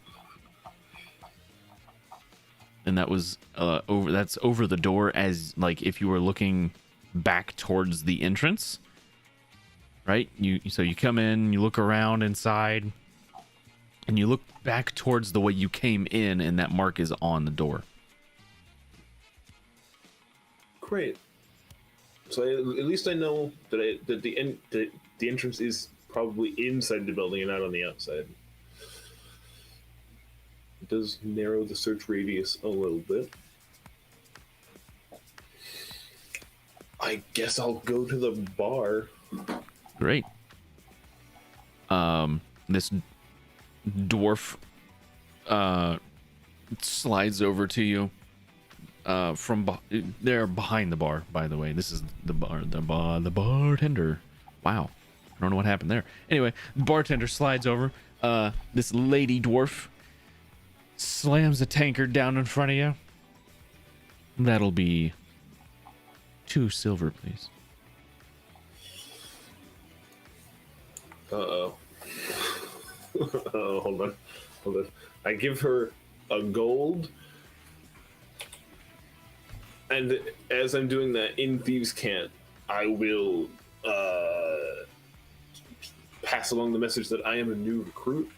And that was that's over the door, as like if you were looking back towards the entrance. Right? So you come in, you look around inside, and you look back towards the way you came in, and that mark is on the door. Great. So at least I know that the entrance is probably inside the building and not on the outside. It does narrow the search radius a little bit. I guess I'll go to the bar. Great. This dwarf slides over to you they're behind the bar, by the way. This is the bartender. Wow. I don't know what happened there. Anyway, the bartender slides over. This lady dwarf slams a tankard down in front of you. That'll be 2 silver, please. Uh-oh. Oh, hold on. I give her a gold. And as I'm doing that in Thieves' Cant, I will pass along the message that I am a new recruit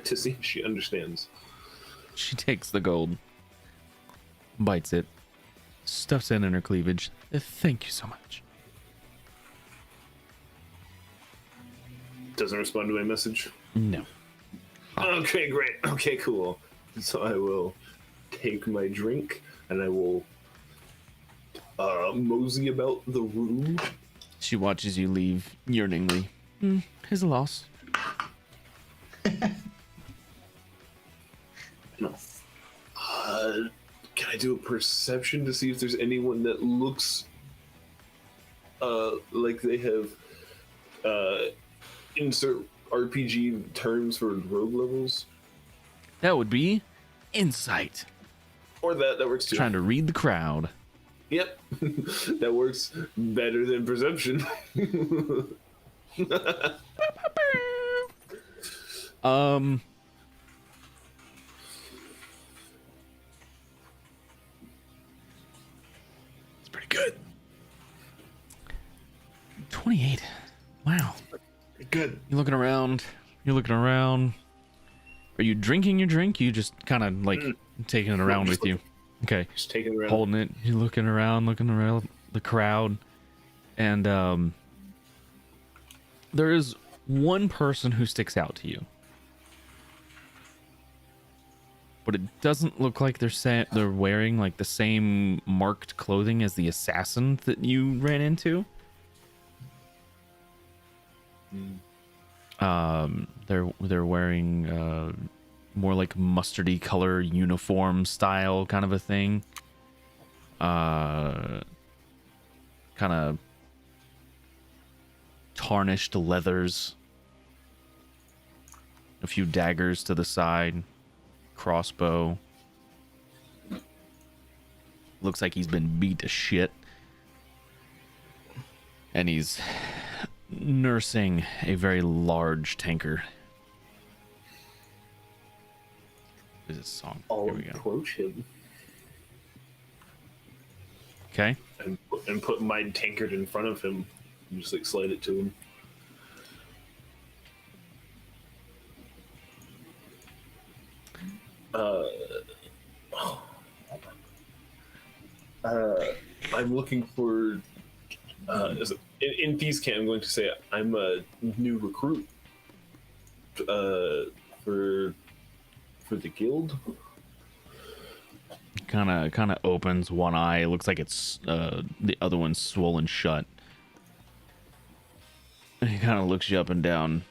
to see if she understands. She takes the gold, bites it, stuffs it in her cleavage. Thank you so much. Doesn't respond to my message. No. Okay, great. Okay, cool. So I will take my drink and I will mosey about the room. She watches you leave yearningly. His loss. Can I do a perception to see if there's anyone that looks like they have insert RPG terms for rogue levels? That would be insight. Or that works too. Trying to read the crowd. Yep. That works better than perception. It's pretty good. 28. Wow. Good. You're looking around. Are you drinking your drink? You just kind of like taking it around with you. Okay. Just taking it around. Holding it. You're looking around the crowd. And there is one person who sticks out to you. But it doesn't look like they're wearing like the same marked clothing as the assassin that you ran into. They're wearing more like mustardy color uniform style kind of a thing. Kind of tarnished leathers. A few daggers to the side. Crossbow. Looks like he's been beat to shit. And he's nursing a very large tanker. What is this song? I'll Here we go. approach him Okay. and put my tankard in front of him and just like slide it to him. I'm looking for in Peacecamp. I'm going to say I'm a new recruit for the guild. Kind of opens one eye. It looks like it's the other one's swollen shut. And he kind of looks you up and down.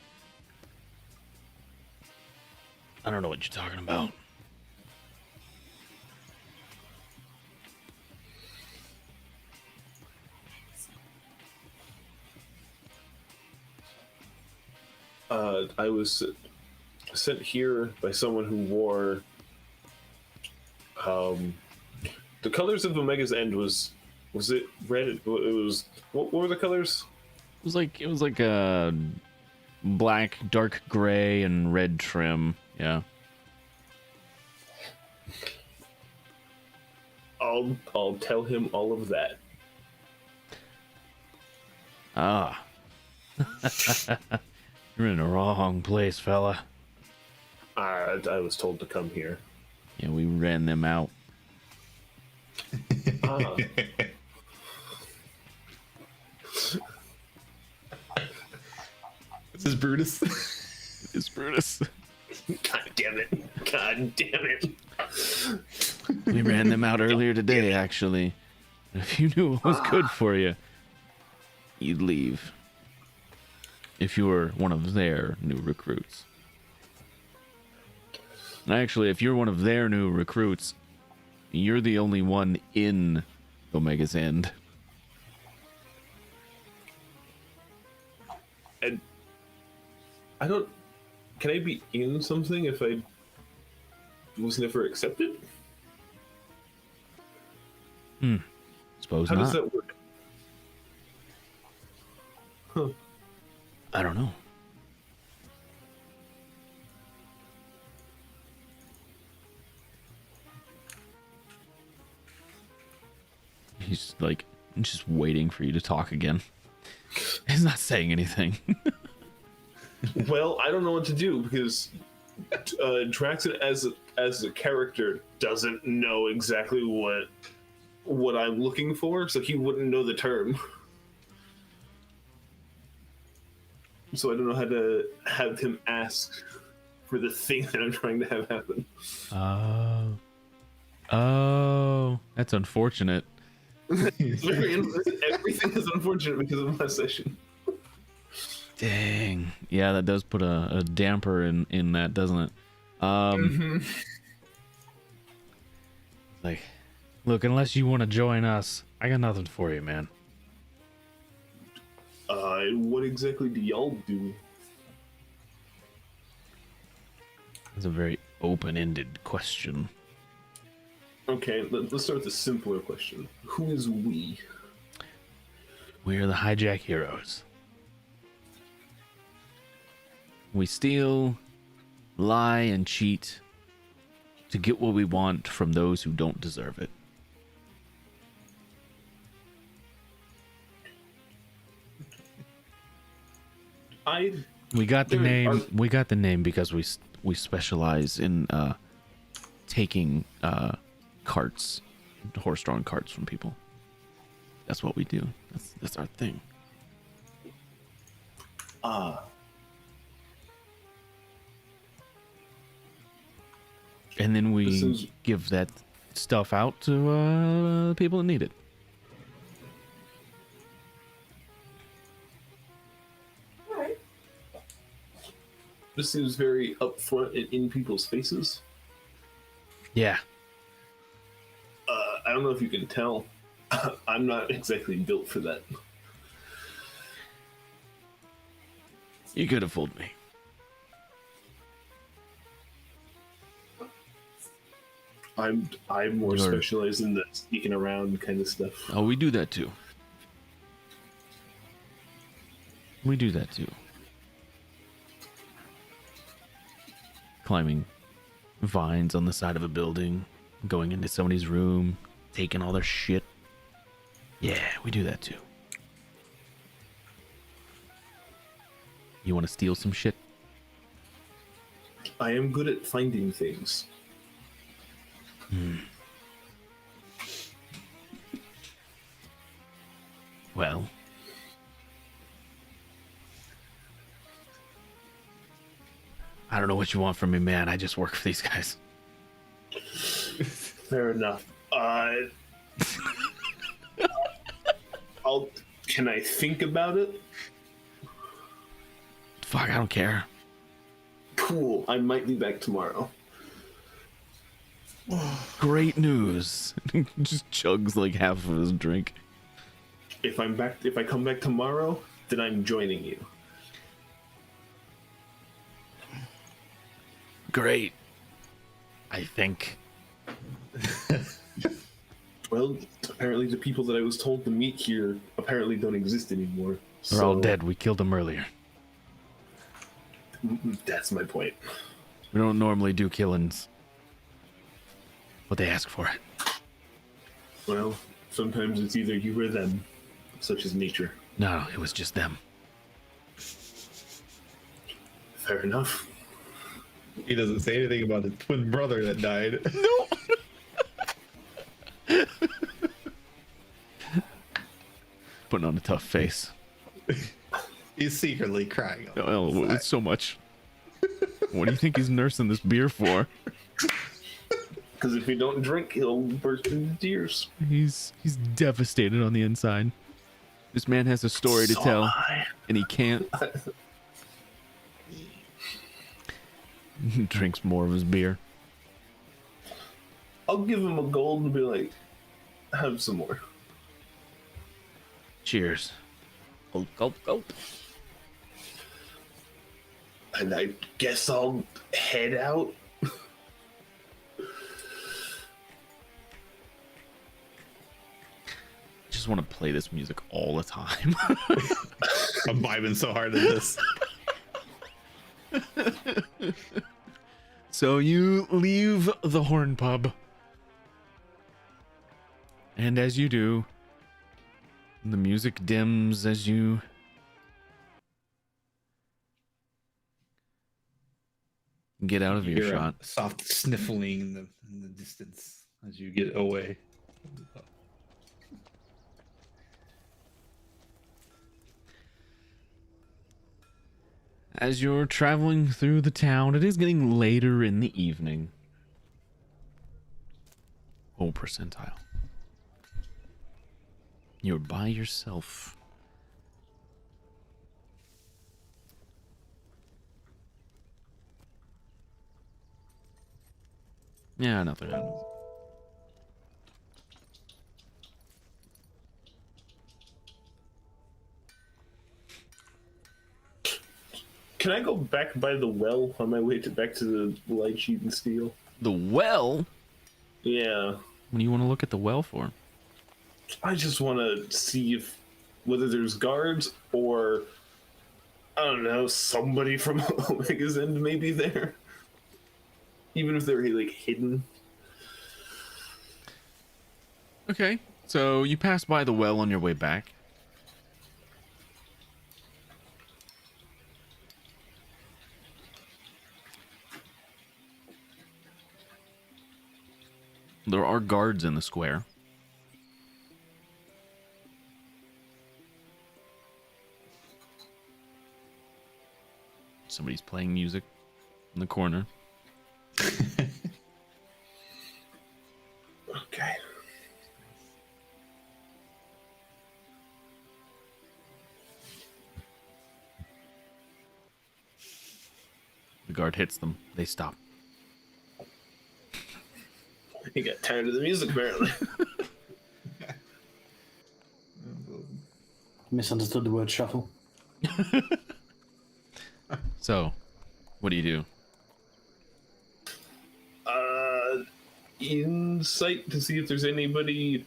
I don't know what you're talking about. I was sent here by someone who wore the colors of Omega's End. Was it red? It was what were the colors? It was like a black, dark gray, and red trim. Yeah. I'll tell him all of that. Ah. You're in the wrong place, fella. I was told to come here. Yeah, we ran them out. Ah. This is Brutus. It's Brutus. God damn it! God damn it! We ran them out earlier today, actually. If you knew what was good for you, you'd leave. If you were one of their new recruits. And actually, if you're one of their new recruits, you're the only one in Omega's End. And I don't. Can I be in something if I was never accepted? Suppose How not. does that work? Huh. I don't know. He's like just waiting for you to talk again. He's not saying anything. Well, I don't know what to do because Draxon as a character doesn't know exactly what I'm looking for, so he wouldn't know the term. So I don't know how to have him ask for the thing that I'm trying to have happen. Oh, That's unfortunate. It's everything is unfortunate because of my session. Dang. Yeah, that does put a damper in that, doesn't it? Like, look, unless you want to join us, I got nothing for you, man. What exactly do y'all do? That's a very open-ended question. Okay, let's start with the simpler question. Who is we? We're the hijack heroes. We steal, lie, and cheat to get what we want from those who don't deserve it. We got the name. We got the name because we specialize in taking carts, horse-drawn carts from people. That's what we do. That's our thing. And then we give that stuff out to people that need it. This seems very upfront and in people's faces. Yeah. I don't know if you can tell. I'm not exactly built for that. You could have fooled me. I'm more specialized in the sneaking around kind of stuff. Oh, we do that too. We do that too. Climbing vines on the side of a building, going into somebody's room, taking all their shit. Yeah, we do that too. You want to steal some shit? I am good at finding things. Well, I don't know what you want from me, man. I just work for these guys. Fair enough. Can I think about it? Fuck, I don't care. Cool. I might be back tomorrow. Great news. Just chugs like half of his drink. If I come back tomorrow, then I'm joining you. Great. I think. Well, apparently the people that I was told to meet here apparently don't exist anymore. They're all dead. We killed them earlier. That's my point. We don't normally do killings, but they ask for it. Well, sometimes it's either you or them, such as nature. No, it was just them. Fair enough. He doesn't say anything about his twin brother that died. No. Putting on a tough face. He's secretly crying. Oh, it's so much. What do you think he's nursing this beer for? Because if he don't drink, he'll burst into tears. He's devastated on the inside. This man has a story to tell, and he can't. He drinks more of his beer. I'll give him a gold and be like, have some more. Cheers. Gulp, gulp, gulp. And I guess I'll head out. Just want to play this music all the time. I'm vibing so hard at this. So you leave the Horn Pub. And as you do, the music dims as you get out of You hear earshot. a soft sniffling in the distance as you get away. As you're traveling through the town, it is getting later in the evening. Oh, percentile. You're by yourself. Yeah, nothing happens. Can I go back by the well on my way back to the light sheet and steel? The well? Yeah. What do you want to look at the well for? I just want to see if whether there's guards or I don't know, somebody from Omega's End maybe there. Even if they're like hidden. Okay, so you pass by the well on your way back. There are guards in the square. Somebody's playing music in the corner. Okay. The guard hits them. They stop. He got tired of the music apparently. Misunderstood the word shuffle. So, what do you do? Insight to see if there's anybody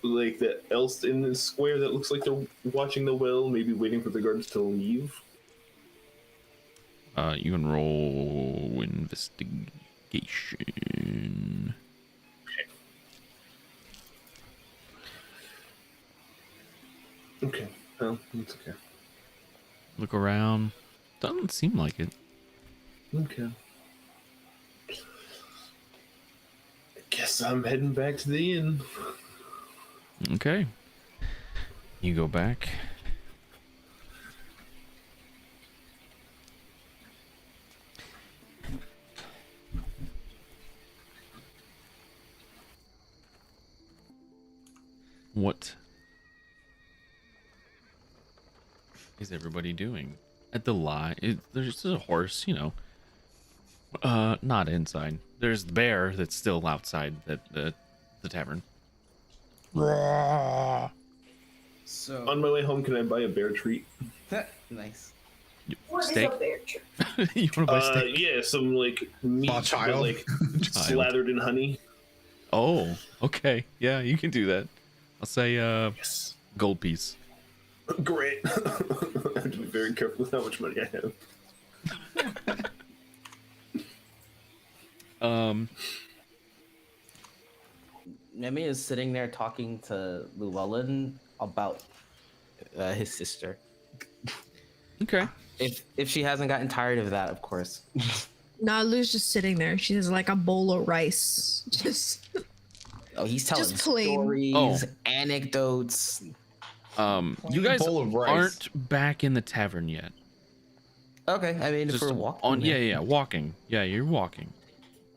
like that else in this square that looks like they're watching the well, maybe waiting for the guards to leave. You can roll investigation. Okay. Well, it's okay. Look around. Doesn't seem like it. Okay. I guess I'm heading back to the inn. Okay. You go back. What is everybody doing at the there's a horse, you know. Not inside. There's the bear that's still outside the tavern. So On my way home, can I buy a bear treat? nice. What is Steak? a bear tree? You want to buy steak? Yeah, some like meat, Oh, child. but, like slathered in honey. Oh, okay. Yeah, you can do that. I'll say Yes. gold piece. Great. I have to be very careful with how much money I have. Nemi is sitting there talking to Llewellyn about his sister. Okay. If she hasn't gotten tired of that, of course. Nalu's just sitting there. She has like a bowl of rice. Just Oh, he's telling Just plain. stories, Oh. anecdotes. You guys bowl of rice. aren't back in the tavern yet. Okay, I mean, if Just we're walking. on, yeah, walking. Yeah, you're walking.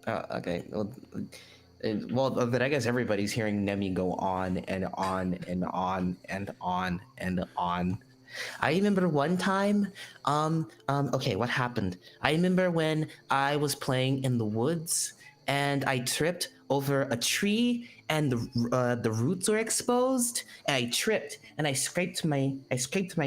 Okay. Well, then I guess everybody's hearing Nemi go on and on and on and on and on. I remember one time. Okay, what happened? I remember when I was playing in the woods and I tripped over a tree and the roots were exposed. And I tripped and I scraped my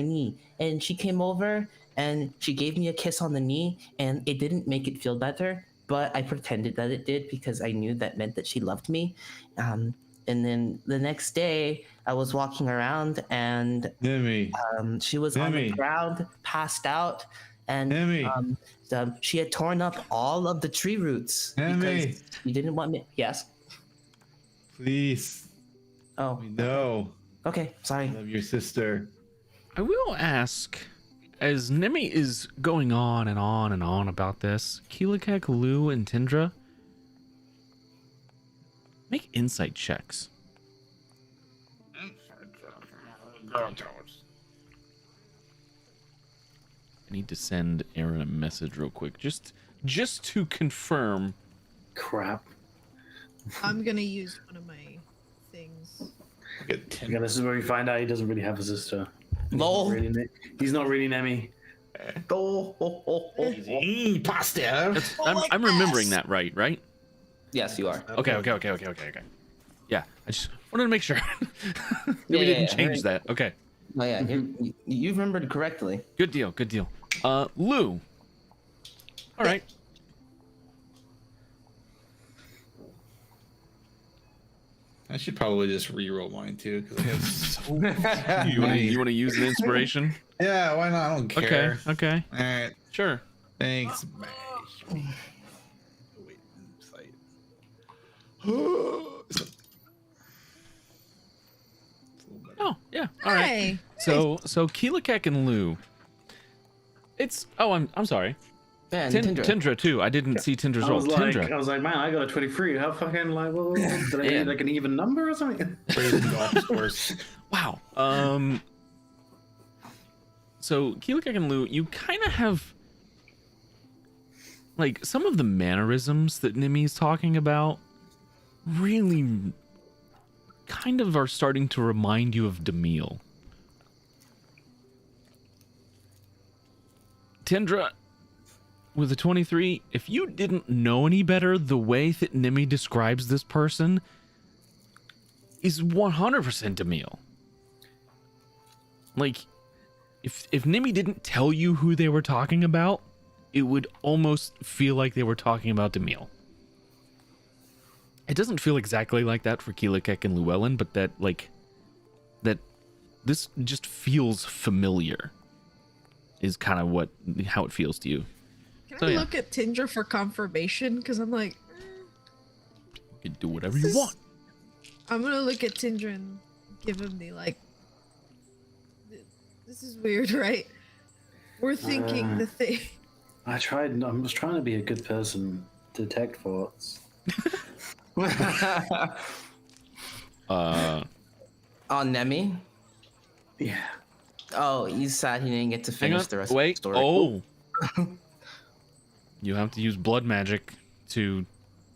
knee. And she came over and she gave me a kiss on the knee, and it didn't make it feel better, but I pretended that it did because I knew that meant that she loved me. And then the next day, I was walking around and Nemi. she was on the Nemi. ground, passed out, and Nemi. she had torn up all of the tree roots Nemi. because you didn't want me. Yes. Please. Oh, We know. okay. Sorry. Love your sister. I will ask, as Nemi is going on and on and on about this, Keelikek, Lou, and Tindra, make insight checks. I need to send Aaron a message real quick, just to confirm. Crap. I'm gonna use one of my things. Get 10. Yeah, this is where we find out he doesn't really have a sister. Lol. He's not really Nemi. Pasta. I'm remembering that right? Yes, you are. Okay. Yeah, I just wanted to make sure that we didn't change that. Okay, Oh yeah, you remembered correctly. good deal. Lou. All right. I should probably just re-roll mine too because I have so You want to use an inspiration? Yeah, why not? I don't care. Okay. All right. Sure. Thanks. Bye. Wait, site. Oh, yeah. All right. Hey. So Keelakek and Lou. I'm sorry. Yeah, and Tindra. Tindra too. I didn't see Tindra's I roll. was, like, Tindra. I was like, man, I got a 23. How fucking, like, what did I get, like, an even number or something? Crazy golf course. Wow. So Keelakek and Lou, you kind of have like some of the mannerisms that Nimi's talking about really kind of are starting to remind you of Demille. Tindra, with a 23, if you didn't know any better, the way that Nimi describes this person is 100% Demille. Like, if Nimi didn't tell you who they were talking about, it would almost feel like they were talking about Demille. It doesn't feel exactly like that for Keelakek and Llewellyn, but that this just feels familiar is kind of how it feels to you. Can So, I yeah. look at Tindra for confirmation? Because I'm like, You can do whatever you want. I'm gonna look at Tindra and give him the like. This is weird, right? We're thinking the thing. I was trying to be a good person, detect thoughts. On Nemi. Yeah. Oh, he's sad he didn't get to Hang on. finish the rest Wait. of the story. Oh. You have to use blood magic to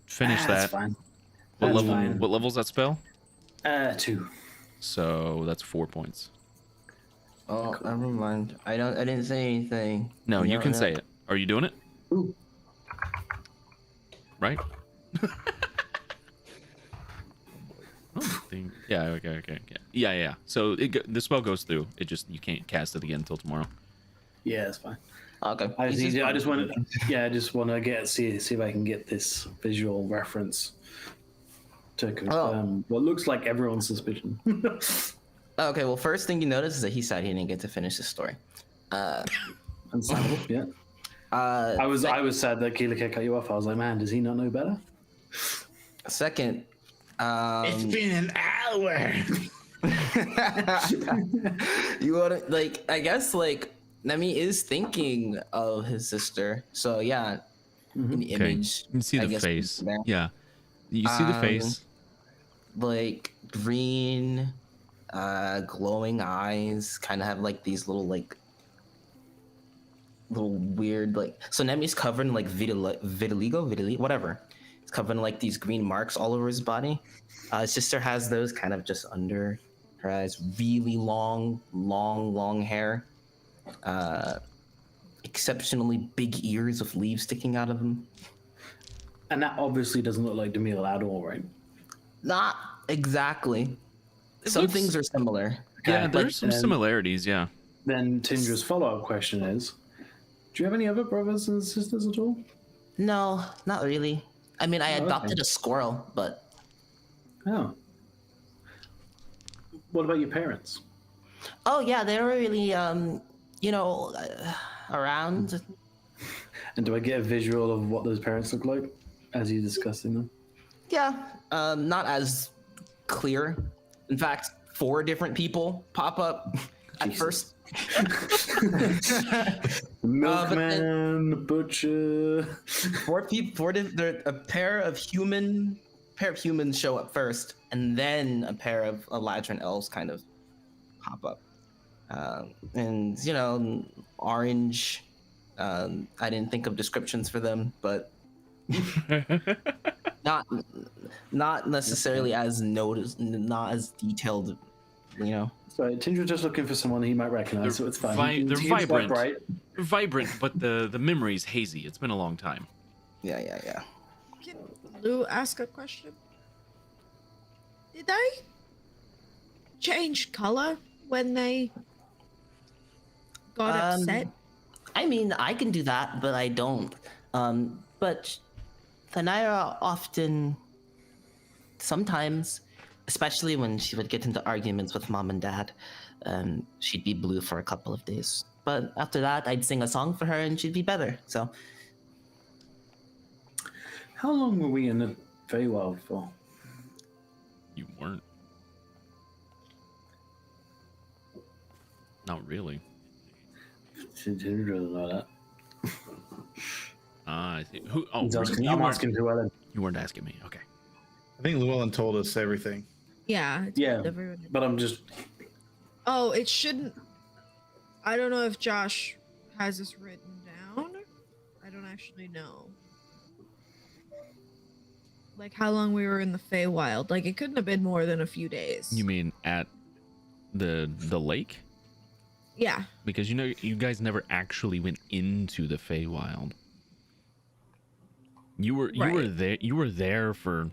finish That's that. fine. What That's level? fine. What level's that spell? 2. So that's 4 points. Oh, never mind. I didn't say anything. No, you can say it. Are you doing it? Ooh. Right? Yeah. Okay. Yeah. So the spell goes through. It just you can't cast it again until tomorrow. Yeah, that's fine. Okay. I He's just want to see if I can get this visual reference to confirm what looks like everyone's suspicion. Okay, well, first thing you notice is that he said he didn't get to finish the story. Understandable, yeah. I was sad that Keelakek cut you off. I was like, man, does he not know better? Second, It's been an hour. you want to like? I guess like Nemi is thinking of his sister. So yeah, an image. You can see I the guess, face. there. Yeah. You see the face. Like green, glowing eyes, kind of have like these little weird like. So Nemi's covered in like vitiligo, whatever. It's covered in like these green marks all over his body. His sister has those kind of just under her eyes. Really long hair. Exceptionally big ears with leaves sticking out of them. And that obviously doesn't look like Demille at all, right? Not exactly. Some looks- things are similar. Yeah, like, there's some similarities. Yeah. Then Tindra's follow-up question is, do you have any other brothers and sisters at all? No, not really. I mean, I Oh, adopted okay. a squirrel, but Oh. What about your parents? oh yeah, they were really around. And do I get a visual of what those parents look like as you're discussing them? Yeah, not as clear. In fact, 4 different people pop up at Jesus. first. Milkman, the butcher. 4 people. A pair of humans show up first, and then a pair of Eladrin elves kind of pop up. And orange. I didn't think of descriptions for them, but Not not necessarily as not as detailed, you know. So Tindra's just looking for someone he might recognize, so it's fine. They're He's quite vibrant. bright. They're vibrant, but the memory's hazy. It's been a long time. Yeah. Can Lou ask a question? Did they change color when they got upset? I mean, I can do that, but I don't. But Thanira often, sometimes, especially when she would get into arguments with mom and dad, she'd be blue for a couple of days. But after that, I'd sing a song for her and she'd be better. So, How long were we in the Feywild for? You weren't. Not really. Tindra doesn't know that. I see. Who? Oh, He's asking, you I'm weren't. asking who Ellen. You weren't asking me. Okay. I think Llewellyn told us everything. Yeah. Yeah, Everyone. but I'm just. Oh, it shouldn't. I don't know if Josh has this written down. I don't actually know. Like how long we were in the Feywild. Like it couldn't have been more than a few days. You mean at the lake? Yeah. Because you guys never actually went into the Feywild. You were Right. there. You were there for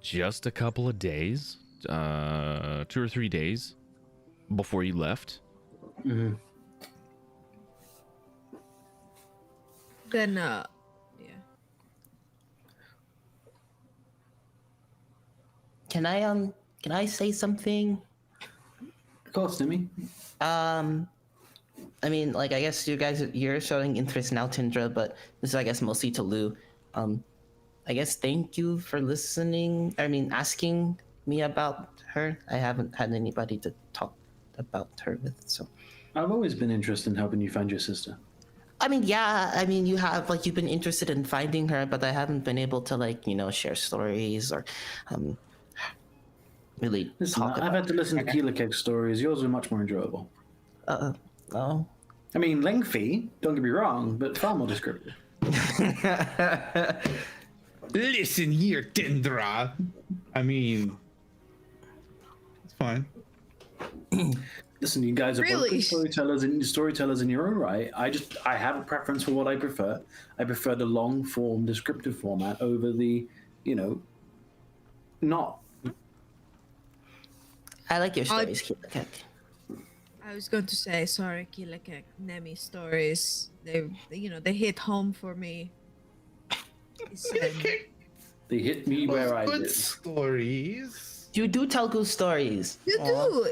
just a couple of days, 2 or 3 days before you left. Mhm. Then yeah. can I say something? Of course, Timmy. I mean, like, I guess you're showing interest now, Tindra, but this is, I guess, mostly to Lou. I guess thank you for listening. I mean, asking me about her. I haven't had anybody to talk about her with, so. I've always been interested in helping you find your sister. I mean, yeah, I mean, you've been interested in finding her, but I haven't been able to, like, share stories or, really Listen, talk I've about had to listen to Keela Keg's stories. Yours are much more enjoyable. Oh. I mean, lengthy, don't get me wrong, but far more descriptive. Listen here, Tindra. I mean, it's fine. Listen, you guys are both Really? good storytellers in your own right. I have a preference for what I prefer. I prefer the long form descriptive format over the, not. I like your stories, Keela Keg. I was going to say, sorry, Kilekek, Nemi stories. They hit home for me. It's, They hit me where I Good did. stories. You do tell good stories. you Aw. do.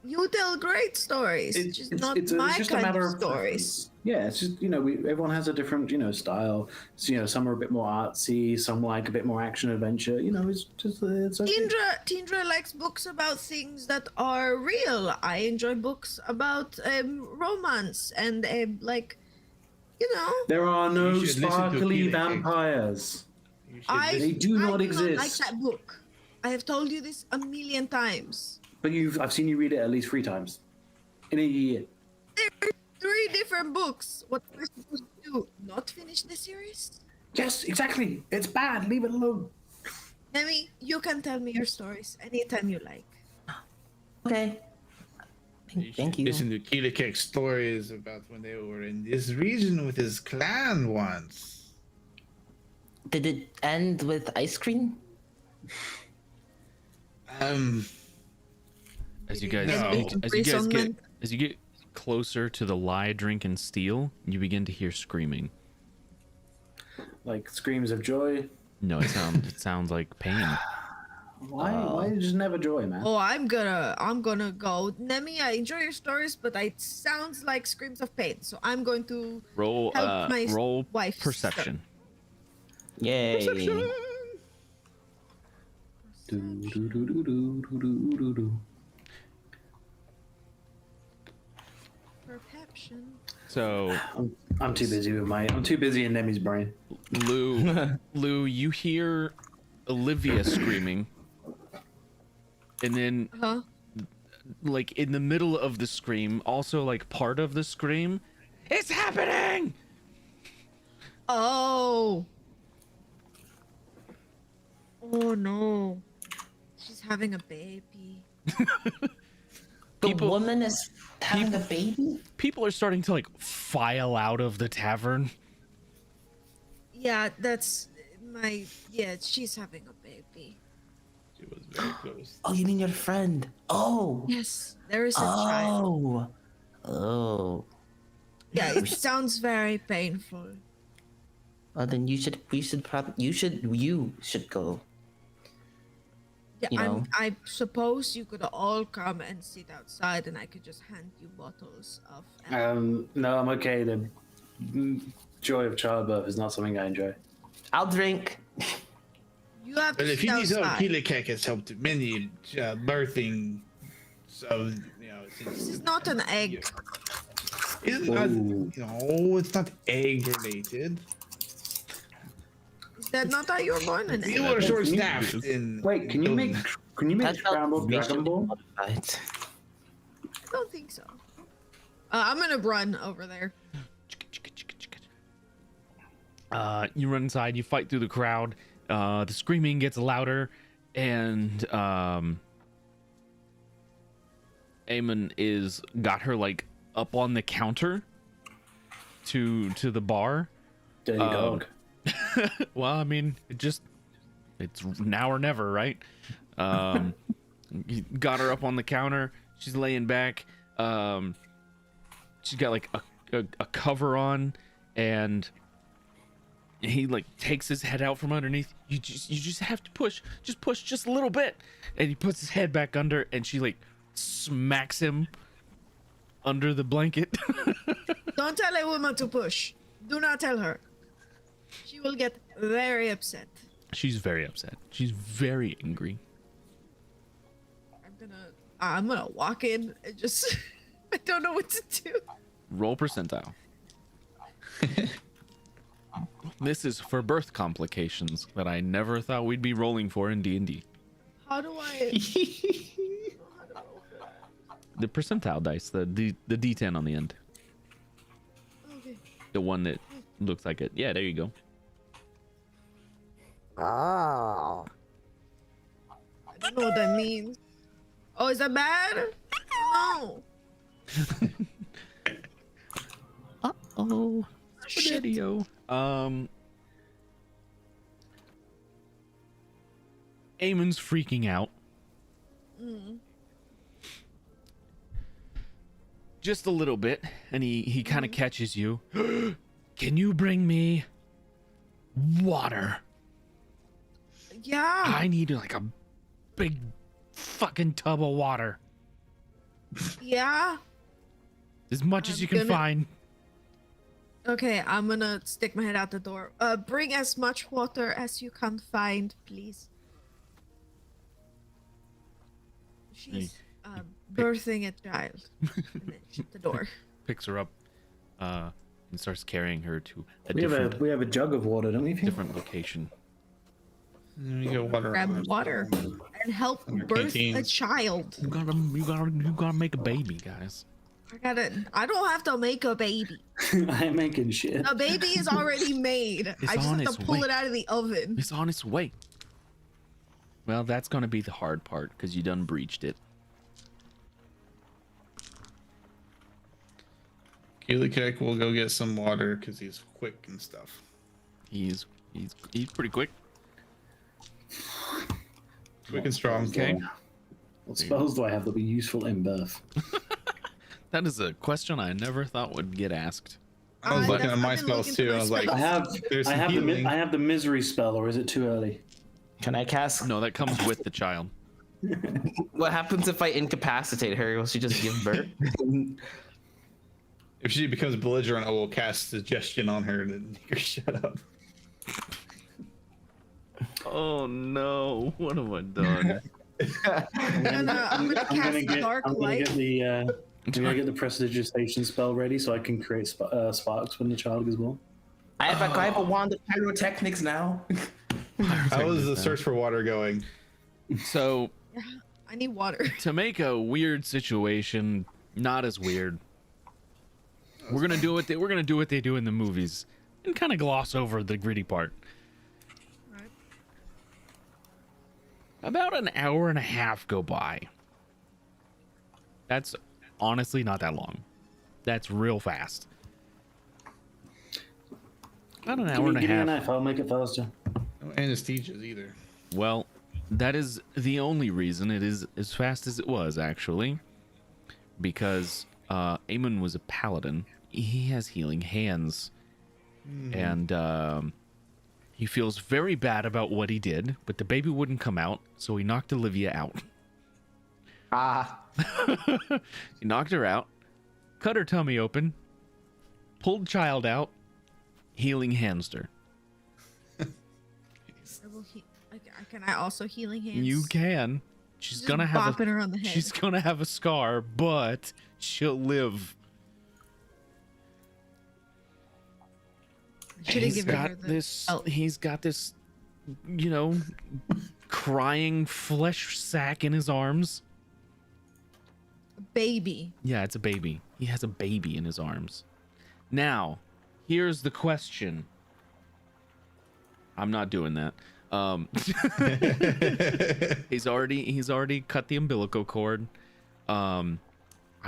You tell great stories. Just not my just kind a matter of of stories. preference. Yeah, it's just everyone has a different style. So, some are a bit more artsy, some like a bit more action adventure. It's just it's okay. Tindra likes books about things that are real. I enjoy books about romance and There are no You should listen to sparkly Keela Keg. vampires. You should I They do not I exist. like that book. I have told you this a million times. But I've seen you read it at least 3 times in a year. There are 3 different books. What am I supposed to do? Not finish the series? Yes, exactly. It's bad. Leave it alone. Nemi, you can tell me your stories anytime you like. Okay. Thank you. Listen to Keela Keg's stories about when they were in this region with his clan once. Did it end with ice cream? As you guys, No. as you get closer to the lie, drink, and steal, you begin to hear screaming. Like screams of joy. No, it sounds like pain. Why just never joy, man? Oh, I'm gonna go. Nemi, I enjoy your stories, but it sounds like screams of pain. So I'm going to Roll help my roll wife. perception. Yay. Do. Perception. So I'm too busy I'm too busy in Nemi's brain. Lou, you hear Olivia screaming, and then Huh? like in the middle of the scream, also like part of the scream, it's happening. Oh. Oh no. She's having a baby. The woman is having a baby? People are starting to like file out of the tavern. Yeah, that's my. Yeah, she's having a baby. She was very close. Oh, you mean your friend? Oh. Yes, there is a child. Oh. Oh. Yeah, it sounds very painful. Well, then you should go. Yeah, You know. I suppose you could all come and sit outside, and I could just hand you bottles of. No, I'm okay. The joy of childbirth is not something I enjoy. I'll drink. You have to But if sit you need help, outside. Killikek has helped many birthing. So, you know, This is not an egg. It's not, Ooh. no, it's not egg related. Is that not how you were born? An You egg? are short staffed in. Wait, can you make That's how scrambled we Dragon should be Ball? modified. I don't think so. I'm gonna run over there. You run inside, you fight through the crowd, the screaming gets louder, and Eamon is got her like up on the counter to the bar. Dirty dog. Well, I mean, it's now or never, right? You got her up on the counter. She's laying back. She's got like a cover on, and he like takes his head out from underneath. You just have to push just a little bit, and he puts his head back under, and she like smacks him under the blanket. Don't tell a woman to push. Do not tell her. She will get very upset. She's very upset. She's very angry. I'm gonna walk in and just. I don't know what to do. Roll percentile. This is for birth complications that I never thought we'd be rolling for in D&D. How do I? The percentile dice, the D10 on the end. Okay. The one that looks like it. Yeah, there you go. Oh. I don't know what that means. Oh, is that bad? No. Uh-oh. Shit. Video. Eamon's freaking out. Just a little bit, and he kind of catches you. Can you bring me water? Yeah. I need like a big fucking tub of water. Yeah. As much as I'm you can gonna- find. Okay, I'm gonna stick my head out the door. Bring as much water as you can find, please. She's birthing a child. And then shut the door. Picks her up and starts carrying her to a We have a jug of water, don't we? Finn? different location. You get water. Grab water and help birth a canteens. child. You gotta make a baby, guys. I don't have to make a baby. I ain't making shit. A baby is already made. I just on have its to pull way. it out of the oven. It's on its way. Well, that's gonna be the hard part because you done breached it. Killikek will go get some water because he's quick and stuff. He's pretty quick. Quick and strong. Okay. What spells do I have that will be useful in birth? That is a question I never thought would get asked. I was looking at my I've been looking spells for too. my I was like, spells. there's I some have healing. the misery spell, or is it too early? Can I cast? No, that comes with the child. What happens if I incapacitate her? Will she just give birth? If she becomes belligerent, I will cast suggestion on her and make her shut up. Oh no! What have I done? I'm gonna cast dark light. I'm gonna get the prestidigitation spell ready so I can create sparks when the child is born. I have a wand of pyrotechnics now. How is the search for water going? So I need water. to make a weird situation not as weird, we're gonna do what they do in the movies and kind of gloss over the gritty part. About an hour and a half go by. That's honestly not that long. That's real fast. About an hour and a Give me a half. knife. I'll make it faster. No anesthesias either. Well, that is the only reason it is as fast as it was, actually. Because Aemon was a paladin. He has healing hands. And he feels very bad about what he did, but the baby wouldn't come out, so he knocked Olivia out. Ah. He knocked her out, cut her tummy open, pulled child out, healing hands her. Can I also healing hands? You can. She's Just gonna have bopping her on the head. She's gonna have a scar, but she'll live. Should have given her the this. belt. He's got this, you know, crying flesh sack in his arms. Baby. Yeah, it's a baby. He has a baby in his arms. Now, here's the question. I'm not doing that. He's already cut the umbilical cord. I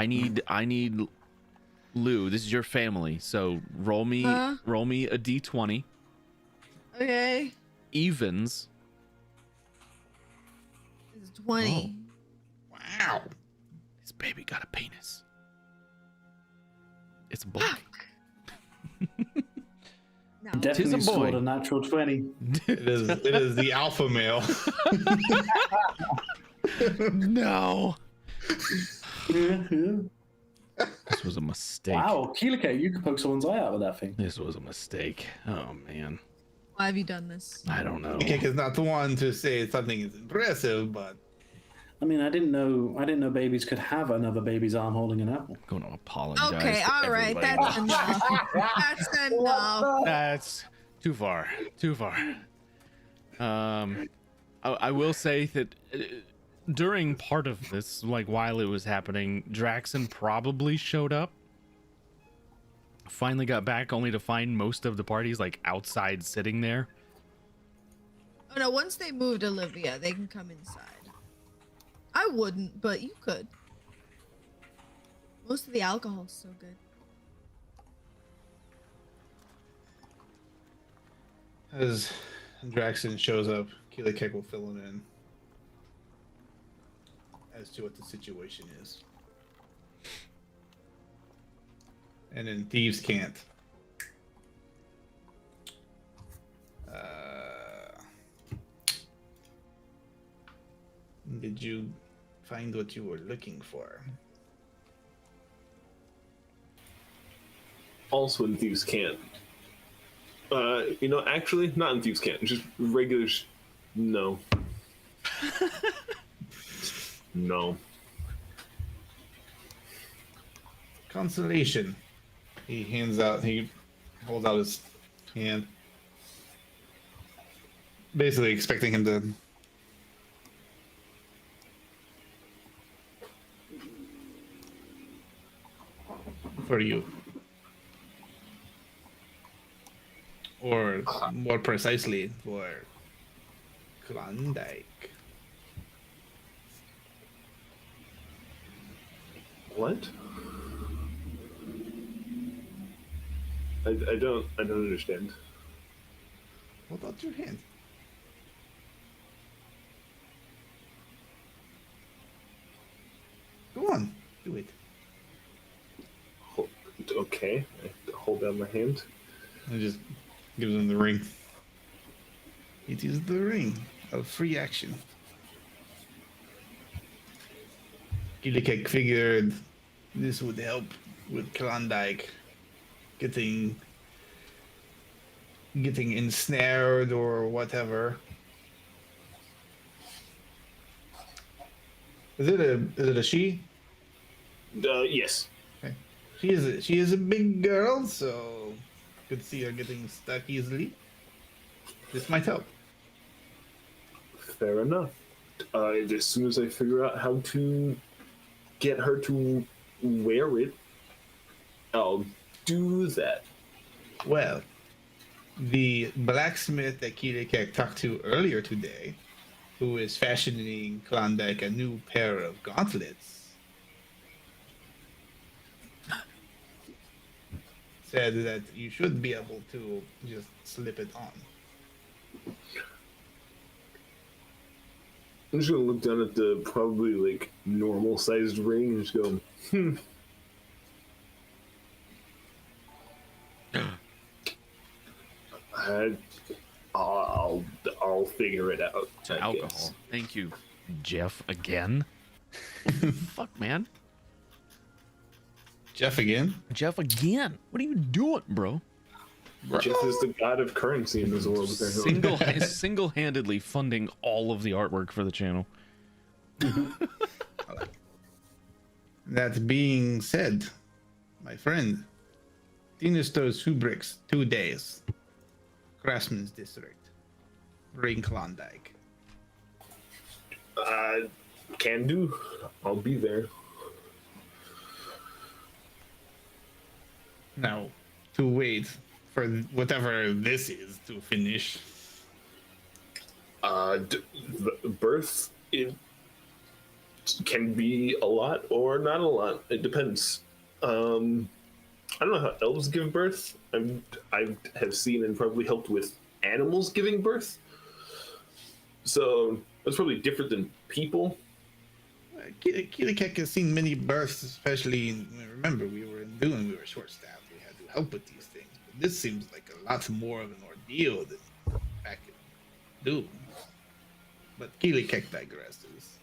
need Lou. This is your family, so roll me a d20. Okay. Evens. It's 20. Wow. This baby got a penis. It's a boy. No. Definitely a boy. scored a natural 20. It is the alpha male. No. Yeah, yeah. This was a mistake. Wow, Keelicate, you could poke someone's eye out with that thing. This was a mistake. Oh man. Why have you done this? I don't know. Kik is not the one to say something is impressive, but I mean, I didn't know babies could have another baby's arm holding an apple. I'm going to apologize. Okay, to all right, everybody. that's enough. That's enough. That's too far. Too far. I will say that during part of this, like while it was happening, Draxon probably showed up. Finally got back only to find most of the parties like outside sitting there. Oh no, once they moved Olivia, they can come inside. I wouldn't, but you could. Most of the alcohol's so good. as Draxon shows up, Keelikek will fill him in as to what the situation is. And then thieves can't. Did you find what you were looking for? Also in Thieves Can't. Actually, not in Thieves Can't. Just regular. No. No. Consolation. He holds out his hand. Basically expecting him to for you. Or more precisely for Klondike. What? I don't understand. Hold out your hand. Go on, do it. Okay, I hold down my hand. And just gives him the ring. It is the ring of free action. Keelikek figured this would help with Klondike getting ensnared or whatever. Is it a she? Yes. Okay. She is a big girl, so could see her getting stuck easily. This might help. Fair enough. As soon as I figure out how to get her to wear it, I'll do that. Well, the blacksmith that Keelikek talked to earlier today who is fashioning Klondike a new pair of gauntlets, said that you should be able to just slip it on. I'm just gonna look down at the probably like normal sized ring and just go, I'll figure it out. To I alcohol. guess. Thank you, Jeff. Again. Fuck, man. Jeff again? Jeff again. What are you doing, bro? Jeff is the god of currency in this world. Apparently. Single-handedly funding all of the artwork for the channel. That being said, my friend, Dinisto's Hubrix, 2 days. Craftsman's District. Bring Klondike. Can do. I'll be there. Now, to wait for whatever this is to finish. Birth, it can be a lot or not a lot. It depends. I don't know how elves give birth. I have seen and probably helped with animals giving birth. So that's probably different than people. Kilikek has seen many births, especially remember we were in Dune, we were short-staffed. We had to help with these things. But this seems like a lot more of an ordeal than back in Dune. But Kilikek digresses.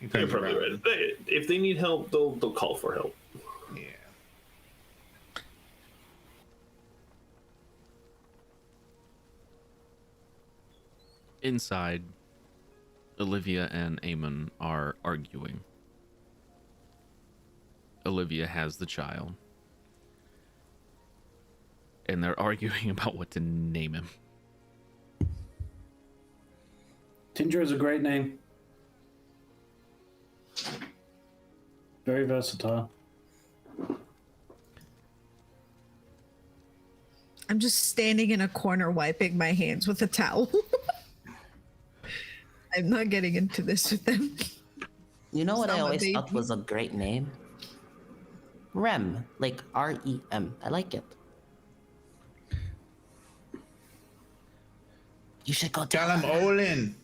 You're probably right. If they need help, they'll call for help. Yeah. Inside, Olivia and Eamon are arguing. Olivia has the child. And they're arguing about what to name him. Tinder is a great name. Very versatile. I'm just standing in a corner wiping my hands with a towel. I'm not getting into this with them. You know what I Summer always baby. thought was a great name? Rem, like R-E-M. I like it. You should go Tell tell him her. Olin.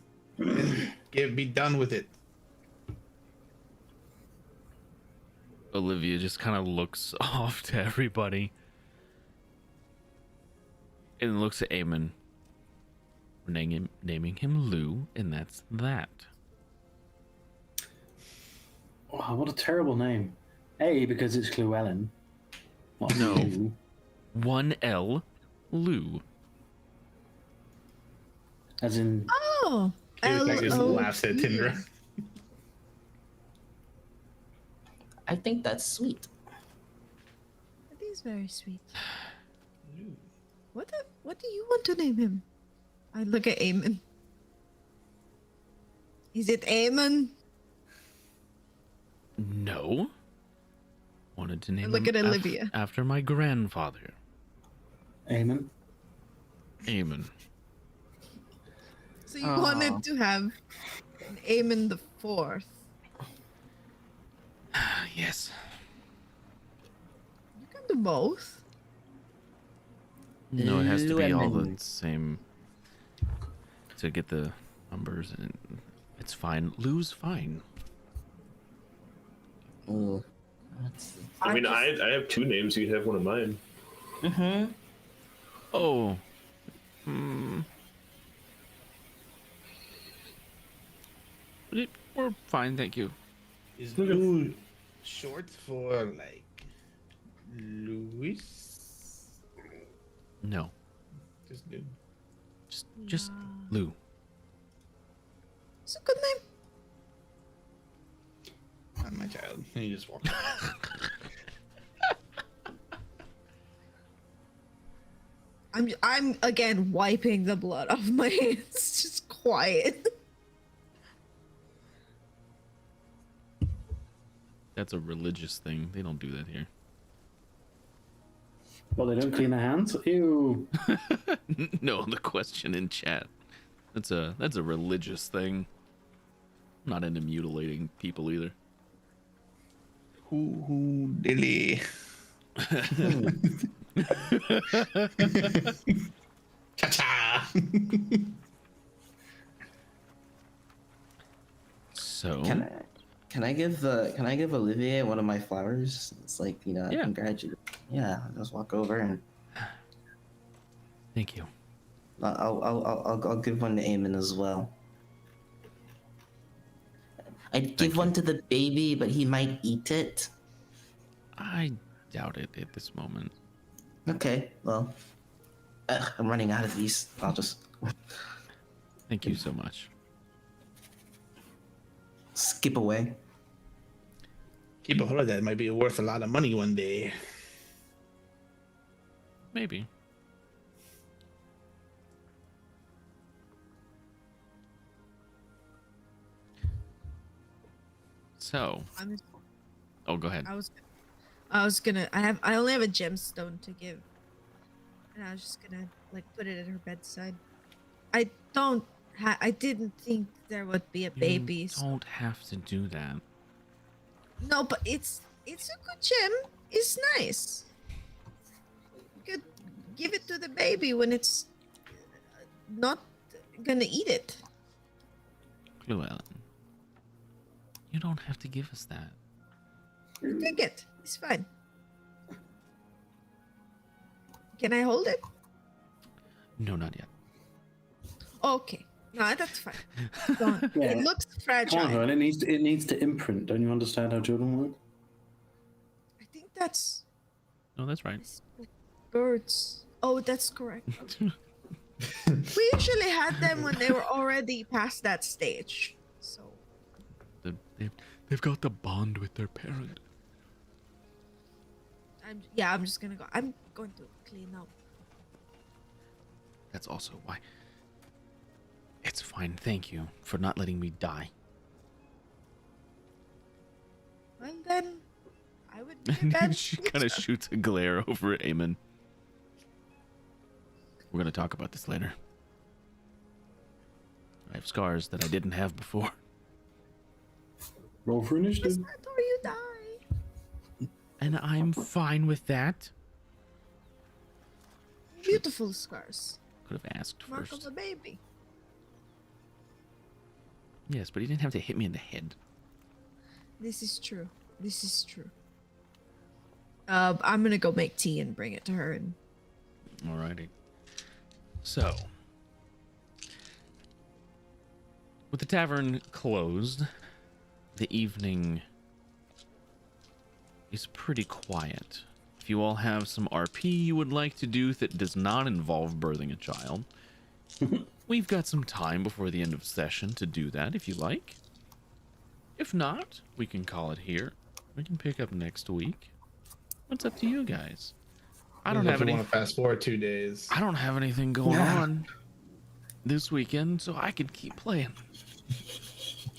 And be done with it. Olivia just kind of looks off to everybody. And looks at Eamon. We're naming him Lou, and that's that. Oh, what a terrible name. A, because it's Llewellyn. Not No. Lou. 1L, Lou. As in, Oh, Kilikek just L-O-U. laughs at Tindra. I think that's sweet. That is very sweet. What do you want to name him? I look at Eamon. Is it Eamon? No. Wanted to name Look him at Olivia. after my grandfather, Eamon. Eamon. So you wanted to have an Eamon the Fourth. Yes. You can do both. No, it has to be all the Llewellyn. same to get the numbers, and it's fine. Lou's fine. Ooh. That's... I mean, I have two names. You'd have one of mine. Mm-hmm. Oh. We're fine, thank you. Is Lou short for like Louis? No, Just Lou. just Lou. It's a good name. Not my child. And he just walked. I'm again wiping the blood off my hands. Just quiet. That's a religious thing. They don't do that here. Well, they don't clean their hands. Ew. No, the question in chat. That's a religious thing. I'm not into mutilating people either. Ooh, dilly. Cha-cha. So Can I give Olivier one of my flowers? It's like, Yeah. congratulations. Yeah, I'll just walk over and thank you. I'll give one to Eamon as well. I'd give one to the baby, but he might eat it. I doubt it at this moment. Okay, well, I'm running out of these. I'll just Thank you so much. skip away. Keep a hold of that. It might be worth a lot of money one day. Maybe. So, I'm, oh, go ahead. I was gonna. I only have a gemstone to give, and I was just gonna like put it at her bedside. I don't. I didn't think there would be a baby. You don't have to do that. No, but it's a good gem. It's nice. You could give it to the baby when it's not gonna eat it. Llewellyn, you don't have to give us that. Take it. It's fine. Can I hold it? No, not yet. Okay. No, that's fine. Don't. Yeah. It looks Come on, fragile. Helen, it needs to imprint. Don't you understand how children work? I think that's No, that's right. birds. Oh, that's correct. We usually had them when they were already past that stage. So They've got the bond with their parent. I'm just gonna go. I'm going to clean up. That's also why. It's fine. Thank you for not letting me die. Well then, I would be bad. She kind of shoots a glare over at Eamon. We're gonna talk about this later. I have scars that I didn't have before. Roll for initiative. Or you die. And I'm fine with that. Beautiful scars. Could have asked Mark first. of a baby. Yes, but he didn't have to hit me in the head. This is true. This is true. I'm gonna go make tea and bring it to her. And Alrighty. So, with the tavern closed, the evening is pretty quiet. If you all have some RP you would like to do that does not involve birthing a child, we've got some time before the end of session to do that if you like. If not, we can call it here. We can pick up next week. What's up to you guys? I don't have any. Want to fast forward 2 days. I don't have anything going on this weekend, so I could keep playing.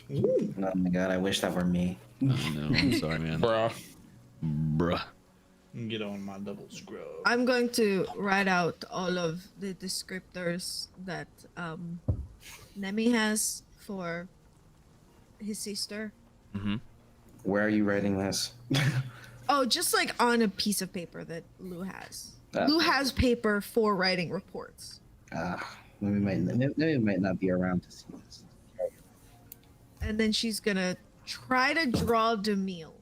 Oh my god, I wish that were me. Oh, no, I'm sorry, man. Bruh. Get on my double scrub. I'm going to write out all of the descriptors that Nemi has for his sister. Mm-hmm. Where are you writing this? Oh, just like on a piece of paper that Lou has. Ah. Lou has paper for writing reports. Maybe we might not be around to see this. And then she's gonna try to draw Demille.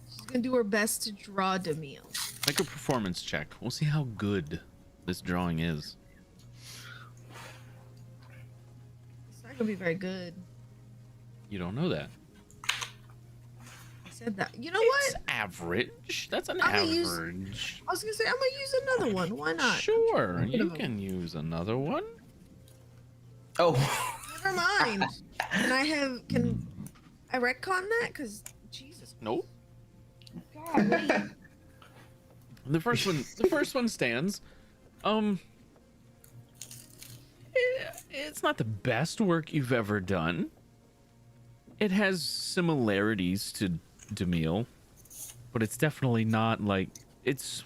She's gonna do her best to draw Demille. Make a performance check. We'll see how good this drawing is. It's not gonna be very good. You don't know that. I said that. You know It's what? average. That's an I'm gonna average. use- I was gonna say I'm gonna use another one. Why not? Sure, you Whatever. can use another one. Oh, Never mind. Can I retcon that? Cause Jesus. Nope. Golly. The first one stands. It's not the best work you've ever done. It has similarities to Demille, but it's definitely not like it's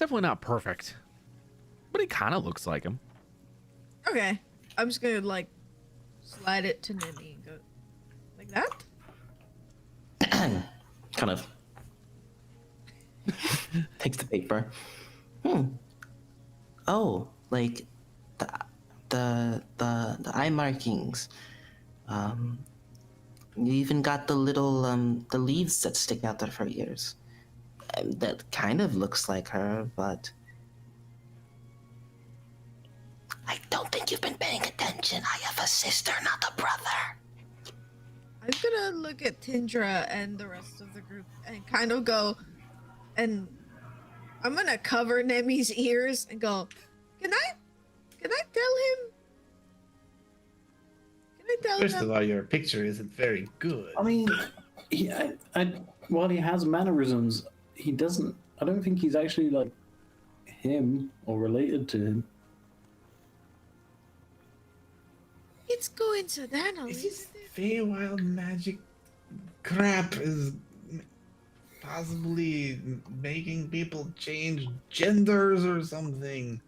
definitely not perfect, but he kind of looks like him. Okay. I'm just gonna like slide it to Nemi and go like that. Kind of takes the paper. Oh, like the eye markings. You even got the little the leaves that stick out there for ears. That kind of looks like her, but I don't think you've been paying attention. I have a sister, not a brother. I'm gonna look at Tindra and the rest of the group and kind of go, and I'm gonna cover Nemi's ears and go, can I tell him? Can I tell First him? of all, your picture isn't very good. I mean, while he has mannerisms, he doesn't. I don't think he's actually like him or related to him. It's coincidental, Is isn't this it? Feywild magic crap is possibly making people change genders or something?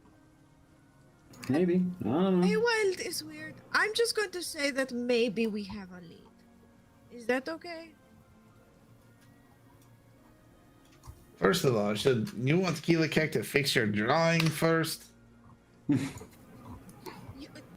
Maybe. I don't know. Feywild is weird. I'm just going to say that maybe we have a lead. Is that okay? First of all, should you want Keela Keck to fix your drawing first? You,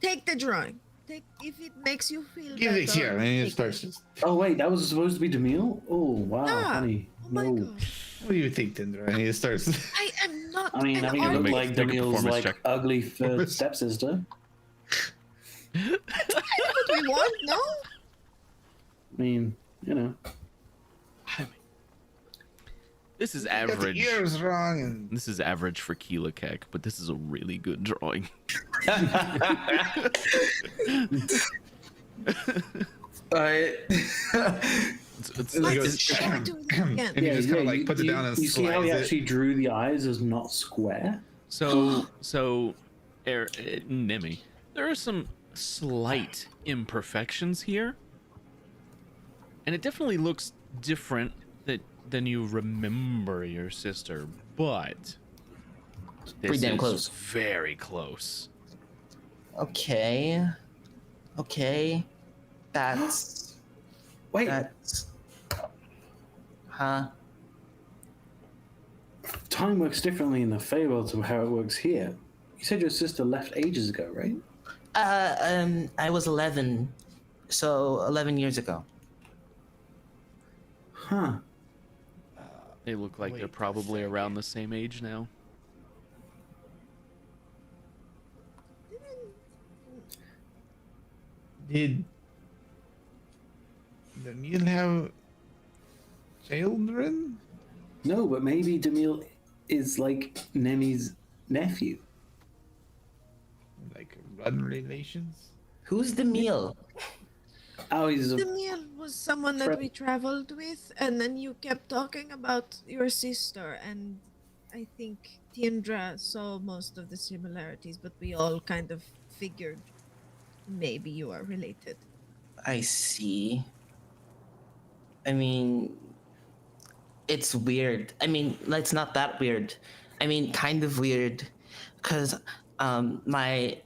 take the drawing. Take if it makes you feel Give better. it here, and it take starts just. Oh wait, that was supposed to be Demille. Oh wow, Ah, honey. Oh my No. god. What do you think, Tindra? And he starts. I am not I mean, an having it look Make- like make a Demille's performance like check. ugly third stepsister. What we want, no? I mean, you know. This is Got the average. ears wrong, and This is average for Keela Keck, but this is a really good drawing. Alright. It's Like like a- Shit, do it again. and he just kind of like puts it down and you see how he slides it. actually drew the eyes as not square? Nemi, there are some slight imperfections here, and it definitely looks different than you remember your sister, but this Pretty damn is close. very close. Okay. Okay. That's. Wait, That's. Huh? time works differently in the Feywild to how it works here. You said your sister left ages ago, right? I was 11. So 11 years ago. Huh. They look like Wait they're a probably around the same age now. Did the meal have children? No, but maybe Demille is like Nemi's nephew. Like blood relations? Who's the meal? Oh, he's a Demille was someone that we traveled with, and then you kept talking about your sister, and I think Tindra saw most of the similarities, but we all kind of figured maybe you are related. I see. I mean, it's weird. I mean, it's not that weird. I mean, kind of weird, because my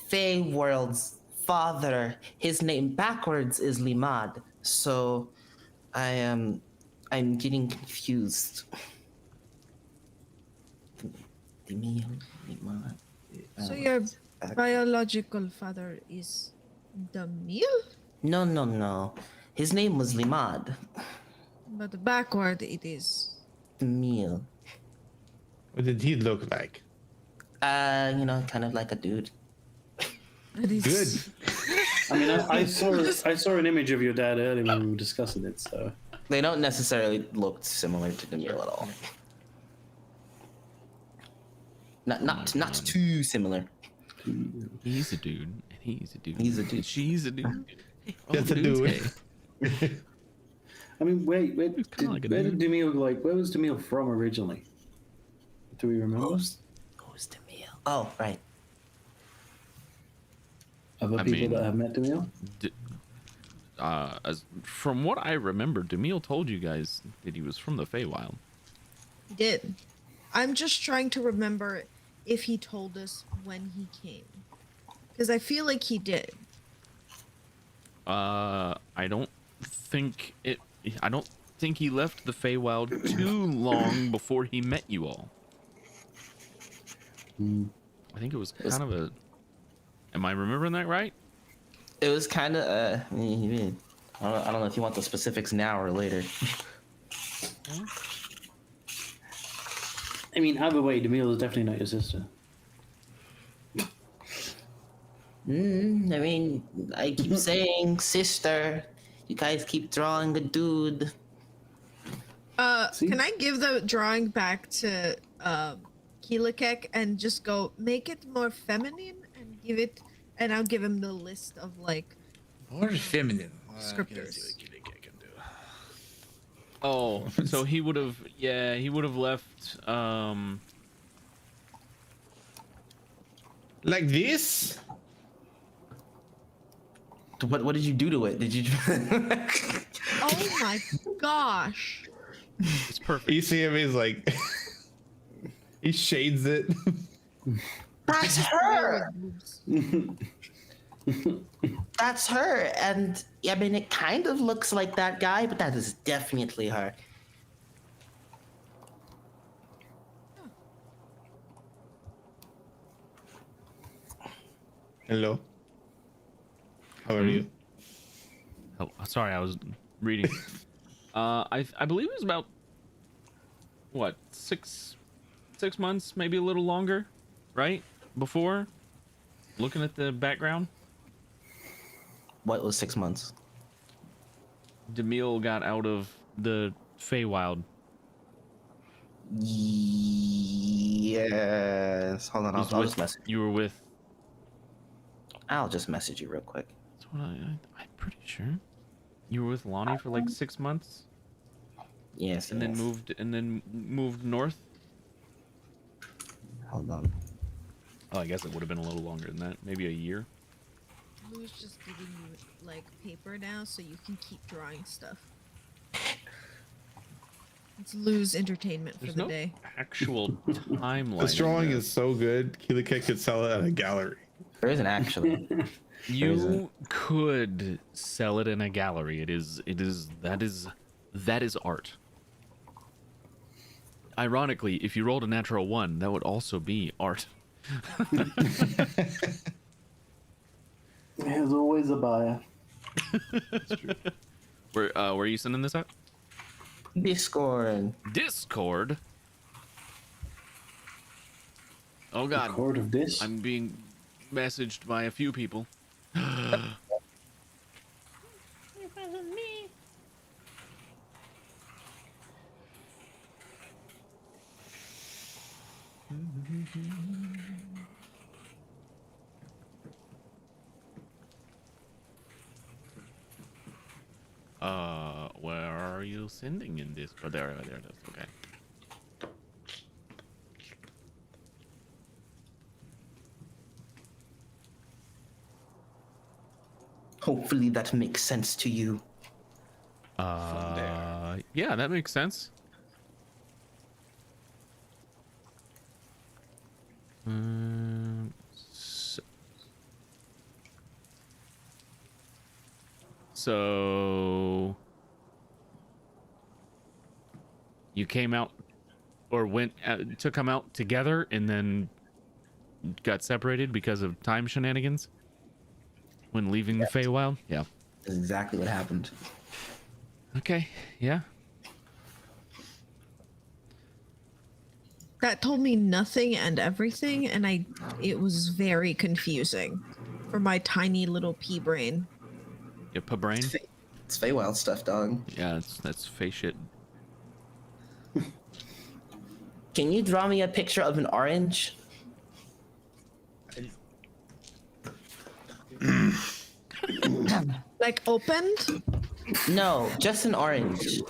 Fey World's father, his name backwards is Limad. So, I'm getting confused. Limad. So your biological father is Demille, No. His name was Limad. but backward it is. Meal. What did he look like? Kind of like a dude. That is Good. I mean, I saw an image of your dad earlier when we were discussing it. So They don't necessarily look similar to the meal at all. Not too similar. He's a dude, and he's a dude. He's a dude. And she's a dude. Hey, That's a dudes, dude. hey. I mean, where kinda like a did dude. Demille where was Demille from originally? Do we remember? Who's the meal? Oh, right. Other I people mean- that have met Demille? As from what I remember, Demille told you guys that he was from the Feywild. He did. I'm just trying to remember if he told us when he came. Because I feel like he did. I don't think it. I don't think he left the Feywild too long before he met you all. I think it was kind of a. Am I remembering that right? It was kind of I don't know if you want the specifics now or later. I mean, either way, Demille is definitely not your sister. I mean, I keep saying sister. You guys keep drawing a dude. See? Can I give the drawing back to Keelakek and just go make it more feminine and give it, and I'll give him the list of like More feminine. scripters. Oh, so he would have. Yeah, he would have left. Like this? What did you do to it? Did you? Oh my gosh. It's perfect. You see him, he's like, he shades it. That's her. That's her. And I mean, it kind of looks like that guy, but that is definitely her. Hello. How are you? Oh, sorry, I was reading. I believe it was about what 6 months, maybe a little longer, right? Before looking at the background, What was 6 months? Demille got out of the Feywild. Yes. Hold on, I'll just message. You were with. I'll just message you real quick. That's what I'm pretty sure. You were with Lonnie for like 6 months, Yes. and then moved north. Hold on. Oh, I guess it would have been a little longer than that. Maybe a year. Lou's just giving you like paper now so you can keep drawing stuff. It's Lou's entertainment for There's the no day. actual timeline. This drawing in there. is so good. Keelakek could sell it at a gallery. There isn't actually. You could sell it in a gallery. That is art. Ironically, if you rolled a natural 1, that would also be art. There's always a buyer. Where are you sending this at? Discord. Discord. Oh God, Court of this. I'm being messaged by a few people. Where are you sending in this? Oh, there it is. Okay. Hopefully that makes sense to you. Yeah, that makes sense. So you came out or took them out together and then got separated because of time shenanigans when leaving the Feywild? Yeah. That's exactly what happened. Okay, yeah. That told me nothing and everything, and it was very confusing for my tiny little pea brain. Your brain? It's Feywild stuff, dog. Yeah, that's Fey shit. Can you draw me a picture of an orange? Like opened? No, just an orange.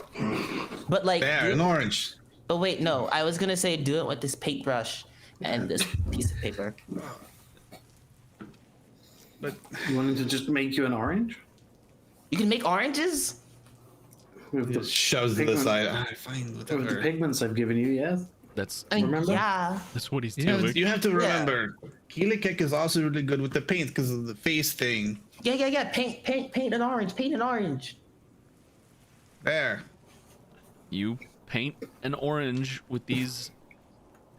But like, There, an orange. but wait, no. I was gonna say do it with this paintbrush and this piece of paper. But You wanted to just make you an orange? You can make oranges? With it the, just shoves to the pigment- side. Ah, fine, with the whatever. pigments I've given you, yes? That's Remember? Yeah. that's what he's You doing. have to remember, Keelikek is also really good with the paint because of the face thing. Yeah. Paint an orange. Paint an orange. There. You paint an orange with these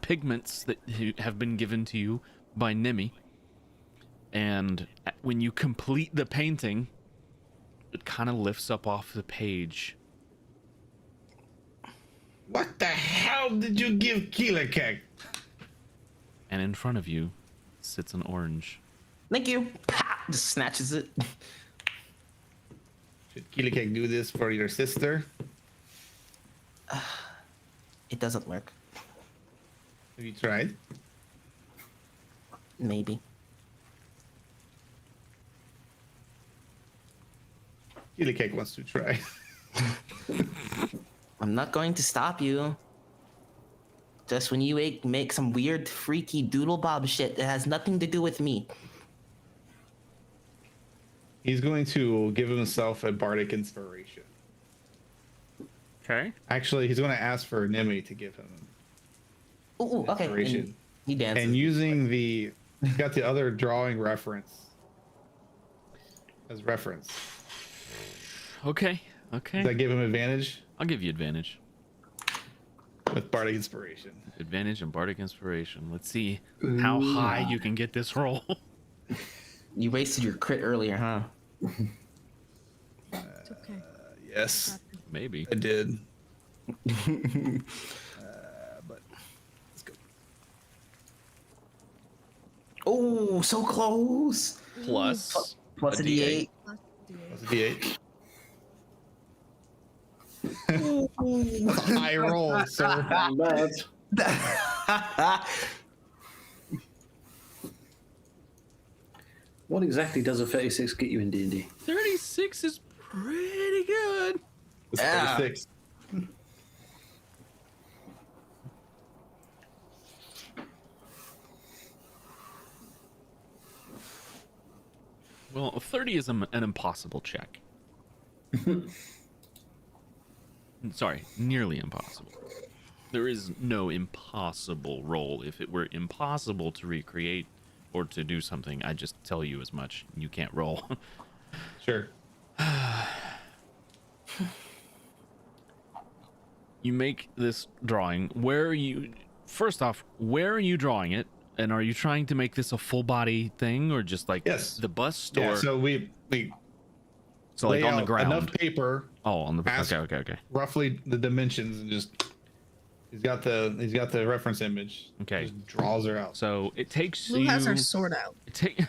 pigments that have been given to you by Nemi, and when you complete the painting, it kind of lifts up off the page. What the hell did you give Keelikek? And in front of you sits an orange. Thank you. Pa! Just snatches it. Should Keelikek do this for your sister? It doesn't work. Have you tried? Maybe. Keelikek wants to try. I'm not going to stop you. Just when you make some weird, freaky doodle bob shit that has nothing to do with me. He's going to give himself a bardic inspiration. Okay. Actually, he's going to ask for Nemi to give him. Ooh, okay. Inspiration. And he dances. And using he's got the other drawing reference as reference. Okay. Does that give him advantage I'll give you advantage. with bardic inspiration? Advantage and bardic inspiration. Let's see how high you can get this roll. You wasted your crit earlier, huh? It's okay. Yes, Maybe. I did. But let's go. Oh, so close. Plus Plus a D8. Let's do it. That's a D8. High roll, sir. Not bad. What exactly does a 36 get you in D&D? 36 is pretty good. It's Yeah. 36. Well, a 30 is an impossible check. Sorry, nearly impossible. There is no impossible roll. If it were impossible to recreate or to do something, I'd just tell you as much. You can't roll. Sure. You make this drawing. First off, where are you drawing it? And are you trying to make this a full body thing or just like Yes. the bust? Yeah, Or so we so like lay on the out ground? enough paper, Oh, on the Ask- okay. roughly the dimensions, and just he's got the reference image. Okay. Just draws her out. So it takes Blue you. has her sword out. It takes you.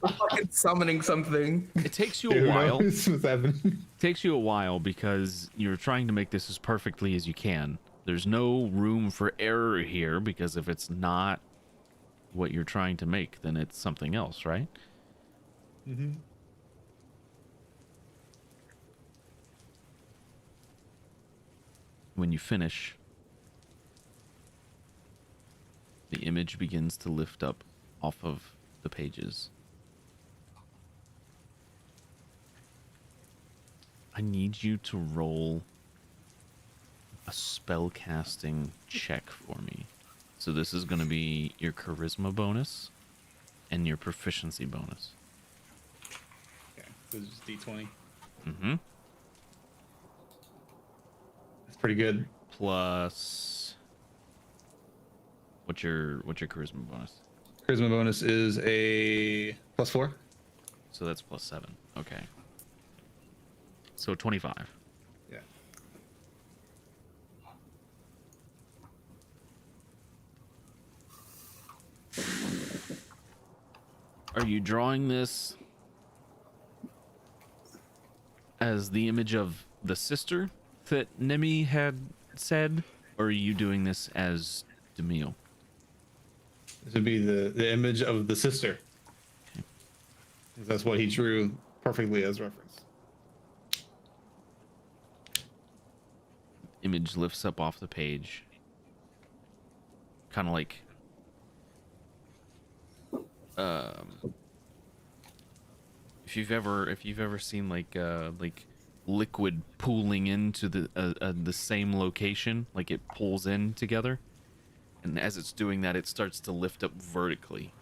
Fucking summoning something. It takes you Who a while. knows what's happening? It takes you a while because you're trying to make this as perfectly as you can. There's no room for error here because if it's not what you're trying to make, then it's something else, right? Mm-hmm. When you finish, the image begins to lift up off of the pages. I need you to roll a spell casting check for me. So this is going to be your charisma bonus and your proficiency bonus. Okay, so it's just D20. Mm-hmm. That's pretty good. Plus, what's your charisma bonus? Charisma bonus is a +4. So that's +7. Okay. So 25. Yeah. Are you drawing this as the image of the sister that Nemi had said, or are you doing this as Demille? This would be the image of the sister. That's what he drew perfectly as reference. Image lifts up off the page, kind of like if you've ever seen like liquid pooling into the same location, like it pulls in together. And as it's doing that, it starts to lift up vertically.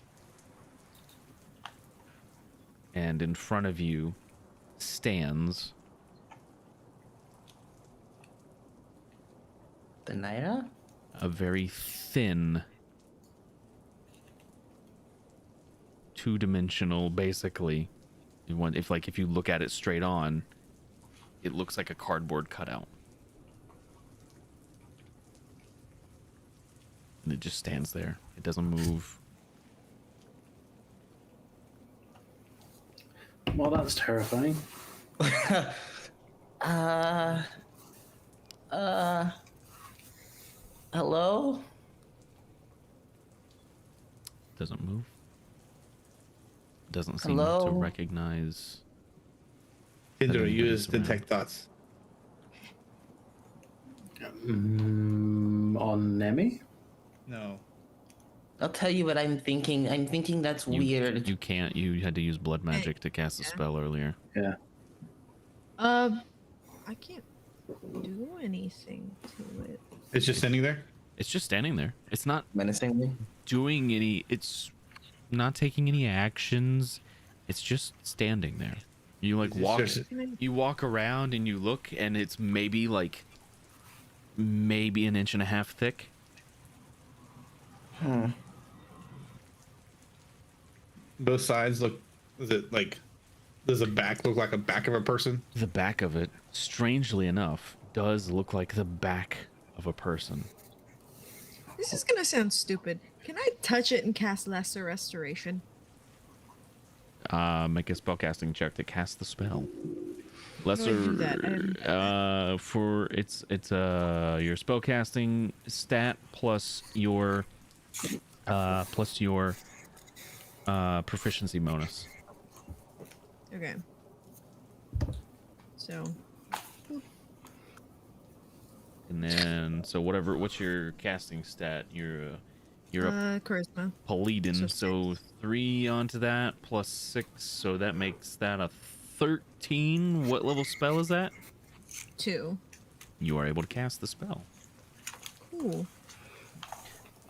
And in front of you stands The Naira? a very thin, two-dimensional, basically. If you look at it straight on, it looks like a cardboard cutout. And it just stands there. It doesn't move. Well, that's terrifying. Hello? Doesn't move. Doesn't seem to Hello? recognize. Hydra, anybody's use around. detect thoughts. On Nemi? No. I'll tell you what I'm thinking. I'm thinking that's weird. You can't. You had to use blood magic to cast a Yeah. spell earlier. Yeah. I can't do anything to it. It's just standing there? It's just standing there. It's not Menacingly? doing any. It's not taking any actions. It's just standing there. You like It's walk. just- You walk around and you look, and it's maybe an inch and a half thick. Both sides look. Is it like? Does the back look like a back of a person? The back of it, strangely enough, does look like the back of a person. This is gonna sound stupid. Can I touch it and cast Lesser Restoration? Make a spellcasting check to cast the spell. do I do that? I didn't know For it's your spellcasting stat plus your proficiency bonus. Okay. So, And then what's your casting stat? You're a Charisma. Paladin, so so 3 onto that plus 6, so that makes that a 13. What level spell is that? 2. You are able to cast the spell. Cool.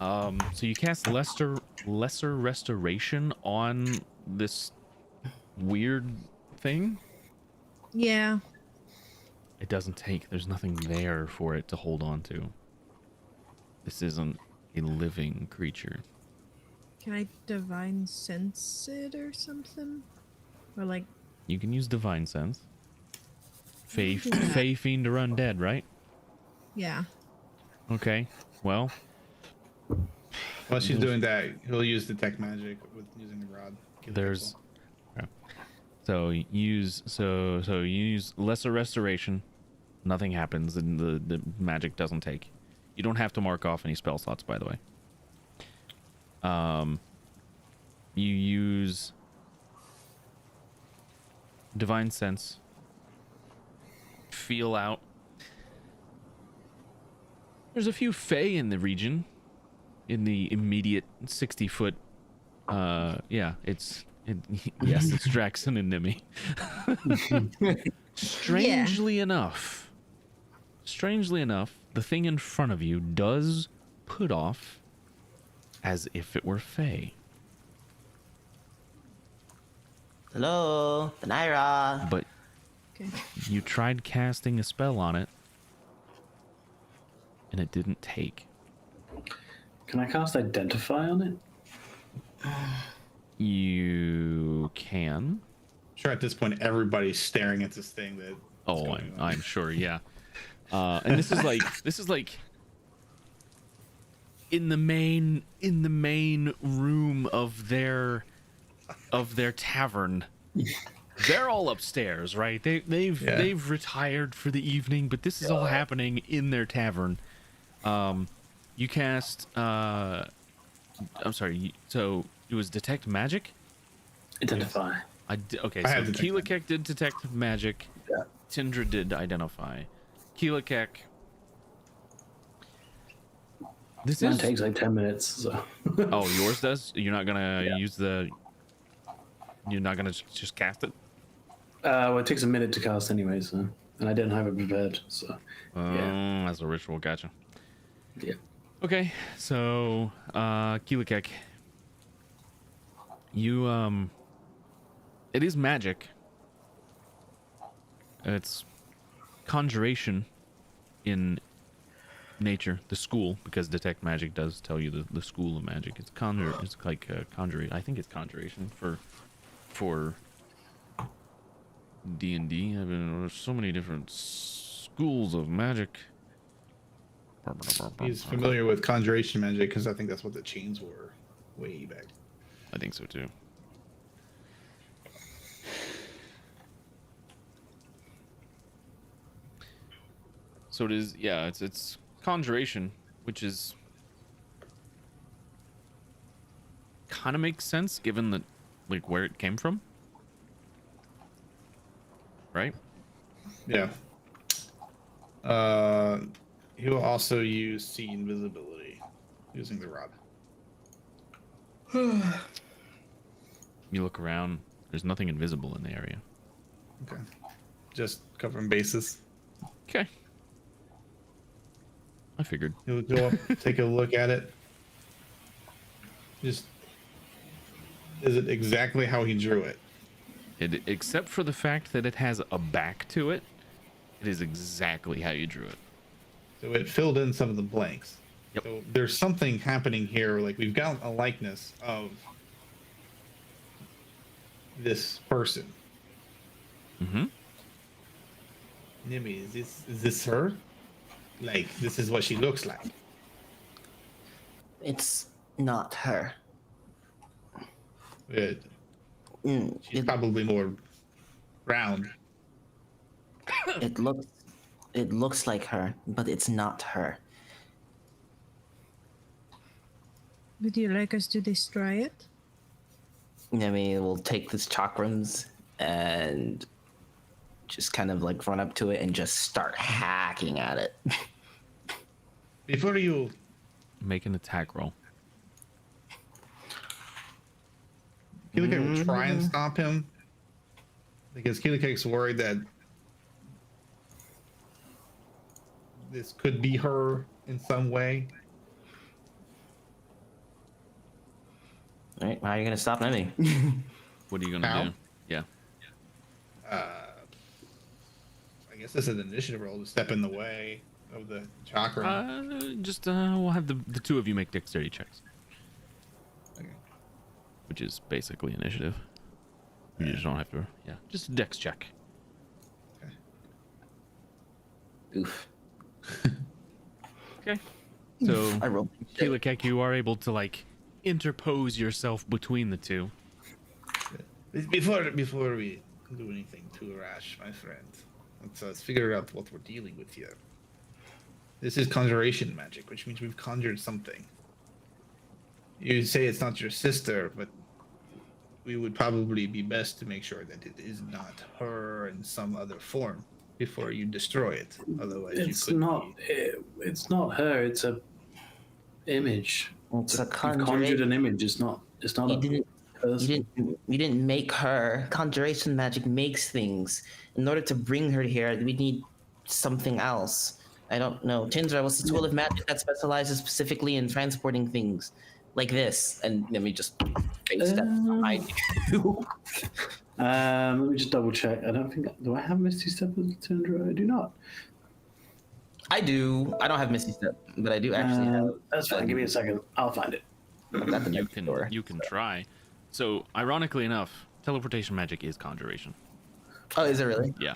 So you cast lesser restoration on this weird thing. Yeah. It doesn't take. There's nothing there for it to hold on to. This isn't a living creature. Can I divine sense it or something? Or like, You can use divine sense. do that. Fey fiend or undead, right? yeah. Okay. Well, While she's doing that, he'll use detect magic with using the rod. there's. okay. So you use lesser restoration. Nothing happens, and the magic doesn't take. You don't have to mark off any spell slots, by the way. You use divine sense. Feel out. There's a few Fey in the region, in the immediate 60-foot. Yes, it's Draxon and Nimi. Strangely enough, the thing in front of you does put off as if it were Fey. Hello? The Naira? But Okay. you tried casting a spell on it, and it didn't take. Can I cast Identify on it? You can. Sure, at this point, everybody's staring at this thing that. Oh, I'm sure, yeah. And this is like in the main room of their tavern. They're all upstairs, right? They've retired for the evening, but this is all happening in their tavern. You cast I'm sorry, so it was detect magic? Identify. Okay, I so have detect Keelakek did detect magic. Yeah. Tindra did identify. Keelakek. This Mine is. takes like 10 minutes. So. Oh, yours does? You're not gonna Yeah. use the. You're not gonna just cast it? Well, it takes a minute to cast anyway, so. and I didn't have it prepared. So yeah. That's a ritual. Gotcha. Yeah. Okay, so Keelikek, you it is magic. It's conjuration in nature, the school, because detect magic does tell you the school of magic. It's like conjuration. I think it's conjuration for D&D. I mean, there's so many different schools of magic. He's familiar with conjuration magic because I think that's what the chains were way back. I think so too. So it is, yeah, it's conjuration, which is kind of makes sense given that, like, where it came from, right? Yeah. He will also use see invisibility using the rod. You look around, there's nothing invisible in the area. Okay. Just covering bases. Okay. I figured. He'll go up, take a look at it. Just, is it exactly how he drew it? Except for the fact that it has a back to it, it is exactly how you drew it. So it filled in some of the blanks. Yep. So there's something happening here. Like we've got a likeness of this person. Mm-hmm. Nimi, is this her? Like this is what she looks like. It's not her. She's It, probably more round. it looks like her, but it's not her. Would you like us to destroy it? Nemi will take this chakrams and just kind of like run up to it and just start hacking at it. Before you Make an attack roll. Keelikek will try and stop him because Keelikek's worried that this could be her in some way. All right, how are you gonna stop Nemi? What are you gonna How? do? Yeah. I guess this is an initiative roll to step in the way of the chakra. We'll have the two of you make dexterity checks, Okay. which is basically initiative. You just don't have to. Yeah, just a dex check. Oof. Okay. So, I rolled. Keelikek, you are able to like interpose yourself between the two. Before we do anything too rash, my friend, let's figure out what we're dealing with here. This is conjuration magic, which means we've conjured something. You say it's not your sister, but we would probably be best to make sure that it is not her in some other form before you destroy it. Otherwise, It's you could not. It's not her. It's a image. It's a You conjured an image. It's not. It's not You a person. you didn't make her. Conjuration magic makes things. In order to bring her here, we need something else. I don't know. Tindra, what's the tool of magic that specializes specifically in transporting things like this? And let me just face step behind you. Let me just double check. I don't think. Do I have Misty Step as a Tundra? I do not. I do. I don't have Misty Step, but I do actually have. That's fine. Give me a second. I'll find it. I've got the You next can door. you can try. So, ironically enough, teleportation magic is conjuration. Oh, is it really? Yeah.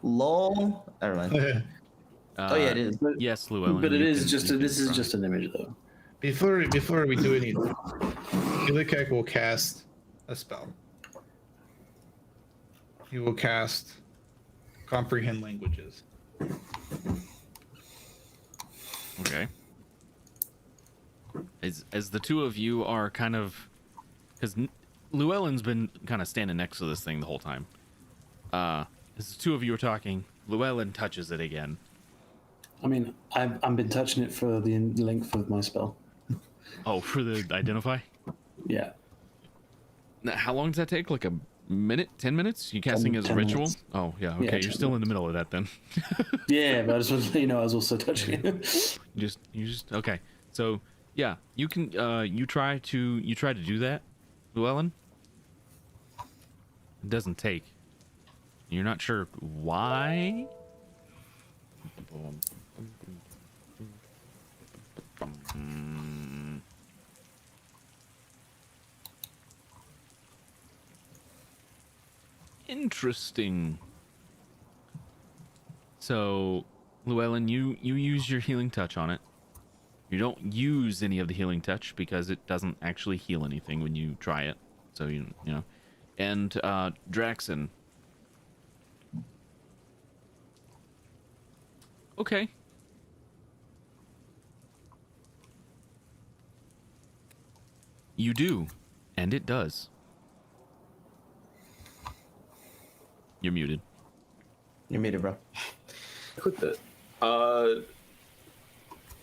Lol. Never mind. Oh yeah, it is. Yes, Llewellyn. But it you is can- just. you can This is try. just an image, though. Before we do anything, Keelikek will cast a spell. He will cast Comprehend Languages. Okay. As the two of you are kind of, because Llewellyn's been kind of standing next to this thing the whole time. As the two of you are talking, Llewellyn touches it again. I mean, I've been touching it for the length of my spell. Oh, for the identify. Yeah. Now, how long does that take? Like minute, 10 minutes? You casting as a 10 ritual? minutes. Oh, yeah. Yeah, Okay, you're 10 still in the middle of that then. Yeah, but I just wanted to let you know I was also touching it. you just okay. So yeah, you can you try to do that, Llewellyn. It doesn't take. You're not sure why. Interesting. So, Llewellyn, you use your healing touch on it. You don't use any of the healing touch because it doesn't actually heal anything when you try it. So you know. And Draxon. Okay. You do, and it does. You're muted. You're muted, bro. Click that.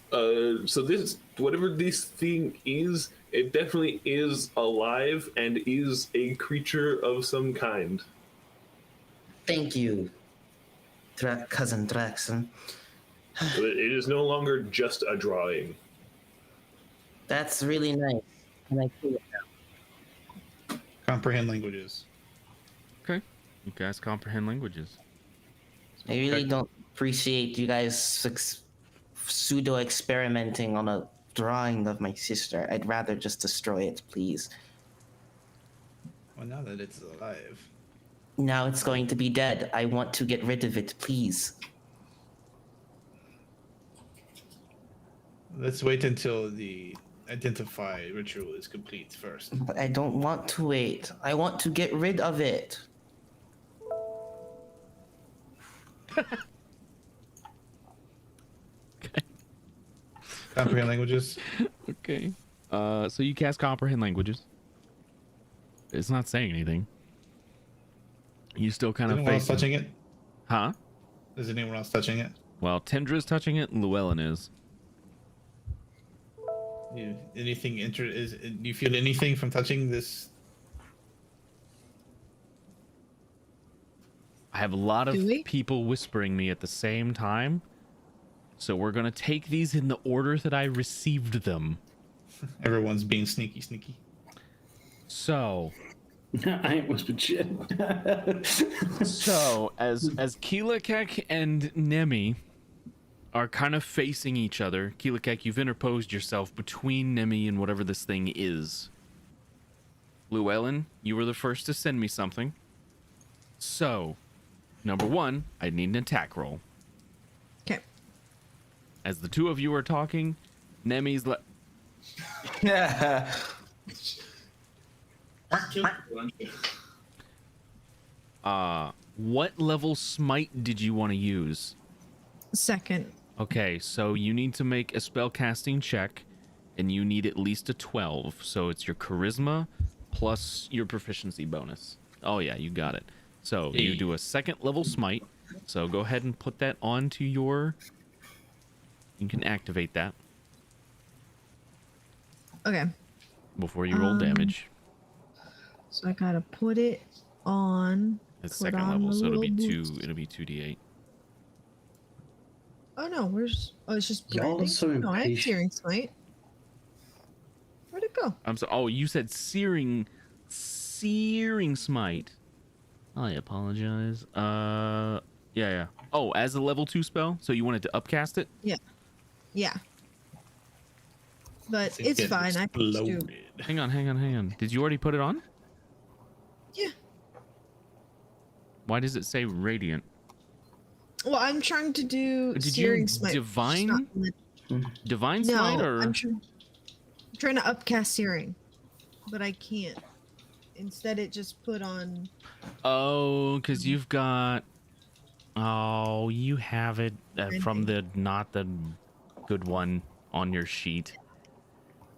So this, whatever this thing is, it definitely is alive and is a creature of some kind. Thank you, cousin Draxon. So it is no longer just a drawing. That's really nice. Can I see it now? Comprehend languages. Okay. You guys comprehend languages. I really don't appreciate you guys pseudo experimenting on a drawing of my sister. I'd rather just destroy it, please. Well, now that it's alive. Now it's going to be dead. I want to get rid of it, please. Let's wait until the identify ritual is complete first. But I don't want to wait. I want to get rid of it. Comprehend languages. Okay. So you cast comprehend languages. It's not saying anything. You still kind Is of anyone else facing. touching it? Huh? Is anyone else touching it? Well, Tendra's touching it. Llewellyn is. Do you feel anything from touching this? I have a lot of Do we? people whispering me at the same time. So we're going to take these in the order that I received them. Everyone's being sneaky. So, I ain't whispered shit. so as Keelakek and Nemi are kind of facing each other, Keelakek, you've interposed yourself between Nemi and whatever this thing is. Llewellyn, you were the first to send me something. So, number one, I need an attack roll. Okay. As the two of you are talking, Nemi's what level smite did you want to use? Second. Okay, so you need to make a spell casting check, and you need at least a 12. So it's your charisma plus your proficiency bonus. Oh yeah, you got it. So you do a second level smite. So go ahead and put that onto your. You can activate that Okay. before you roll damage. So I gotta put it on. It's put second on level, the so it'll be little 2. boots. It'll be 2d8. Oh no, where's? Oh, it's just Y'all are branding. so No, I had impatient. searing smite. Where'd it go? I'm so. Oh, you said searing smite. I apologize. Yeah. Oh, as a level 2 spell, so you wanted to upcast it? Yeah. But it's fine. I can just do. Exploded. Hang on. Did you already put it on? Yeah. Why does it say radiant? Well, I'm trying to do Did you searing smite. which is divine? not lit- Divine No, smite or I'm trying to upcast searing, but I can't. Instead, it just put on. oh, because you've got. Oh, you have it from the not the good one on your sheet.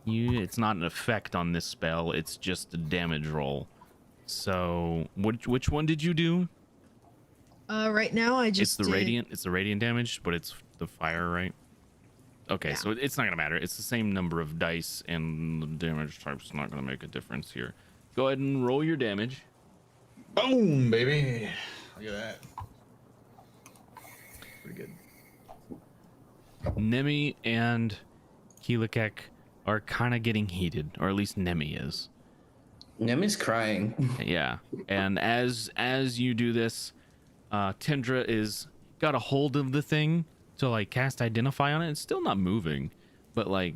It's not an effect on this spell. It's just a damage roll. So, which one did you do? Right now, I just It's the did- radiant. It's the radiant damage, but it's the fire, right? Okay, Yeah. so it's not gonna matter. It's the same number of dice, and the damage type's not gonna make a difference here. Go ahead and roll your damage. Boom, baby. Look at that. Pretty good. Nemi and Keelikek are kind of getting heated, or at least Nemi is. Nemi's crying. Yeah, and as you do this, Tindra is got a hold of the thing to like cast Identify on it. It's still not moving, but like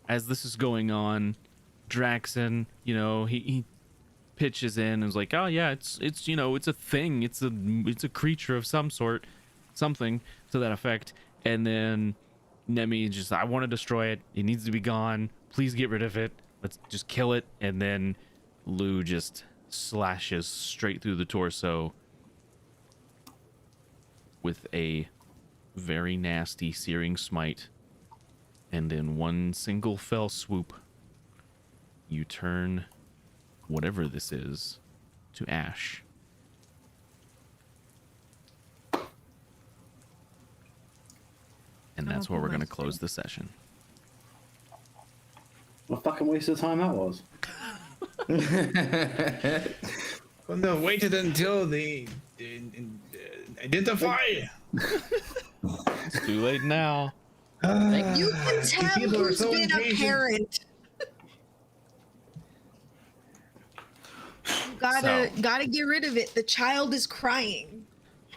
as this is going on, Draxon, you know, he pitches in and is like, oh yeah, it's you know, it's a thing, it's a creature of some sort, something to that effect. And then Nemi just, I want to destroy it. It needs to be gone. Please get rid of it. Let's just kill it. And then Lou just slashes straight through the torso with a very nasty searing smite. And in one single fell swoop, you turn whatever this is to ash. And that's where we're going to close the session. What a fucking waste of time that was. Well, no, waited until they identify. It's too late now. You can tell people are who's so been a impatient. parent. You gotta get rid of it. The child is crying.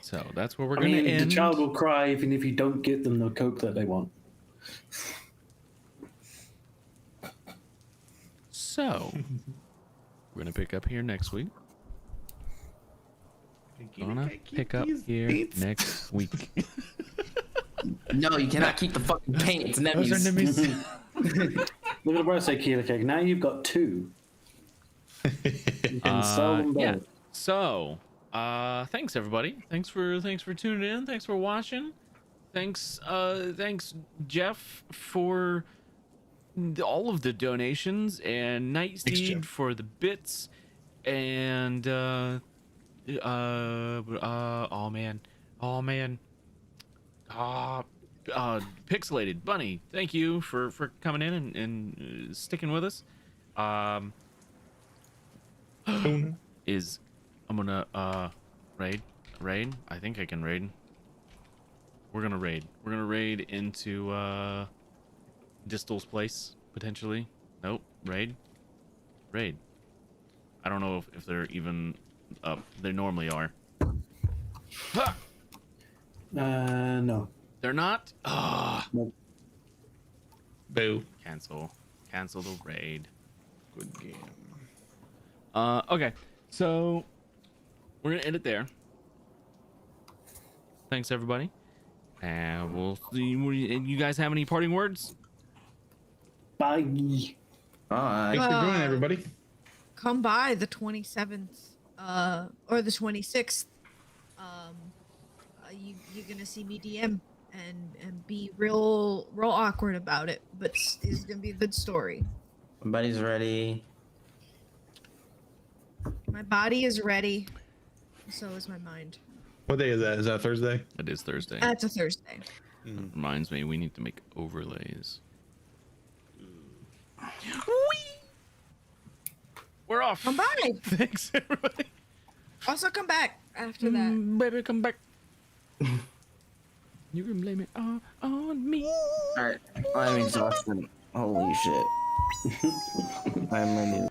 So that's where we're I going to mean, end. the child will cry even if you don't get them the Coke that they want. So we're going to pick up here next week. Next week. No, you cannot keep the fucking paint. It's Nemi's. Look at the bright side, Keelikek. Now you've got two. You can sell them both. Yeah. So, thanks everybody. Thanks for tuning in. Thanks for watching. Thanks Jeff for all of the donations, and Nightsteed Jeff. for the bits, and oh man, Pixelated Bunny, thank you for coming in and sticking with us. I'm gonna raid. I think I can raid. We're gonna raid into Distal's place potentially. Nope. Raid. I don't know if they're even up. They normally are. Ha! No. They're not. Nope. Boo. Cancel the raid. Good game. Okay, so we're gonna end it there. Thanks everybody, and we'll see. You guys have any parting words? Bye. Bye. Thanks for joining, everybody. Come by the 27th, or the 26th. You're gonna see me DM and be real awkward about it, but it's gonna be a good story. My buddy's ready. My body is ready, so is my mind. What day is that? Is that Thursday? It is Thursday. That's a Thursday. That reminds me, we need to make overlays. We're off. Come by. Thanks everybody. Also, come back after that. Baby, come back. You can blame it all on me. Alright, I'm exhausted. Holy shit. I'm ready.